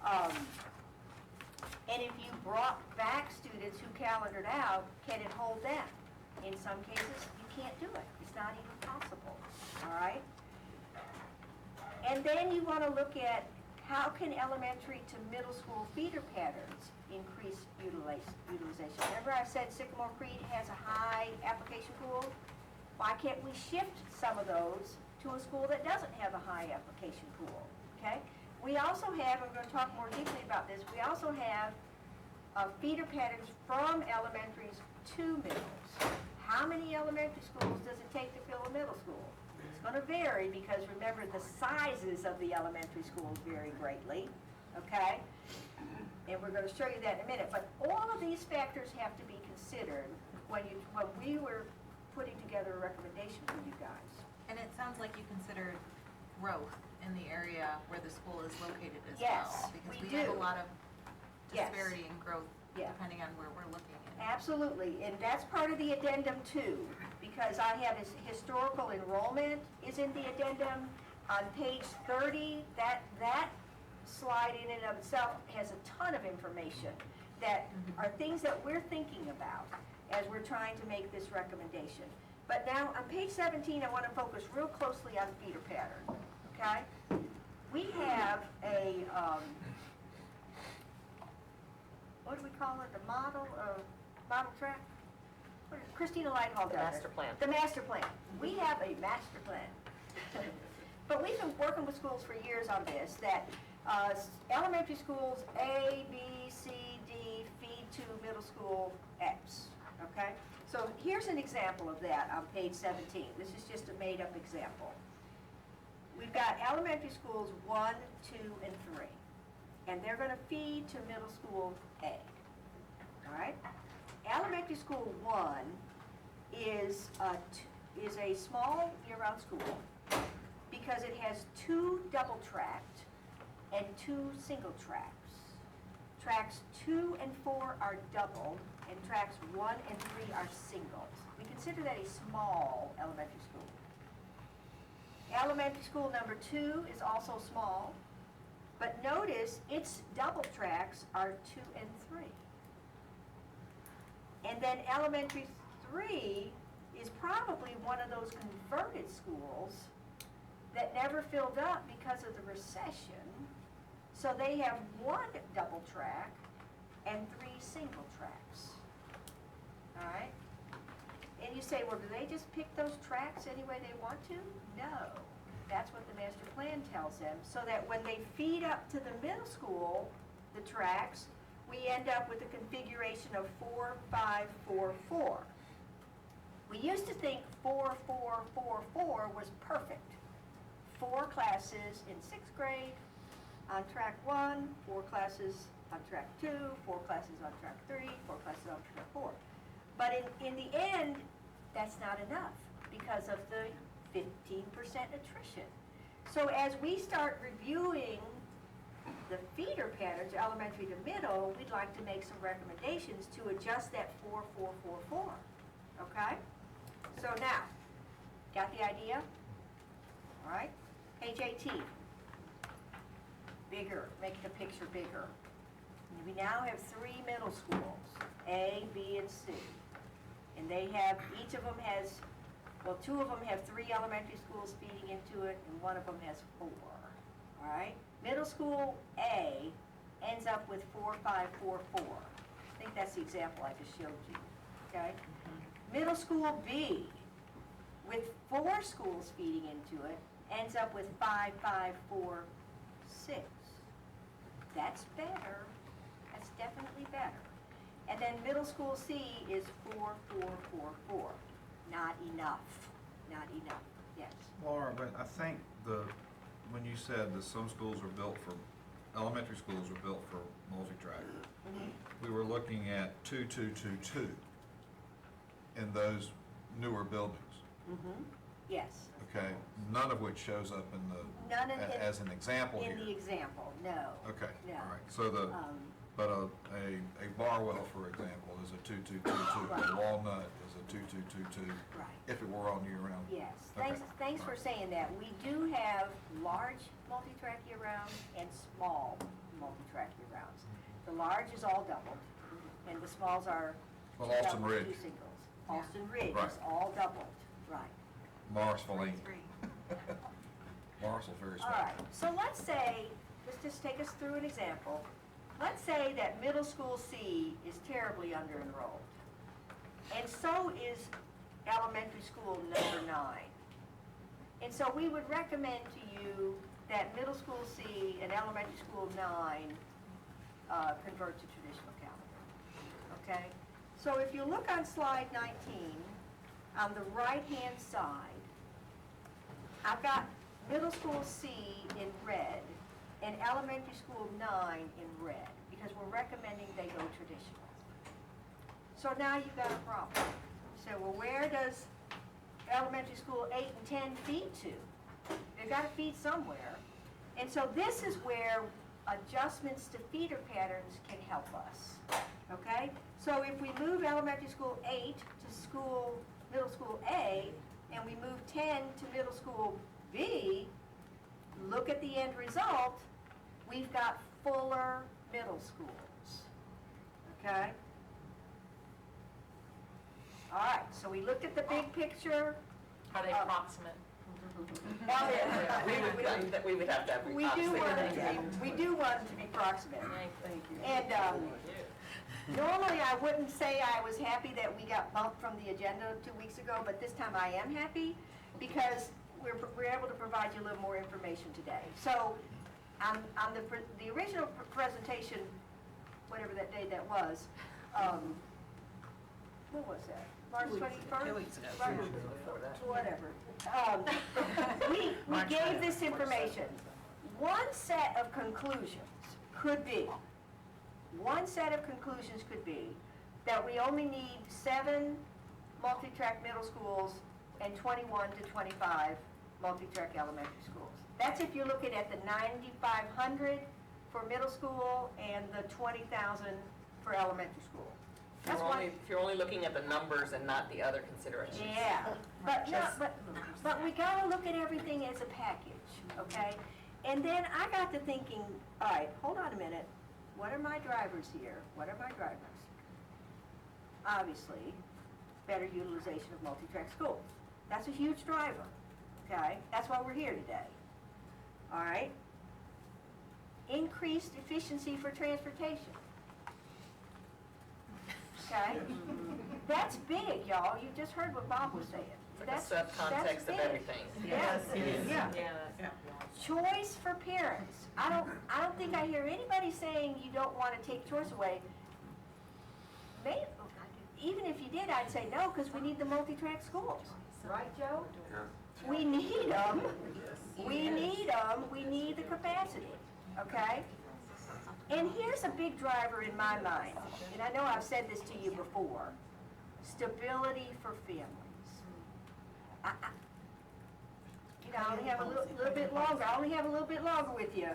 R: and if you brought back students who calendared out, can it hold them? In some cases, you can't do it. It's not even possible, all right? And then you want to look at how can elementary to middle school feeder patterns increase utilization. Remember I said Sycamore Creek has a high application pool? Why can't we shift some of those to a school that doesn't have a high application pool, okay? We also have, we're going to talk more deeply about this, we also have feeder patterns from elementaries to middles. How many elementary schools does it take to fill a middle school? It's going to vary because remember the sizes of the elementary schools vary greatly, okay? And we're going to show you that in a minute. But all of these factors have to be considered when we were putting together a recommendation for you guys.
C: And it sounds like you considered growth in the area where the school is located as
R: Yes,
C: well. Because
R: we
C: we have
R: do.
C: a lot of
R: Yes.
C: disparity in growth
R: Yeah.
C: depending on where we're looking at.
R: Absolutely, and that's part of the addendum too, because I have this historical enrollment is in the addendum. On page 30, that slide in and of itself has a ton of information that are things that we're thinking about as we're trying to make this recommendation. But now, on page 17, I want to focus real closely on feeder pattern, okay? We have a, what do we call it, the model track? What is it? Christina Lighthall does it.
Q: master plan.
R: The master plan. We have a master plan. But we've been working with schools for years on this, that elementary schools A, B, C, D feed to middle school X, okay? So here's an example of that on page 17. This is just a made-up example. We've got elementary schools 1, 2, and 3, and they're going to feed to middle school A, all right? Elementary school 1 is a small year-round school because it has 2 double-tracked and 2 single-tracks. Tracks 2 and 4 are doubled, and tracks 1 and 3 are singles. We consider that a small elementary school. Elementary school number 2 is also small, but notice its double tracks are 2 and 3. And then elementary 3 is probably one of those converted schools that never filled up because of the recession. So they have 1 double track and 3 single tracks. All right? And you say, well, do they just pick those tracks any way they want to? No. That's what the master plan tells them, so that when they feed up to the middle school, the tracks, we end up with a configuration of 4, 5, 4, 4. We used to think 4, 4, 4, 4 was perfect. 4 classes in 6th grade on track 1, 4 classes on track 2, 4 classes on track 3, 4 classes on track 4. But in the end, that's not enough because of the 15% attrition. So as we start reviewing the feeder patterns, elementary to middle, we'd like to make some recommendations to adjust that 4-4-4-4, okay? So now, got the idea? All right, page 18. Bigger, make the picture bigger. We now have 3 middle schools, A, B, and C. And they have, each of them has, well, 2 of them have 3 elementary schools feeding into it, and 1 of them has 4, all right? Middle school A ends up with 4-5-4-4. I think that's the example I just showed you, okay? Middle school B, with 4 schools feeding into it, ends up with 5-5-4-6. That's better. That's definitely better. And then middle school C is 4-4-4-4. Not enough. Not enough. Yes.
E: Laura, but I think when you said that some schools are built for, elementary schools are built for multi-track, we were looking at 2-2-2-2 in those newer buildings.
R: Yes.
E: Okay, none of which shows up in the,
R: None
E: as an example here.
R: in the example, no.
E: Okay,
R: No.
E: all right, so but a Barwell, for example, is a 2-2-2-2.
R: Right.
E: A Walnut is a 2-2-2-2.
R: Right.
E: If it were on year-round.
R: Yes,
E: Okay.
R: thanks for saying that. We do have large multi-track year-round and small multi-track year-rounds. The large is all doubled, and the smalls are
E: Well,
R: 2
E: Austin
R: doubles,
E: Ridge.
R: 2 singles. Austin Ridge
E: Right.
R: is all doubled, right.
E: Morrisville ain't. Morrisville's very
R: All
E: small.
R: right, so let's say, let's just take us through an example. Let's say that middle school C is terribly under-enrolled, and so is elementary school number 9. And so we would recommend to you that middle school C and elementary school 9 convert to traditional calendar, okay? So if you look on slide 19, on the right-hand side, I've got middle school C in red and elementary school 9 in red, because we're recommending they go traditional. So now you've got a problem. You say, well, where does elementary school 8 and 10 feed to? They've got to feed somewhere. And so this is where adjustments to feeder patterns can help us, okay? So if we move elementary school 8 to middle school A, and we move 10 to middle school B, look at the end result, we've got fuller middle schools, okay? All right, so we looked at the big picture.
D: Are they approximate?
Q: We would have to have.
R: We do want them to be proximate.
D: Thank you.
R: And normally I wouldn't say I was happy that we got bumped from the agenda 2 weeks ago, but this time I am happy because we're able to provide you a little more information today. So on the original presentation, whatever that day that was, what was that? March 21st?
Q: 2 weeks ago. Before that.
R: Whatever. We gave this information. One set of conclusions could be that we only need 7 multi-track middle schools and 21 to 25 multi-track elementary schools. That's if you're looking at the 9,500 for middle school and the 20,000 for elementary school. That's one.
Q: If you're only looking at the numbers and not the other considerations.
R: Yeah, but we gotta look at everything as a package, okay? And then I got to thinking, all right, hold on a minute. What are my drivers here? What are my drivers? Obviously, better utilization of multi-track schools. That's a huge driver, okay? That's why we're here today, all right? Increased efficiency for transportation. Okay? That's big, y'all. You just heard what Bob was saying.
Q: It's like a subcontext of
R: big.
Q: everything.
R: Yes, it is. Yeah.
D: Yeah.
R: Choice for parents. I don't think I hear anybody saying you don't want to take choice away. Even if you did, I'd say no, because we need the multi-track schools. Right, Joe?
S: Yeah.
R: We need them. We need them, we need the capacity, okay? And here's a big driver in my mind, and I know I've said this to you before, stability for families. I only have a little bit longer, I only have a little bit longer with you.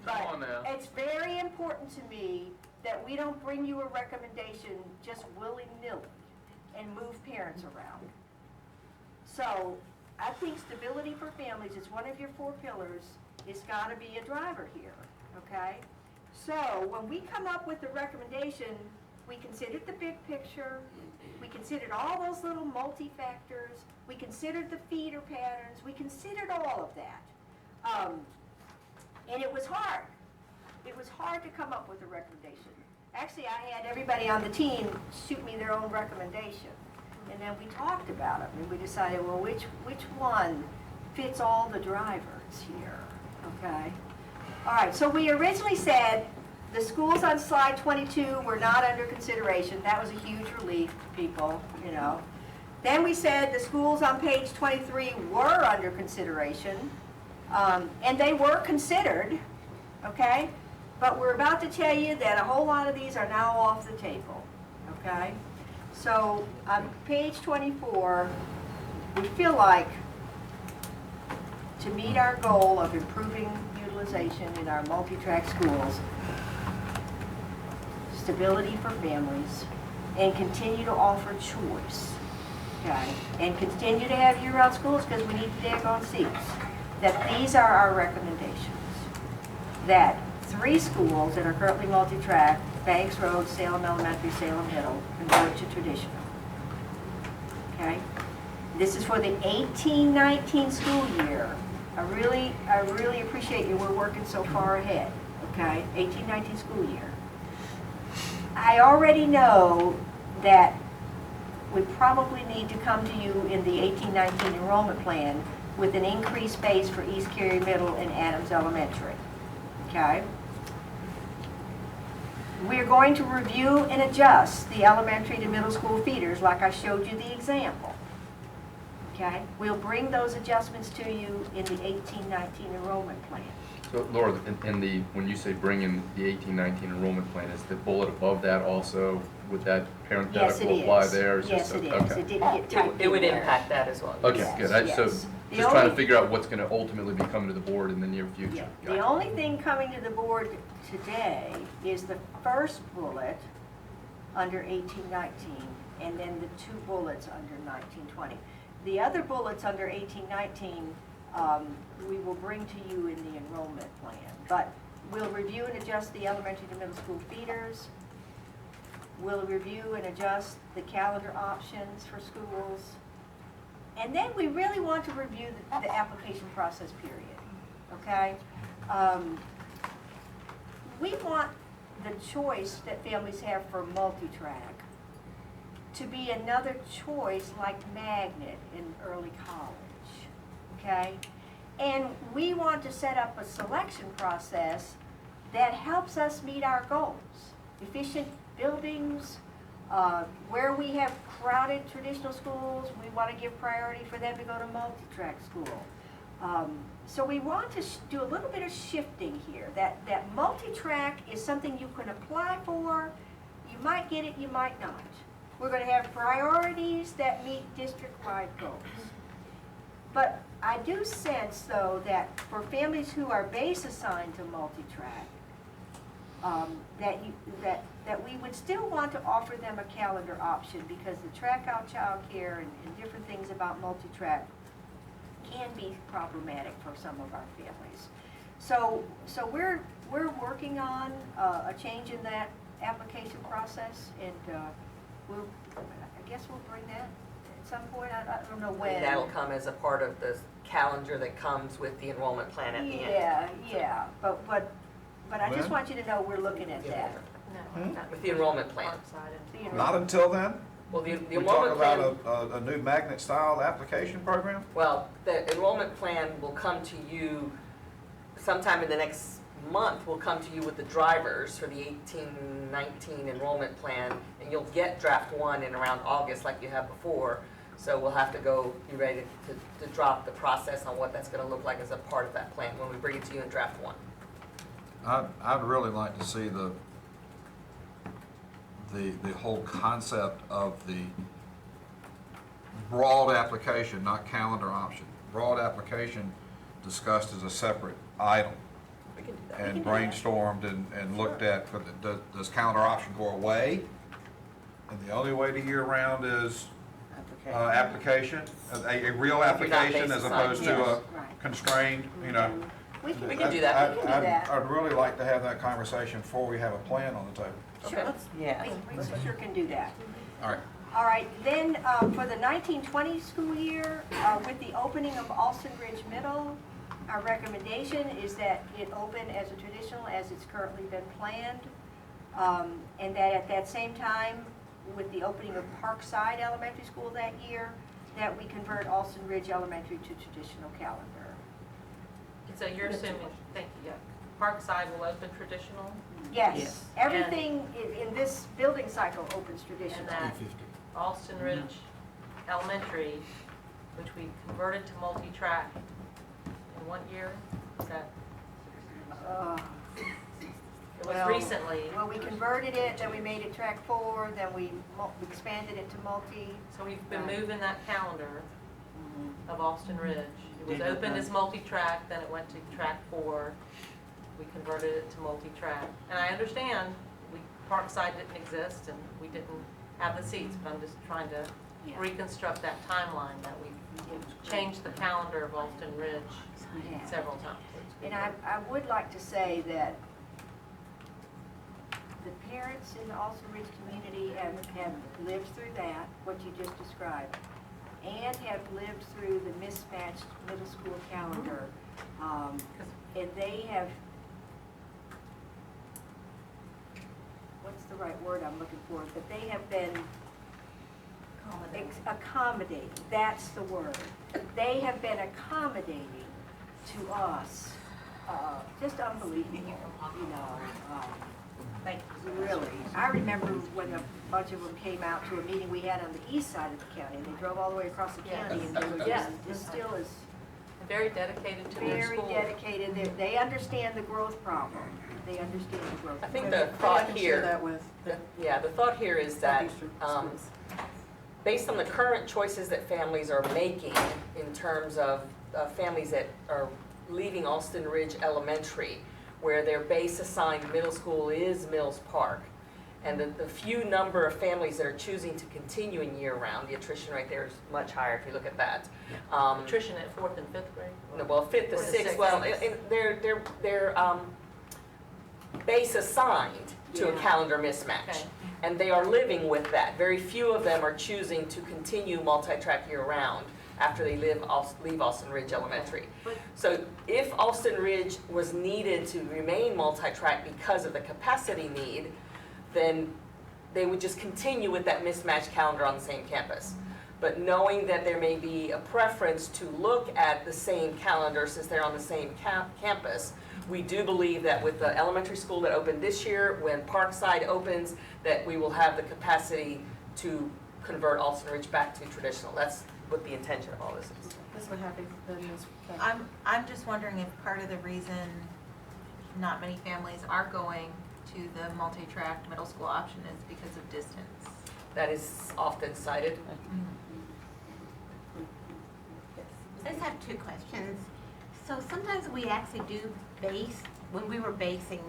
K: Come on now.
R: But it's very important to me that we don't bring you a recommendation just willy-nilly and move parents around. So I think stability for families is one of your 4 pillars. It's got to be a driver here, okay? So when we come up with the recommendation, we considered the big picture, we considered all those little multi-factors, we considered the feeder patterns, we considered all of that. And it was hard. It was hard to come up with a recommendation. Actually, I had everybody on the team shoot me their own recommendation. And then we talked about it, and we decided, well, which one fits all the drivers here, okay? All right, so we originally said the schools on slide 22 were not under consideration. That was a huge relief, people, you know. Then we said the schools on page 23 were under consideration, and they were considered, okay? But we're about to tell you that a whole lot of these are now off the table, okay? So on page 24, we feel like to meet our goal of improving utilization in our multi-track schools, stability for families, and continue to offer choice, okay? And continue to have year-round schools because we need daggone seats. That these are our recommendations. That 3 schools that are currently multi-track, Banks Road, Salem Elementary, Salem Middle, convert to traditional. Okay? This is for the 18-19 school year. I really appreciate you. We're working so far ahead. Okay? 18-19 school year. I already know that we probably need to come to you in the 18-19 enrollment plan with an increased space for East Cary Middle and Adams Elementary. Okay? We're going to review and adjust the elementary to middle school feeders like I showed you the example. Okay? We'll bring those adjustments to you in the 18-19 enrollment plan.
K: So Laura, when you say bring in the 18-19 enrollment plan, is the bullet above that also, would that parenthetical apply there?
R: Yes, it is.
K: Okay.
R: It didn't get typed
Q: It would
R: in there.
Q: impact that as well.
K: Okay,
R: Yes,
K: good. So
R: yes. The
K: just trying to
R: only-
K: figure out what's going to ultimately be coming to the board in the near future.
R: Yeah.
K: Gotcha.
R: The only thing coming to the board today is the first bullet under 18-19, and then the 2 bullets under 19-20. The other bullets under 18-19, we will bring to you in the enrollment plan. But we'll review and adjust the elementary to middle school feeders. We'll review and adjust the calendar options for schools. And then we really want to review the application process period, okay? We want the choice that families have for multi-track to be another choice like magnet in early college, okay? And we want to set up a selection process that helps us meet our goals. Efficient buildings, where we have crowded traditional schools, we want to give priority for them to go to multi-track school. So we want to do a little bit of shifting here. That multi-track is something you can apply for. You might get it, you might not. We're going to have priorities that meet district-wide goals. But I do sense, though, that for families who are base assigned to multi-track, that we would still want to offer them a calendar option because the track-out childcare and different things about multi-track can be problematic for some of our families. So we're working on a change in that application process, and I guess we'll bring that at some point. I don't know when.
Q: And that'll come as a part of the calendar that comes with the enrollment plan at the end.
R: Yeah, but I just want you to know we're looking at that.
Q: No, not with the enrollment plan.
E: Not until then?
Q: Well, the
E: We talk
Q: enrollment plan.
E: about a new magnet-style application program?
Q: Well, the enrollment plan will come to you sometime in the next month. We'll come to you with the drivers for the 18-19 enrollment plan, and you'll get draft 1 in around August like you have before. So we'll have to be ready to drop the process on what that's gonna look like as a part of that plan when we bring it to you in draft 1.
E: I'd really like to see the whole concept of the broad application, not calendar option, broad application discussed as a separate item
Q: We can do that.
E: and brainstormed and looked at, does calendar option go away? And the only way to year round is application, a real application as opposed to a constrained, you know.
Q: We can do that.
E: I'd really like to have that conversation before we have a plan on the table.
R: Sure,
G: Yeah.
R: we sure can do that.
E: All right.
R: All right, then, for the 1920 school year, with the opening of Alston Ridge Middle, our recommendation is that it open as a traditional as it's currently been planned, and that at that same time, with the opening of Parkside Elementary School that year, that we convert Alston Ridge Elementary to traditional calendar.
D: So you're assuming, thank you, yeah, Parkside will open traditional?
R: Yes, everything in this building cycle opens
D: And
R: traditional.
D: that Alston Ridge Elementary, which we converted to multi-track in what year? Is that, it was
R: Well,
D: recently.
R: Well, we converted it, then we made it track 4, then we expanded it to multi.
D: So we've been moving that calendar of Alston Ridge. It was opened as multi-track, then it went to track 4. We converted it to multi-track. And I understand, Parkside didn't exist and we didn't have the seats, but I'm just trying to reconstruct that timeline that we changed the calendar of Alston Ridge several times.
R: And I would like to say that the parents in the Alston Ridge community have lived through that, what you just described, and have lived through the mismatched middle school calendar. And they have, what's the right word I'm looking for, but they have been accommodating, that's the word. They have been accommodating to us, just unbelievable, you know. Really. I remember when a bunch of them came out to a meeting we had on the east side of the county, and they drove all the way across the county, and they were just, this still is
D: Very dedicated to their
R: very
D: school.
R: dedicated. They understand the growth problem. They understand the growth
Q: I
R: problem.
Q: think the thought here, the thought here is that, based on the current choices that families are making in terms of families that are leaving Alston Ridge Elementary, where their base assigned middle school is Mills Park, and the few number of families that are choosing to continue in year-round, the attrition rate there is much higher if you look at that.
D: Attrition at 4th and 5th grade?
Q: No, well, 5th to 6th, well, they're base assigned to a calendar mismatch.
D: Okay.
Q: And they are living with that. Very few of them are choosing to continue multi-track year-round after they leave Alston Ridge Elementary. So if Alston Ridge was needed to remain multi-track because of the capacity need, then they would just continue with that mismatched calendar on the same campus. But knowing that there may be a preference to look at the same calendar since they're on the same campus, we do believe that with the elementary school that opened this year, when Parkside opens, that we will have the capacity to convert Alston Ridge back to traditional. That's what the intention of all this is.
G: That's what happens.
C: I'm just wondering if part of the reason not many families are going to the multi-track middle school option is because of distance.
Q: That is often cited.
O: I just have 2 questions. So sometimes we actually do base, when we are basing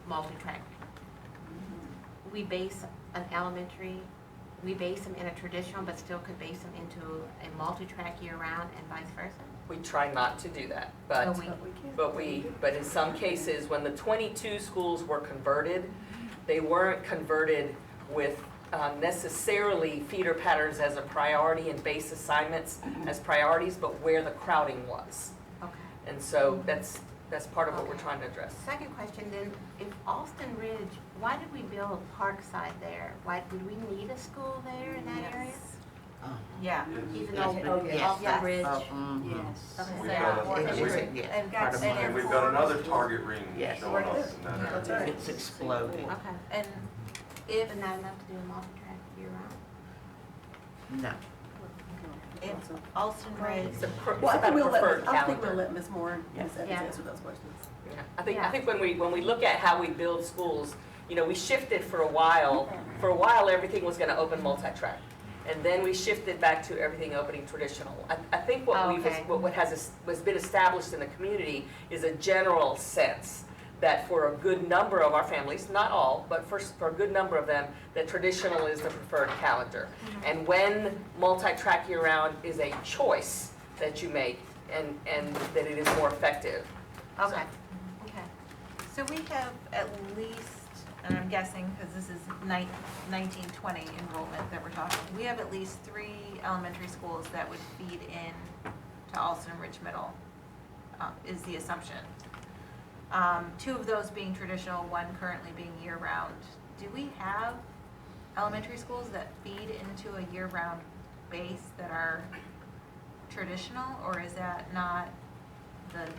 O: multi-track. We base an elementary, we base them in a traditional, but still could base them into a multi-track year-round and vice versa?
Q: We try not to do that, but in some cases, when the 22 schools were converted, they weren't converted with necessarily feeder patterns as a priority and base assignments as priorities, but where the crowding was.
O: Okay.
Q: And so that's part of what we're trying to address.
O: Second question then, if Alston Ridge, why did we build Parkside there? Why, did we need a school there in that area?
C: Yeah.
O: Even though Alston Ridge.
R: Yes.
S: And we've got another target ring showing up in that area.
G: Exploding.
O: Okay.
C: And if,
O: But not enough to do a multi-track year-round?
G: No.
C: If Alston Ray,
A: Well, I think we'll let,
Q: preferred
A: I think we'll
Q: calendar.
A: let Ms. Moore and Ms. Evans
C: Yeah.
A: answer those questions.
Q: I think when we look at how we build schools, you know, we shifted for a while. For a while, everything was gonna open multi-track. And then we shifted back to everything opening traditional. I think what
C: Okay.
Q: has been established in the community is a general sense that for a good number of our families, not all, but for a good number of them, that traditional is the preferred calendar. And when multi-track year-round is a choice that you make, and that it is more effective.
C: okay, okay. So we have at least, and I'm guessing, because this is 1920 enrollment that we're talking, we have at least 3 elementary schools that would feed in to Alston Ridge Middle, is the assumption. 2 of those being traditional, 1 currently being year-round. Do we have elementary schools that feed into a year-round base that are traditional, or is that not the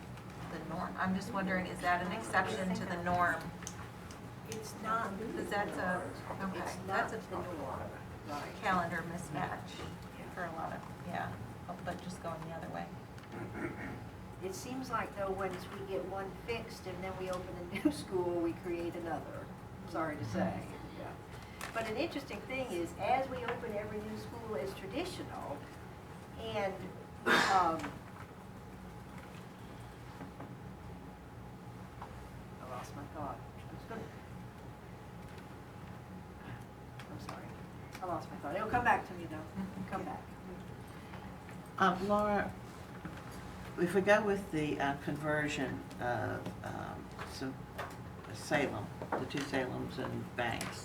C: norm? I'm just wondering, is that an exception to the norm?
R: It's not,
C: Because that's a, okay,
R: it's
C: that's
R: not
C: a
R: the norm, right?
C: calendar mismatch for a lot of, yeah, but just going the other way.
R: It seems like though, once we get one fixed and then we open a new school, we create another, sorry to say. Yeah. But an interesting thing is, as we open every new school as traditional, and, I lost my thought. I'm sorry, I lost my thought. It'll come back to me though, come back.
G: Laura, if we go with the conversion of Salem, the 2 Salems and Banks,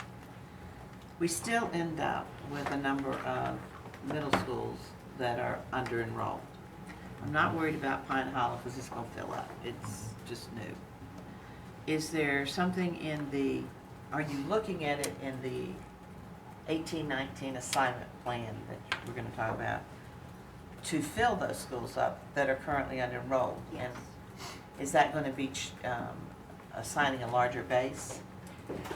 G: we still end up with a number of middle schools that are under-enrolled. I'm not worried about Pine Hollow because it's going to fill up. It's just new. Is there something in the, are you looking at it in the 18-19 assignment plan that we're going to talk about, to fill those schools up that are currently under-enrolled?
R: Yes.
G: And is that going to be assigning a larger base,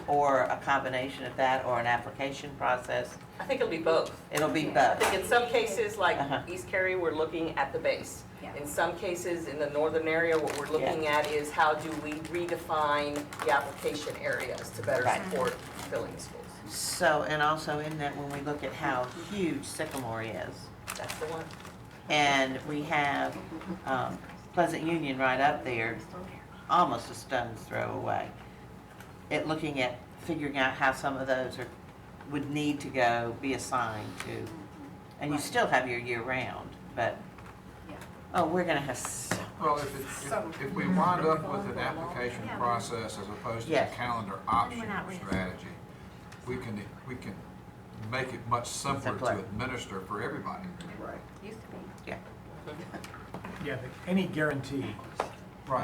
G: or a combination of that, or an application process?
Q: I think it'll be both.
G: It'll be
Q: I
G: both.
Q: think in some cases, like
G: Uh-huh.
Q: East Cary, we're looking at the base.
R: Yeah.
Q: In some cases, in the northern area, what we're looking at is how do we redefine the application areas to better
G: Right.
Q: support filling the schools.
G: So, and also in that, when we look at how huge Sycamore is,
Q: That's the one.
G: and we have Pleasant Union right up there, almost a stone's throw away. Looking at figuring out how some of those would need to go be assigned to, and you still have your year-round, but, oh, we're gonna have so,
E: Well, if we wind up with an application process as opposed to a
G: Yes.
E: calendar option strategy, we can make it much simpler to
G: Simpler.
E: administer for everybody.
A: Right.
C: Used to be.
G: yeah.
M: Yeah, but any guarantee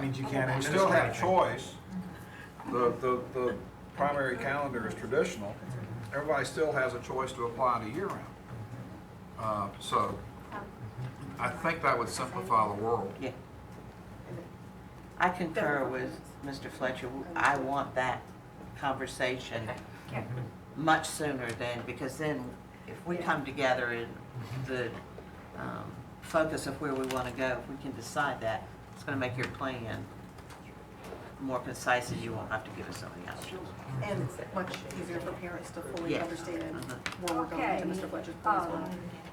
M: means you can't
E: We still
M: administer
E: have
M: anything.
E: choice. The primary calendar is traditional. Everybody still has a choice to apply to year-round. So I think that would simplify the world.
G: Yeah. I concur with Mr. Fletcher. I want that conversation much sooner than, because then if we come together and the focus of where we want to go, if we can decide that, it's going to make your plan more concise and you won't have to give us something else.
A: And much easier for parents to fully
G: Yes.
A: understand
G: Mhm.
A: where we're going to Mr. Fletcher's point as well.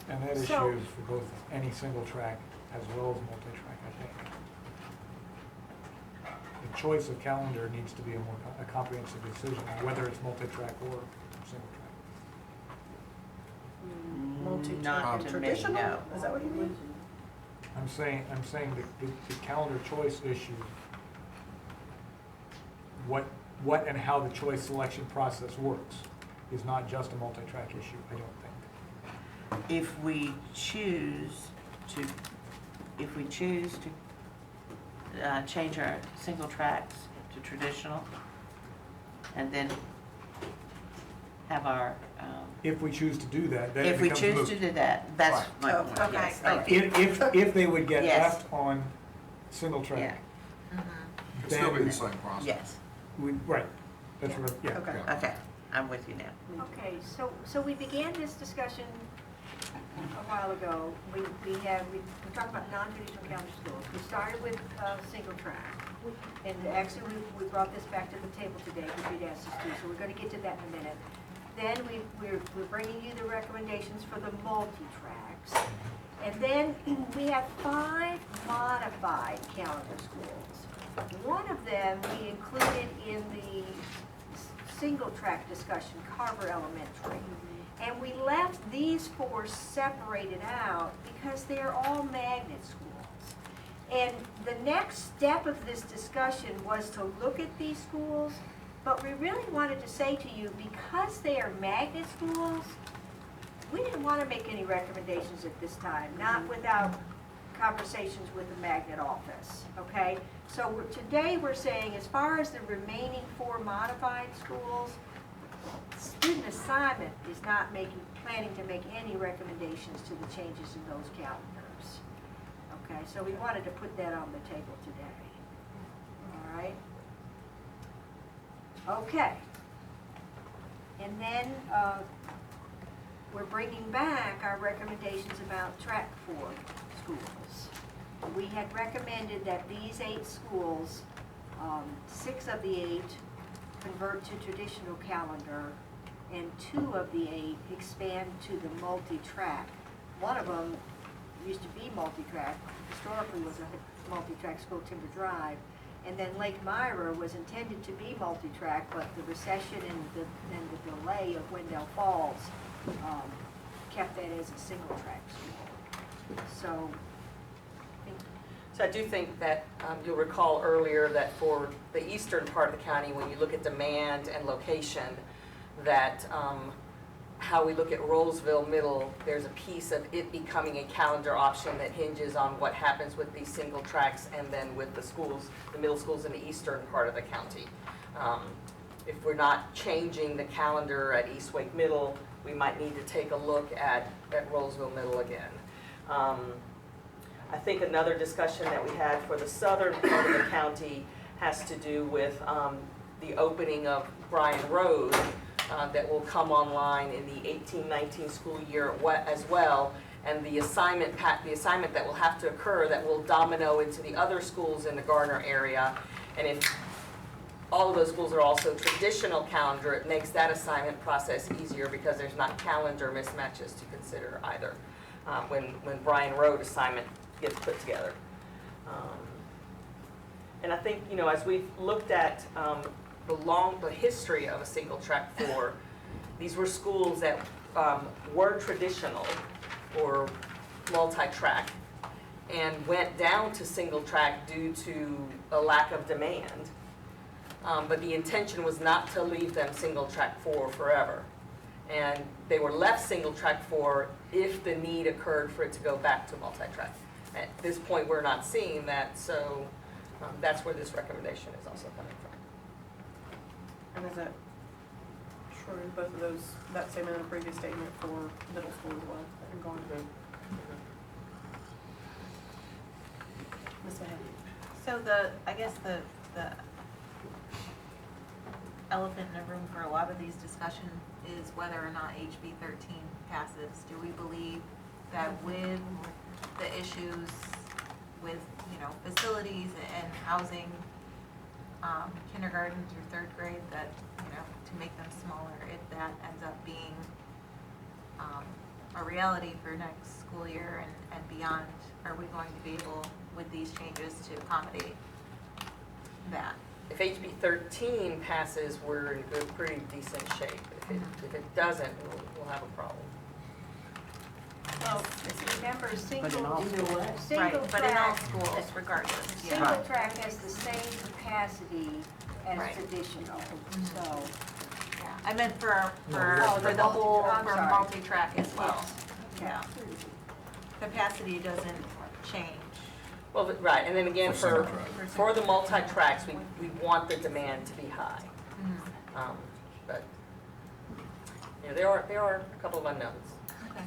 M: And that
R: So-
M: issue is for both any single track as well as multi-track, I think. The choice of calendar needs to be a comprehensive decision, whether it's multi-track or single track.
A: Multi-track
G: Not
A: and
G: to me,
A: traditional?
G: no.
A: Is that what you mean?
M: I'm saying the calendar choice issue, what and how the choice selection process works is not just a multi-track issue, I don't think.
G: If we choose to change our single tracks to traditional, and then have our,
M: If we choose to do that, then it
G: if we
M: becomes
G: choose
M: moot.
G: to do that, that's my
A: Oh,
G: point,
C: okay.
G: yes, thank you.
M: If they would get
G: Yes.
M: left on single
G: Yeah,
M: track,
E: It'd still be
M: then,
E: the same process.
G: yes,
M: right, that's what, yeah.
A: Okay.
G: okay, I'm with you now.
R: Okay, so we began this discussion a while ago, we talked about non-traditional calendar schools. We started with single track. And actually, we brought this back to the table today because we'd asked us to, so we're going to get to that in a minute. Then we're bringing you the recommendations for the multi-tracks. And then we have 5 modified calendar schools. One of them we included in the single track discussion, Carver Elementary. And we left these 4 separated out because they're all magnet schools. And the next step of this discussion was to look at these schools, but we really wanted to say to you, because they are magnet schools, we didn't want to make any recommendations at this time, not without conversations with the magnet office, okay? So today we're saying, as far as the remaining 4 modified schools, student assignment is not planning to make any recommendations to the changes in those calendars. Okay, so we wanted to put that on the table today. All right? Okay. And then we're bringing back our recommendations about track 4 schools. We had recommended that these 8 schools, 6 of the 8 convert to traditional calendar, and 2 of the 8 expand to the multi-track. One of them used to be multi-track, historically was a multi-track school, Timber Drive, and then Lake Myra was intended to be multi-track, but the recession and the delay of Wendell Falls kept that as a single-track school.
Q: So I do think that you'll recall earlier that for the eastern part of the county, when you look at demand and location, that how we look at Roseville Middle, there's a piece of it becoming a calendar option that hinges on what happens with these single tracks and then with the schools, the middle schools in the eastern part of the county. If we're not changing the calendar at East Wake Middle, we might need to take a look at Roseville Middle again. I think another discussion that we had for the southern part of the county has to do with the opening of Bryan Road that will come online in the 18-19 school year as well, and the assignment that will have to occur that will domino into the other schools in the Garner area. And if all of those schools are also traditional calendar, it makes that assignment process easier because there's not calendar mismatches to consider either when Bryan Road assignment gets put together. And I think, as we've looked at the history of a single track 4, these were schools that were traditional or multi-track and went down to single track due to a lack of demand. But the intention was not to leave them single track 4 forever. And they were left single track 4 if the need occurred for it to go back to multi-track. At this point, we're not seeing that, so that's where this recommendation is also coming from.
A: And is that true, both of those, that statement and the previous statement for middle school as well, that you're going to? Ms. Mahoney?
C: So I guess the elephant in the room for a lot of these discussions is whether or not HB 13 passes. Do we believe that with the issues with, facilities and housing, kindergarten through 3rd grade, that, to make them smaller, if that ends up being a reality for next school year and beyond, are we going to be able, with these changes, to accommodate that?
Q: If HB 13 passes, we're in pretty decent shape. If it doesn't, we'll have a problem.
R: Well, remember, single
C: Right, but in all
R: track,
C: schools, regardless.
R: single track has the same capacity as
C: Right.
R: traditional, so.
C: Yeah, I meant for
R: Oh,
C: the whole,
R: I'm
C: for
R: sorry.
C: multi-track as well.
R: Yes.
C: Yeah. Capacity doesn't change.
Q: Well, right, and then again,
E: For
Q: for the multi-tracks, we want the demand to be high. But, there are a couple of unknowns.
C: Okay.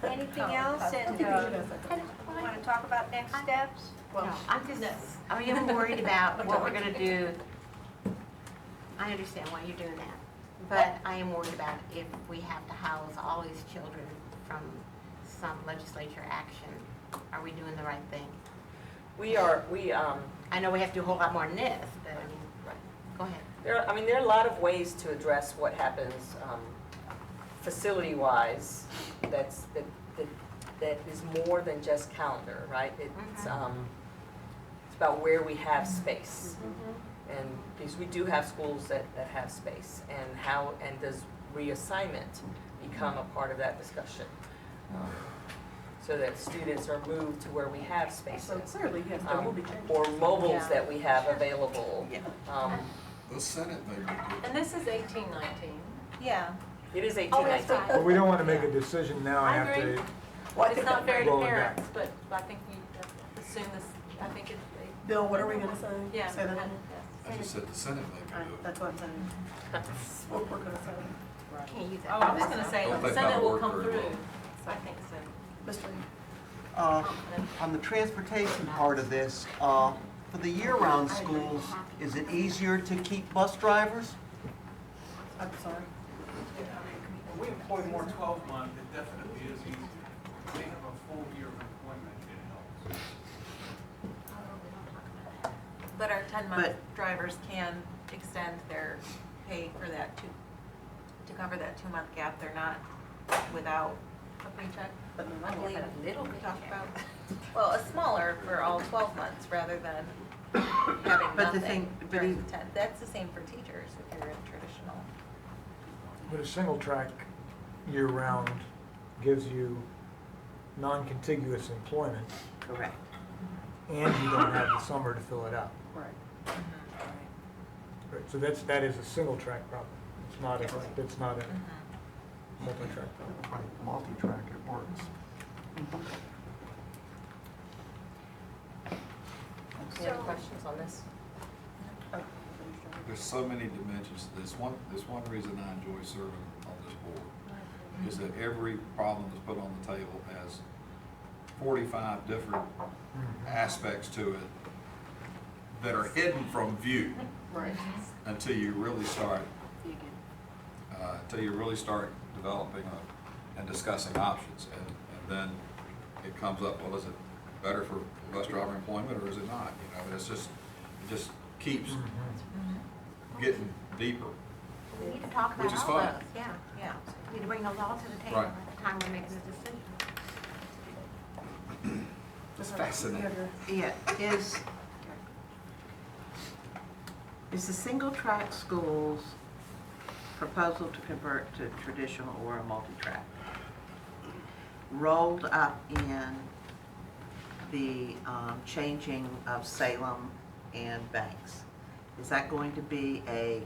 R: Anything else, and want to talk about next steps?
O: No, I am worried about what we're gonna do I understand why you're doing that, but I am worried about if we have to house all these children from some legislature action, are we doing the right thing? I know we have to do a whole lot more than this, but I mean, go ahead.
Q: There are a lot of ways to address what happens facility-wise that is more than just calendar, right? It's about where we have space. And because we do have schools that have space, and does reassignment become a part of that discussion? So that students are moved to where we have spaces.
A: So clearly, yes, there will be changes.
Q: Or mobiles that we have available.
E: The Senate may be good.
D: And this is 1819.
C: Yeah.
Q: It is 18,
C: Oh, that's
Q: 19.
M: But we don't want to make a decision now
D: I
M: after.
D: agree.
A: Well, I
D: It's
A: think
D: not
A: that-
D: fair to
M: Rolling back.
D: parents, but I think we assume this, I think it's.
A: Bill, what are we gonna say?
D: Yeah.
A: Say that again?
E: I just said the Senate may be good.
A: That's what I'm saying. That's what we're gonna say.
O: Can't use that.
D: Oh, I was gonna say,
E: Don't
D: the
E: think
D: Senate
E: that'll
D: will
E: work
D: come
E: very
D: through,
E: well.
D: so I think so.
A: Mr.
T: On the transportation part of this, for the year-round schools, is it easier to keep bus drivers?
A: I'm sorry.
P: When we employ more 12-month, it definitely is easier. They have a full year of employment, it helps.
C: But our 10-month
G: But-
C: drivers can extend their pay for that to cover that 2-month gap. They're not without a paycheck.
A: But no,
C: I believe
O: A little
C: we
O: bit.
C: talked about, well, a smaller for all 12 months rather than having
G: But the
C: nothing
G: thing- but
C: during
G: he-
C: the 10. That's the same for teachers if you're in traditional.
M: But a single track year-round gives you non-contiguous employment,
G: Correct.
M: and you don't have the summer to fill it out.
A: Right.
M: Right, so that is a single track problem. It's not a multi-track problem.
N: Multi-track, it works.
Q: Any other questions on this?
E: There's so many dimensions to this. One reason I enjoy serving on this board is that every problem that's put on the table has 45 different aspects to it that are hidden from view
A: Right.
E: until you really start developing and discussing options, and then it comes up, well, is it better for bus driver employment or is it not? You know, it just keeps getting deeper.
O: We need to talk
E: Which
O: about
E: is
O: all
E: fine.
O: those, yeah.
C: Yeah.
O: We need to bring those all to the table
E: Right.
O: at the time we're making the decision.
E: It's fascinating.
G: Yeah, is the single-track schools proposal to convert to traditional or a multi-track rolled up in the changing of Salem and Banks? Is that going to be a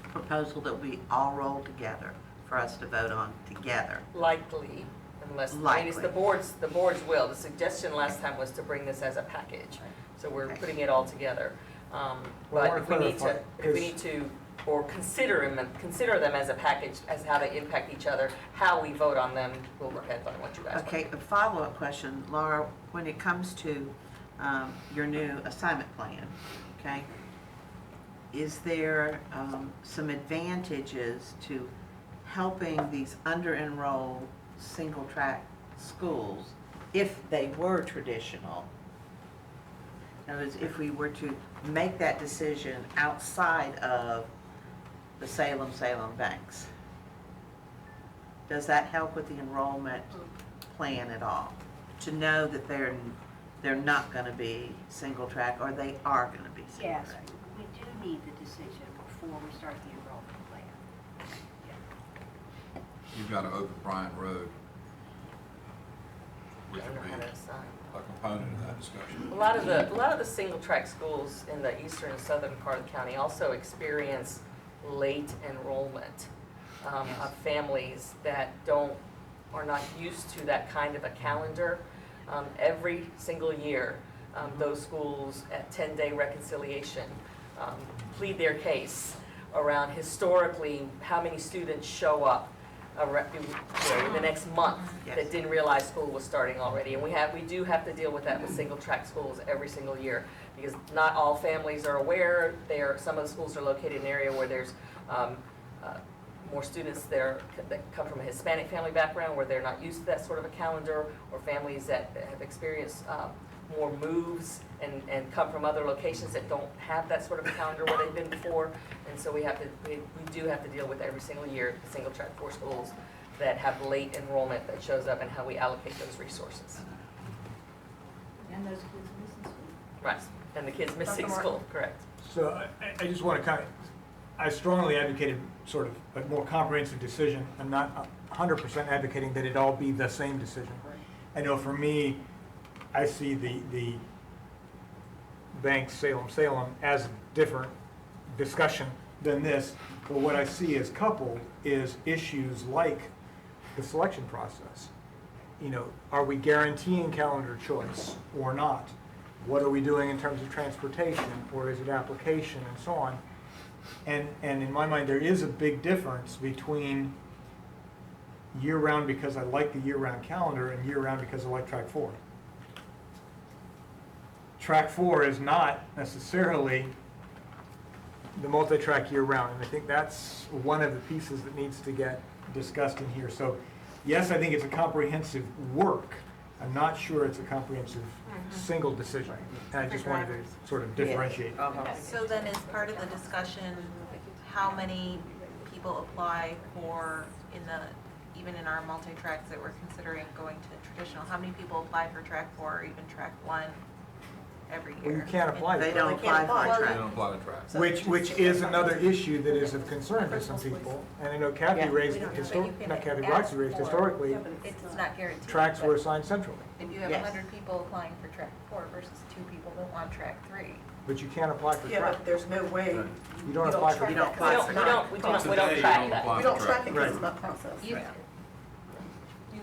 G: proposal that we all roll together for us to vote on together?
Q: Likely, unless, I mean, it's the board's will. The suggestion last time was to bring this as a package. So we're
G: Okay.
Q: putting it all together.
M: Well, I
Q: But
M: wanna
Q: if we need
M: clarify,
Q: to, or consider them as a package, as how they impact each other, how we vote on them will depend on what you guys want.
G: Okay, a follow-up question, Laura, when it comes to your new assignment plan, okay? Is there some advantages to helping these under-enrolled single-track schools if they were traditional? In other words, if we were to make that decision outside of the Salem Banks, does that help with the enrollment plan at all? To know that they're not going to be single track, or they are going to be single
R: Yes,
G: track?
R: we do need the decision before we start the enrollment plan.
E: You've got to open Bryant Road, which would be a component of that discussion.
Q: A lot of the single-track schools in the eastern and southern part of the county also experience late enrollment of families that are not used to that kind of a calendar. Every single year, those schools at 10-day reconciliation plead their case around historically how many students show up in the next month that didn't realize school was starting already. And we do have to deal with that with single-track schools every single year. because not all families are aware. Some of the schools are located in an area where there's more students there that come from a Hispanic family background where they're not used to that sort of a calendar, or families that have experienced more moves and come from other locations that don't have that sort of a calendar where they've been before. And so we do have to deal with every single year the single track 4 schools that have late enrollment that shows up and how we allocate those resources.
R: And those kids missing school.
Q: Right, and the kids missing school, correct.
M: So I just want to I strongly advocated sort of a more comprehensive decision. I'm not 100% advocating that it all be the same decision. I know for me, I see the Banks, Salem as a different discussion than this, but what I see as coupled is issues like the selection process. You know, are we guaranteeing calendar choice or not? What are we doing in terms of transportation, or is it application, and so on? And in my mind, there is a big difference between year-round because I like the year-round calendar and year-round because I like track 4. Track 4 is not necessarily the multi-track year-round, and I think that's one of the pieces that needs to get discussed in here. So yes, I think it's a comprehensive work. I'm not sure it's a comprehensive single decision. And I just wanted to sort of differentiate.
C: So then is part of the discussion, how many people apply for, even in our multi-tracks that we're considering going to traditional, how many people apply for track 4 or even track 1 every year?
M: Well, you can't apply.
G: They don't apply for
S: They
G: track.
S: don't apply to track.
M: Which is another issue that is of concern to some people. And I know Kathy raised, not Kathy, Roxy raised historically,
C: It's not guaranteed.
M: tracks
C: but
M: were assigned centrally.
C: If you have
G: Yes.
C: 100 people applying for track 4 versus 2 people that want track 3.
M: But you can't apply for
A: Yeah,
M: track.
A: but there's no way.
M: You don't apply for
G: You
M: track.
G: don't apply for track.
Q: We don't
S: Today, you
Q: track
S: don't
Q: that.
S: apply
A: We
S: for
A: don't track it because
M: Right.
A: it's not processed.
C: You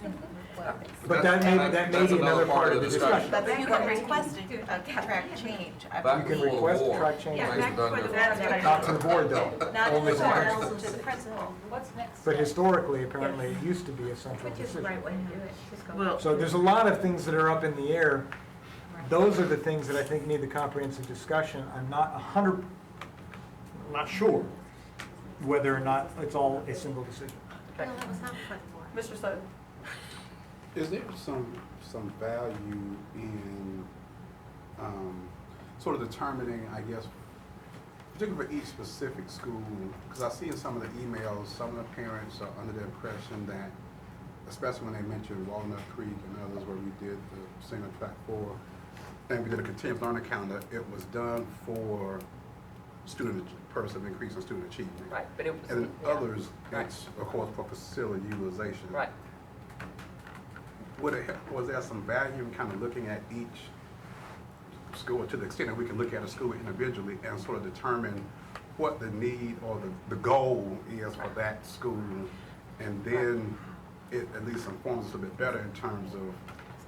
C: can, well,
M: But that may
S: That's
M: be another part of the
S: discussion.
M: discussion.
C: but you can request a track change. I
S: Back
M: You can
C: believe.
M: request a
S: War.
M: track change.
C: Yeah,
S: Things are done differently.
M: Not to the board though.
C: Not to
M: Only
C: the
M: to
C: board,
M: principal.
C: to the principal.
O: What's next?
M: But historically, apparently, it used to be a central
O: Which is the
M: decision.
O: right way to do it? Just go.
G: Well,
M: So there's a lot of things that are up in the air. Those are the things that I think need the comprehensive discussion. I'm not not sure whether or not it's all a single decision.
O: Well, that was not for the board.
A: Mr. Sutton?
N: Is there some value in sort of determining, I guess, particularly for each specific school? Because I see in some of the emails, some of the parents are under the impression that, especially when they mentioned Walnut Creek and others where we did the single track 4, and we did a continuous learning calendar, it was done for purpose of increasing student achievement.
Q: Right, but it was.
N: And in
Q: yeah.
N: others,
Q: Right.
N: it's, of course, for facility utilization.
Q: Right.
N: Was there some value in kind of looking at each school, to the extent that we can look at a school individually and sort of determine what the need or the goal is for that school, and then it at least informs us a bit better in terms of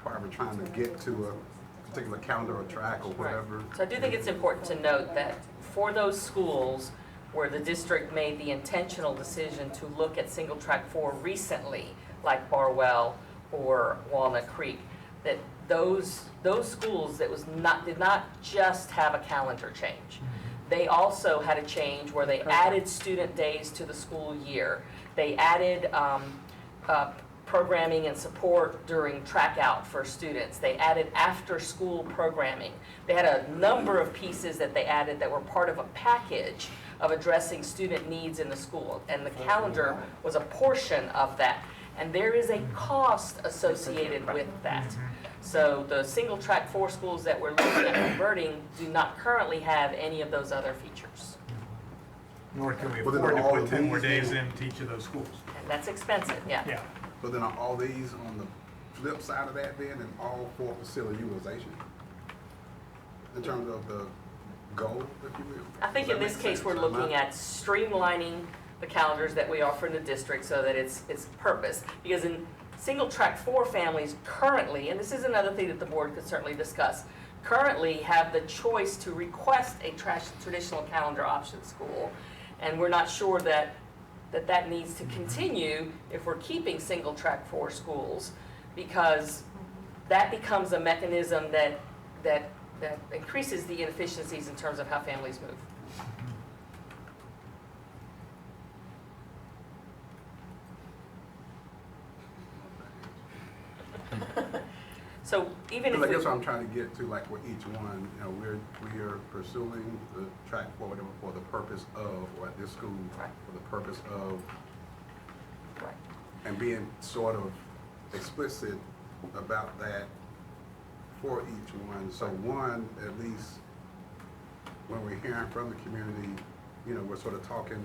N: why we're trying to get to a particular calendar or track or whatever.
Q: So I do think it's important to note that for those schools where the district made the intentional decision to look at single track 4 recently, like Barwell or Walnut Creek, that those schools did not just have a calendar change. They also had a change where they added student days to the school year. They added programming and support during track out for students. They added after-school programming. They had a number of pieces that they added that were part of a package of addressing student needs in the school, and the calendar was a portion of that. And there is a cost associated with that. So the single track 4 schools that we're looking at converting do not currently have any of those other features.
M: Nor can we
N: Well, then
M: afford to
N: all
M: put
N: of
M: 10 more
N: these
M: days into each of those schools.
Q: And that's expensive, yeah.
M: Yeah.
N: So then are all these on the flip side of that then, and all for facility utilization? In terms of the goal, if you will?
Q: I think
N: Does
Q: in
N: that
Q: this
N: make
Q: case,
N: sense?
Q: we're
N: Am
Q: looking
N: I-
Q: at streamlining the calendars that we offer in the district so that it's purpose. Because in single track 4 families currently, and this is another thing that the board could certainly discuss, currently have the choice to request a traditional calendar option school. And we're not sure that needs to continue if we're keeping single track 4 schools, because that becomes a mechanism that that increases the inefficiencies in terms of how families move. So even if
N: Because I
Q: we,
N: guess what I'm trying to get to, like with each one, you know, we are pursuing the track for whatever, for the purpose of, or at this school,
Q: Right.
N: for the purpose of,
Q: right.
N: and being sort of explicit about that for each one. So one, at least, when we're hearing from the community, you know, we're sort of talking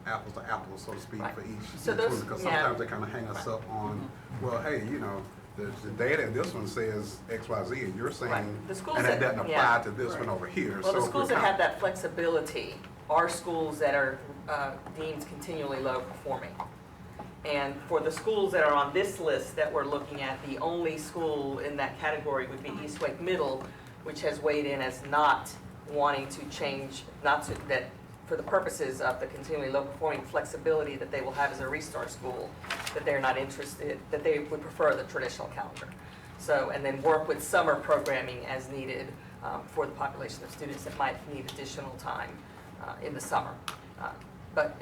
N: apples to apples, so to speak,
Q: Right.
N: for each
Q: So
N: each
Q: those-
N: one. Because
Q: yeah.
N: sometimes they kind of hang us up on, well, hey, you know, the data in this one says X, Y, Z, and you're saying,
Q: Right. The schools
N: and that
Q: that-
N: doesn't
Q: yeah.
N: apply to this one over here.
Q: Well, the
N: So
Q: schools
N: we're
Q: that
N: kind-
Q: have that flexibility are schools that are deemed continually low performing. And for the schools that are on this list that we're looking at, the only school in that category would be East Wake Middle, which has weighed in as not wanting to change, not to, that for the purposes of the continually low performing flexibility that they will have as a restart school, that they're not interested, that they would prefer the traditional calendar. So, and then work with summer programming as needed for the population of students that might need additional time in the summer.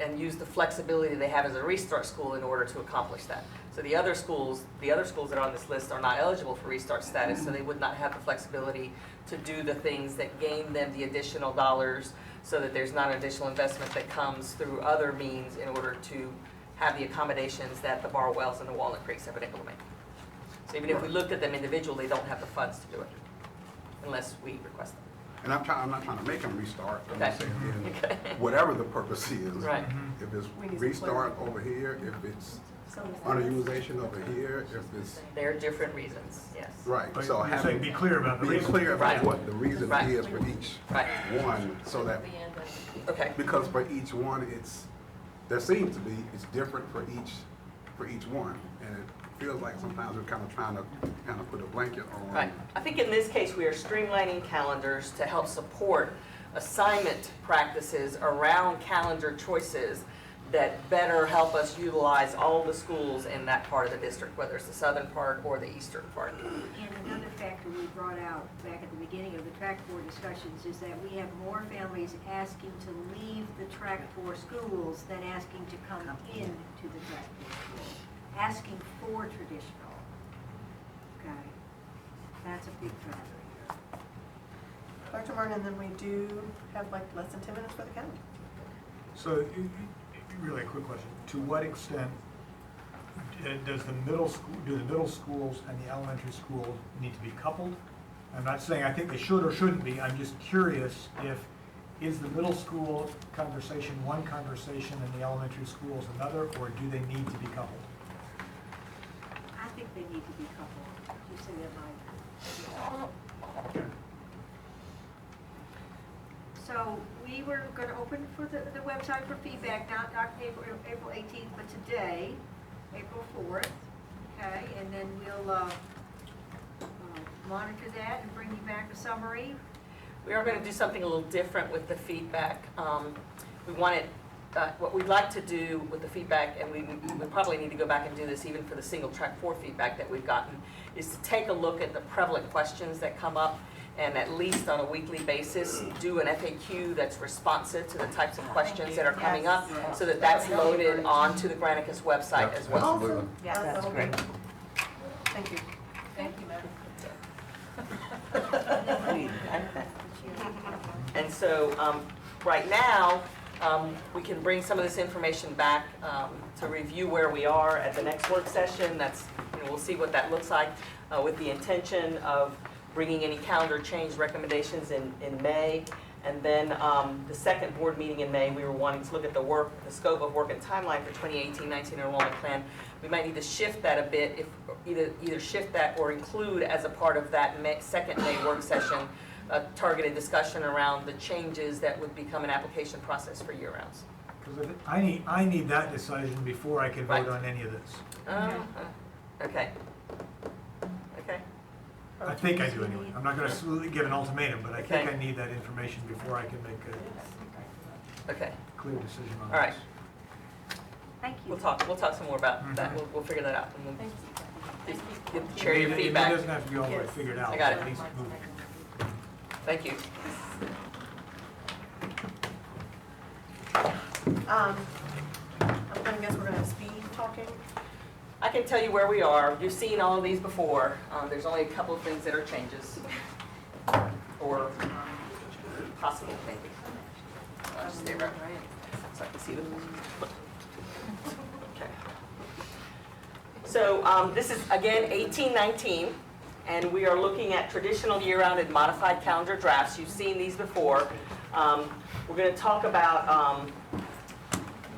Q: And use the flexibility they have as a restart school in order to accomplish that. So the other schools that are on this list are not eligible for restart status, so they would not have the flexibility to do the things that gain them the additional dollars, so that there's not an additional investment that comes through other means in order to have the accommodations that the Barwells and the Walnut Creeks have been able to make. So even if we looked at them individually, they don't have the funds to do it, unless we request them.
N: And I'm not trying to make them restart. I'm just
Q: Okay.
N: saying,
Q: Okay.
N: whatever the purpose is.
Q: Right.
N: If it's
A: We need some
N: restart
A: clarity.
N: over here, if it's
A: Some-
N: underutilization over here, if it's,
Q: There are different reasons, yes.
N: right.
M: But
N: So
M: you're
N: having-
M: saying be clear about the
N: Be
M: reason.
N: clear about
Q: Right.
N: what the reason
Q: Right.
N: is for each
Q: Right.
N: one, so that,
Q: Okay.
N: because for each one, there seems to be, it's different for each one. And it feels like sometimes we're kind of trying to put a blanket on.
Q: Right. I think in this case, we are streamlining calendars to help support assignment practices around calendar choices that better help us utilize all the schools in that part of the district, whether it's the southern part or the eastern part.
R: And another factor we brought out back at the beginning of the track 4 discussions is that we have more families asking to leave the track 4 schools than asking to come into the track 4 schools, asking for traditional. Okay, that's a big factor.
A: Dr. Martin, and then we do have like less than 10 minutes for the calendar.
M: So, really a quick question. To what extent does the middle school, do the middle schools and the elementary schools need to be coupled? I'm not saying I think they should or shouldn't be. I'm just curious is the middle school conversation one conversation and the elementary schools another, or do they need to be coupled?
R: I think they need to be coupled. You say that, Mike? So we were going to open for the website for feedback, not April 18th, but today, April 4th, okay? And then we'll monitor that and bring you back a summary.
Q: We are going to do something a little different with the feedback. We wanted, what we'd like to do with the feedback, and we probably need to go back and do this even for the single track 4 feedback that we've gotten, is to take a look at the prevalent questions that come up, and at least on a weekly basis, do an FAQ that's responsive to the types of questions that are coming up, so that that's loaded onto the Granicus website as well.
N: Absolutely.
C: Yes.
A: That's great. Thank you.
C: Thank you, Madam.
Q: And so, right now, we can bring some of this information back to review where we are at the next work session. That's, we'll see what that looks like, with the intention of bringing any calendar change recommendations in May. And then the second board meeting in May, we were wanting to look at the scope of work and timeline for 2018-19 enrollment plan. We might need to shift that a bit, if either shift that or include as a part of that second May work session a targeted discussion around the changes that would become an application process for year-rounds.
M: Because I need that decision before I can vote
Q: Right.
M: on any of this.
Q: Okay. Okay.
M: I think I do anyway. I'm not going to absolutely give an ultimatum, but I think
Q: Okay.
M: I need that information before I can make a
Q: Okay.
M: clear decision on
Q: All right.
M: this.
R: Thank you.
Q: We'll talk some more about that. We'll figure that out. And we'll just give the chair your
M: It
Q: feedback.
M: doesn't have to be all the way figured out.
Q: I got it.
M: At least move it.
Q: Thank you.
A: I'm gonna guess we're gonna have speed talking.
Q: I can tell you where we are. You've seen all of these before. There's only a couple of things that are changes, or possible maybe. Just stay right so I can see them. Okay. So this is, again, 1819, and we are looking at traditional year-round and modified calendar drafts. You've seen these before. We're going to talk about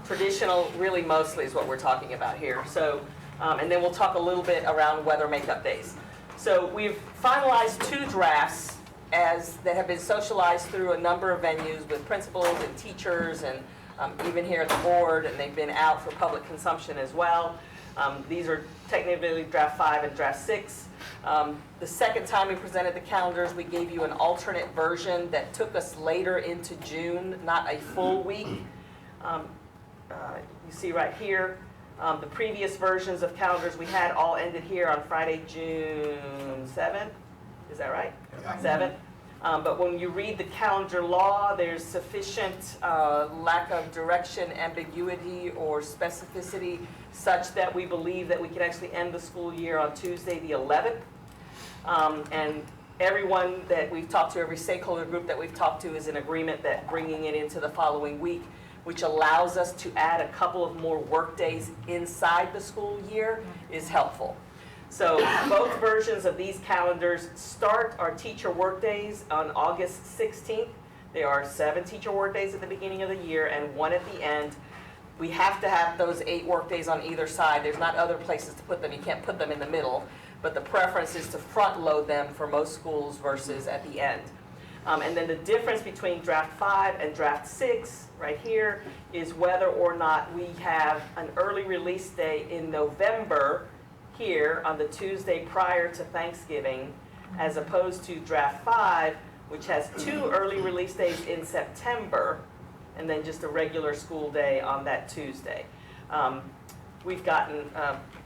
Q: traditional, really mostly is what we're talking about here. So, and then we'll talk a little bit around weather makeup days. So we've finalized 2 drafts that have been socialized through a number of venues with principals and teachers and even here at the board, and they've been out for public consumption as well. These are technically draft 5 and draft 6. The second time we presented the calendars, we gave you an alternate version that took us later into June, not a full week. You see right here, the previous versions of calendars we had all ended here on Friday, June 7th. Is that right? Yeah. 7th. But when you read the calendar law, there's sufficient lack of direction, ambiguity, or specificity such that we believe that we can actually end the school year on Tuesday the 11th. And everyone that we've talked to, every stakeholder group that we've talked to is in agreement that bringing it into the following week, which allows us to add a couple of more work days inside the school year, is helpful. So both versions of these calendars start our teacher work days on August 16th. There are 7 teacher work days at the beginning of the year and 1 at the end. We have to have those 8 work days on either side. There's not other places to put them. You can't put them in the middle. But the preference is to front load them for most schools versus at the end. And then the difference between draft 5 and draft 6 right here is whether or not we have an early release day in November here on the Tuesday prior to Thanksgiving, as opposed to draft 5, which has 2 early release days in September, and then just a regular school day on that Tuesday. We've gotten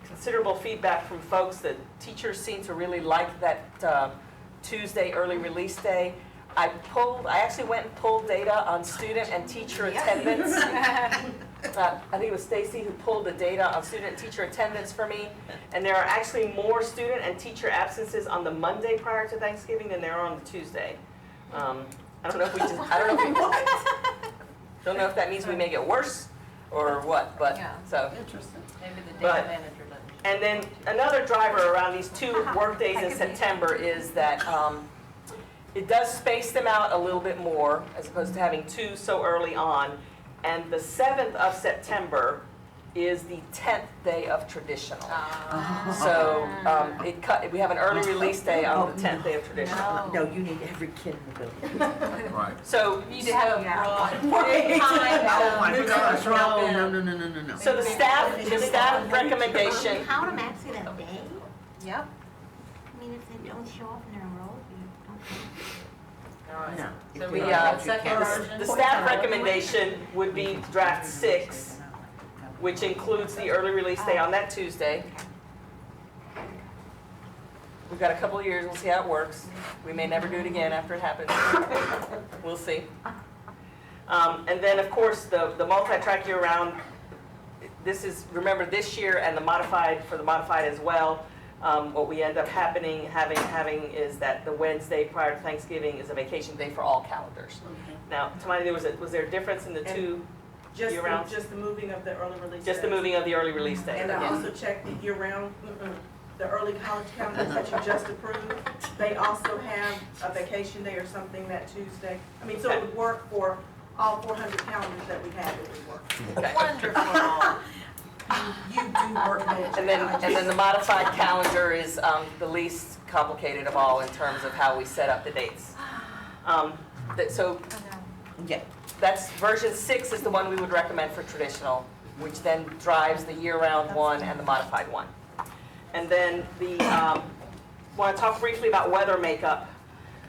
Q: considerable feedback from folks that teachers seem to really like that Tuesday early release day. I actually went and pulled data on student and teacher attendance. I think it was Stacy who pulled the data on student and teacher attendance for me. And there are actually more student and teacher absences on the Monday prior to Thanksgiving than there are on the Tuesday. I don't know if don't know if that means we make it worse or what, but so.
C: Interesting. Maybe the
Q: But-
C: data manager doesn't.
Q: And then another driver around these 2 work days in September is that it does space them out a little bit more as opposed to having 2 so early on. And the 7th of September is the 10th day of traditional. So we have an early release day on the 10th day of traditional.
G: No, you need every kid in the building.
E: Right.
Q: So
C: You need to have a broad time.
G: Oh my gosh, no.
Q: So the staff recommendation.
O: Count them actually that day?
C: Yep.
O: I mean, if they don't show up and they're enrolled, you don't.
G: No.
C: So we
Q: The,
C: got second version.
Q: the staff recommendation would be draft 6, which includes the early release day on that Tuesday. We've got a couple of years, we'll see how it works. We may never do it again after it happens. We'll see. And then, of course, the multi-track year-round, this is, remember, this year and the modified as well. What we end up having is that the Wednesday prior to Thanksgiving is a vacation day for all calendars. Now, Tamani, was there a difference in the 2 year-round?
A: Just the moving of the early release.
Q: Just the moving of the early release day.
A: And I also checked the year-round, the early college calendars that you just approved. They also have a vacation day or something that Tuesday. I mean, so it would work for all 400 calendars that we have, it would work.
Q: Okay.
C: Wonderful.
A: You do work those.
Q: And then the modified calendar is the least complicated of all in terms of how we set up the dates. So, yeah, that's version 6 is the one we would recommend for traditional, which then drives the year-round one and the modified one. And then want to talk briefly about weather makeup.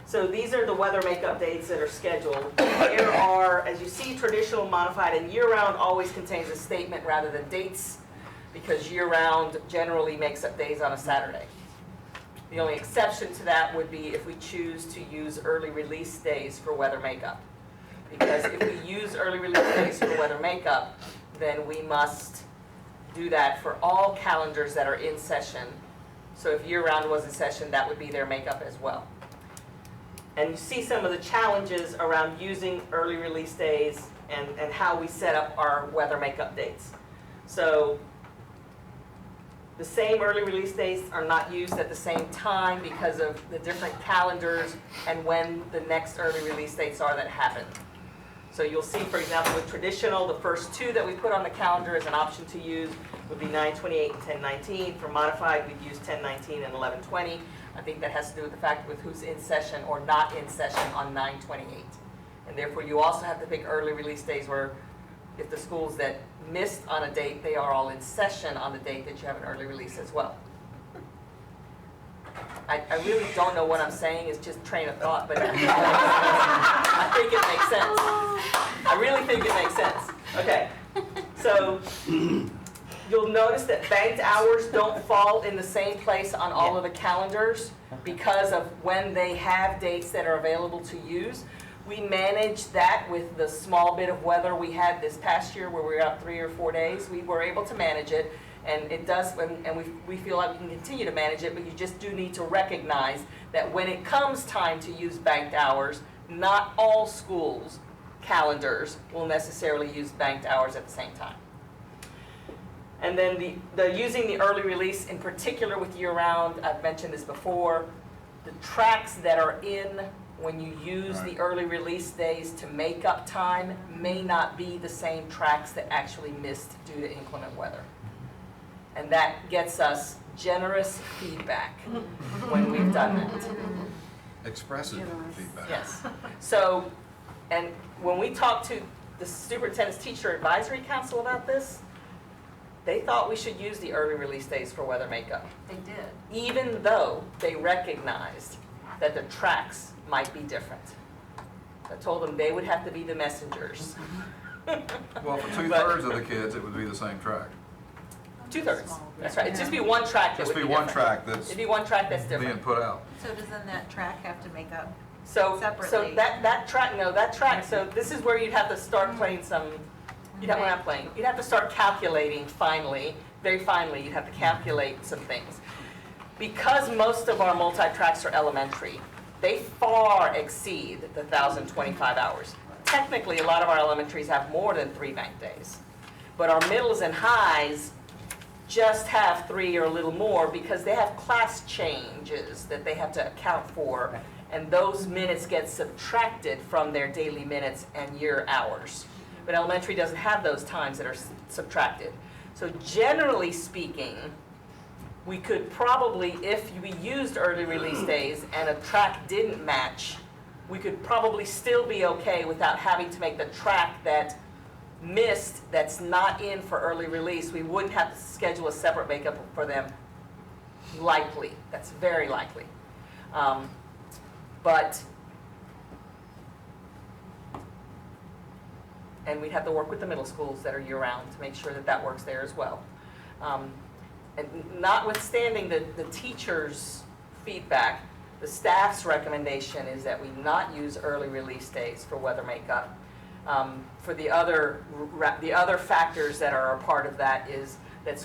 Q: So these are the weather makeup dates that are scheduled. There are, as you see, traditional, modified, and year-round always contains a statement rather than dates, because year-round generally makes up days on a Saturday. The only exception to that would be if we choose to use early release days for weather makeup. Because if we use early release days for weather makeup, then we must do that for all calendars that are in session. So if year-round was in session, that would be their makeup as well. And you see some of the challenges around using early release days and how we set up our weather makeup dates. So the same early release days are not used at the same time because of the different calendars and when the next early release dates are that happen. So you'll see, for example, with traditional, the first two that we put on the calendar as an option to use would be 9/28 and 10/19. For modified, we'd use 10/19 and 11/20. I think that has to do with the fact with who's in session or not in session on 9/28. And therefore, you also have to pick early release days where if the schools that missed on a date, they are all in session on the date that you have an early release as well. I really don't know what I'm saying, it's just train of thought, but I think it makes sense. I really think it makes sense. Okay, so you'll notice that banked hours don't fall in the same place on all of the calendars because of when they have dates that are available to use. We managed that with the small bit of weather we had this past year where we were out 3 or 4 days. We were able to manage it, and it does, and we feel like we can continue to manage it, but you just do need to recognize that when it comes time to use banked hours, not all schools' calendars will necessarily use banked hours at the same time. And then the using the early release, in particular with year-round, I've mentioned this before, the tracks that are in when you use the early release days to make up time may not be the same tracks that actually missed due to inclement weather. And that gets us generous feedback when we've done that.
E: Expressive feedback.
Q: Yes. So, and when we talked to the Superintendent's Teacher Advisory Council about this, they thought we should use the early release days for weather makeup.
C: They did.
Q: Even though they recognized that the tracks might be different. I told them they would have to be the messengers.
E: Well, for 2/3 of the kids, it would be the same track.
Q: 2/3, that's right. It'd just be one track that would be different.
E: Just be one track that's
Q: It'd be one track that's different.
E: being put out.
C: So does then that track have to make up
Q: So
C: separately?
Q: that track, so this is where you'd have to start playing some, you'd have to start calculating finally, very finally, you'd have to calculate some things. Because most of our multi-tracks are elementary, they far exceed the 1,025 hours. Technically, a lot of our elementaries have more than 3 bank days. But our middles and highs just have 3 or a little more because they have class changes that they have to account for. And those minutes get subtracted from their daily minutes and year hours. But elementary doesn't have those times that are subtracted. So generally speaking, we could probably, if we used early release days and a track didn't match, we could probably still be okay without having to make the track that missed, that's not in for early release. We wouldn't have to schedule a separate makeup for them, likely. That's very likely. And we'd have to work with the middle schools that are year-round to make sure that that works there as well. And notwithstanding the teachers' feedback, the staff's recommendation is that we not use early release days for weather makeup. For the other factors that are a part of that is that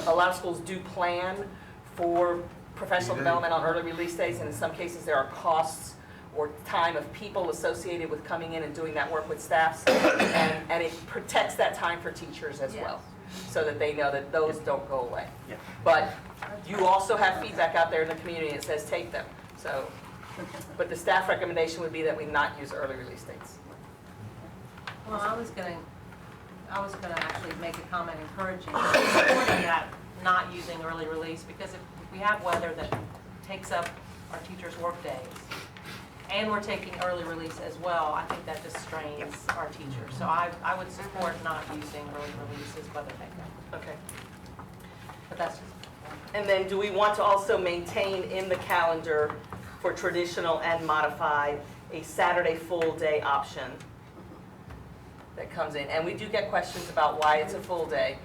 Q: a lot of schools do plan for professional development on early release days, and in some cases there are costs or time of people associated with coming in and doing that work with staffs, and it protects that time for teachers as well, so that they know that those don't go away. But you also have feedback out there in the community that says take them. So, but the staff recommendation would be that we not use early release dates.
D: Well, I was gonna actually make a comment encouraging supporting that not using early release, because if we have weather that takes up our teachers' work days, and we're taking early release as well, I think that just strains our teachers. So I would support not using early release as weather makeup.
Q: Okay.
D: But that's just.
Q: And then do we want to also maintain in the calendar for traditional and modified a Saturday full day option that comes in? And we do get questions about why it's a full day.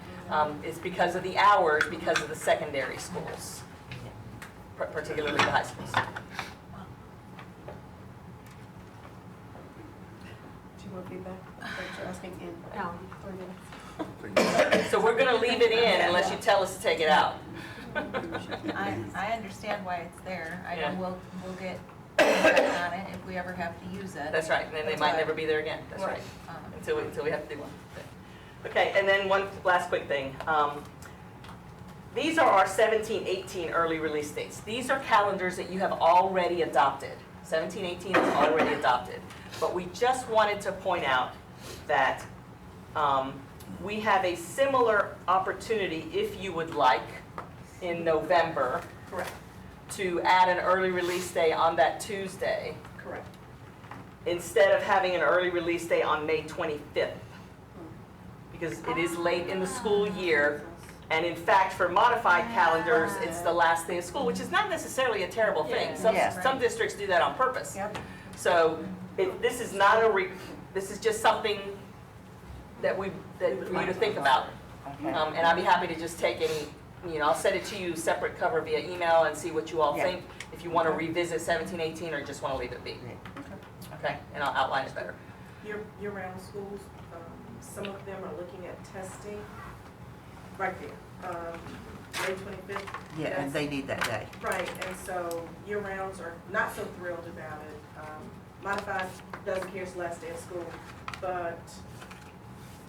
Q: It's because of the hours, because of the secondary schools. particularly the high schools.
A: Do you want feedback? You're asking in.
O: No.
A: 3 minutes.
Q: So we're gonna leave it in unless you tell us to take it out.
C: I understand why it's there. I
Q: Yeah.
C: know we'll get feedback on it if we ever have to use it.
Q: That's right, and then they might never be there again, that's right, until we have to do one. Okay, and then one last quick thing. These are our 17-18 early release dates. These are calendars that you have already adopted. 17-18 is already adopted. But we just wanted to point out that we have a similar opportunity, if you would like, in November.
A: Correct.
Q: To add an early release day on that Tuesday,
A: Correct.
Q: instead of having an early release day on May 25th. Because it is late in the school year, and in fact, for modified calendars, it's the last day of school, which is not necessarily a terrible thing. Some districts do that on purpose.
A: Yep.
Q: So this is not this is just something that for you to think about. And I'd be happy to just take any, I'll send it to you separate cover via email and see what you all think. If you want to revisit 17-18 or just want to leave it be. Okay, and I'll outline it better.
U: Year-round schools, some of them are looking at testing right there, May 25th.
G: Yeah, and they need that day.
U: Right, and so year-rounds are not so thrilled about it. Modified doesn't care, it's the last day of school, but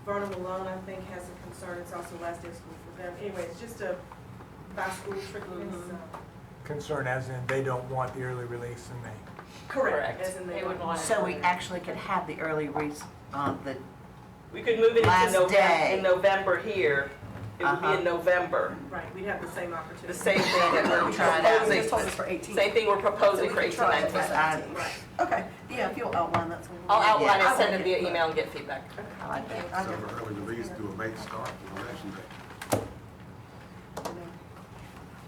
U: Vernon Malone, I think, has a concern, it's also last day of school for them. Anyway, it's just a by-school trickiness.
M: Concern as in they don't want the early release and they.
U: Correct. As in they would want.
G: So we actually could have the early release on the
Q: We could move it
G: last
Q: into
G: day.
Q: November here. It would be in November.
U: Right, we'd have the same opportunity.
Q: The same thing that we're
A: You just told us for 18.
Q: Same thing we're proposing
A: So
Q: for
A: we could try
Q: 18-19.
A: it. Right. Okay, yeah, if you'll outline that.
Q: I'll outline
A: Yeah,
Q: it, send
A: I
Q: it
A: will
Q: via
A: get
Q: email and get feedback.
G: I like that.
A: I'll
N: So
A: get
N: for early release, do a late start to election day.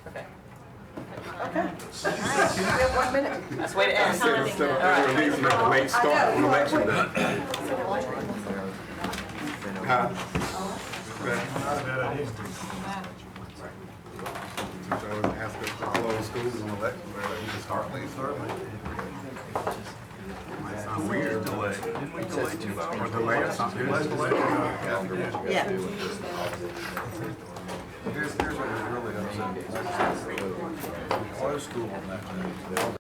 Q: Okay.
A: Okay. We have 1 minute.
Q: That's the way to end.
N: Instead of
Q: All right.
N: early release, make a late start on election day. Huh?
M: Not a bad idea.
N: So I would ask us to close schools on election day, like, you can start late. Might sound weird. Delay. Or delay or something. Let's delay.
G: Yeah.
E: Here's what was really upsetting. Close school on that day.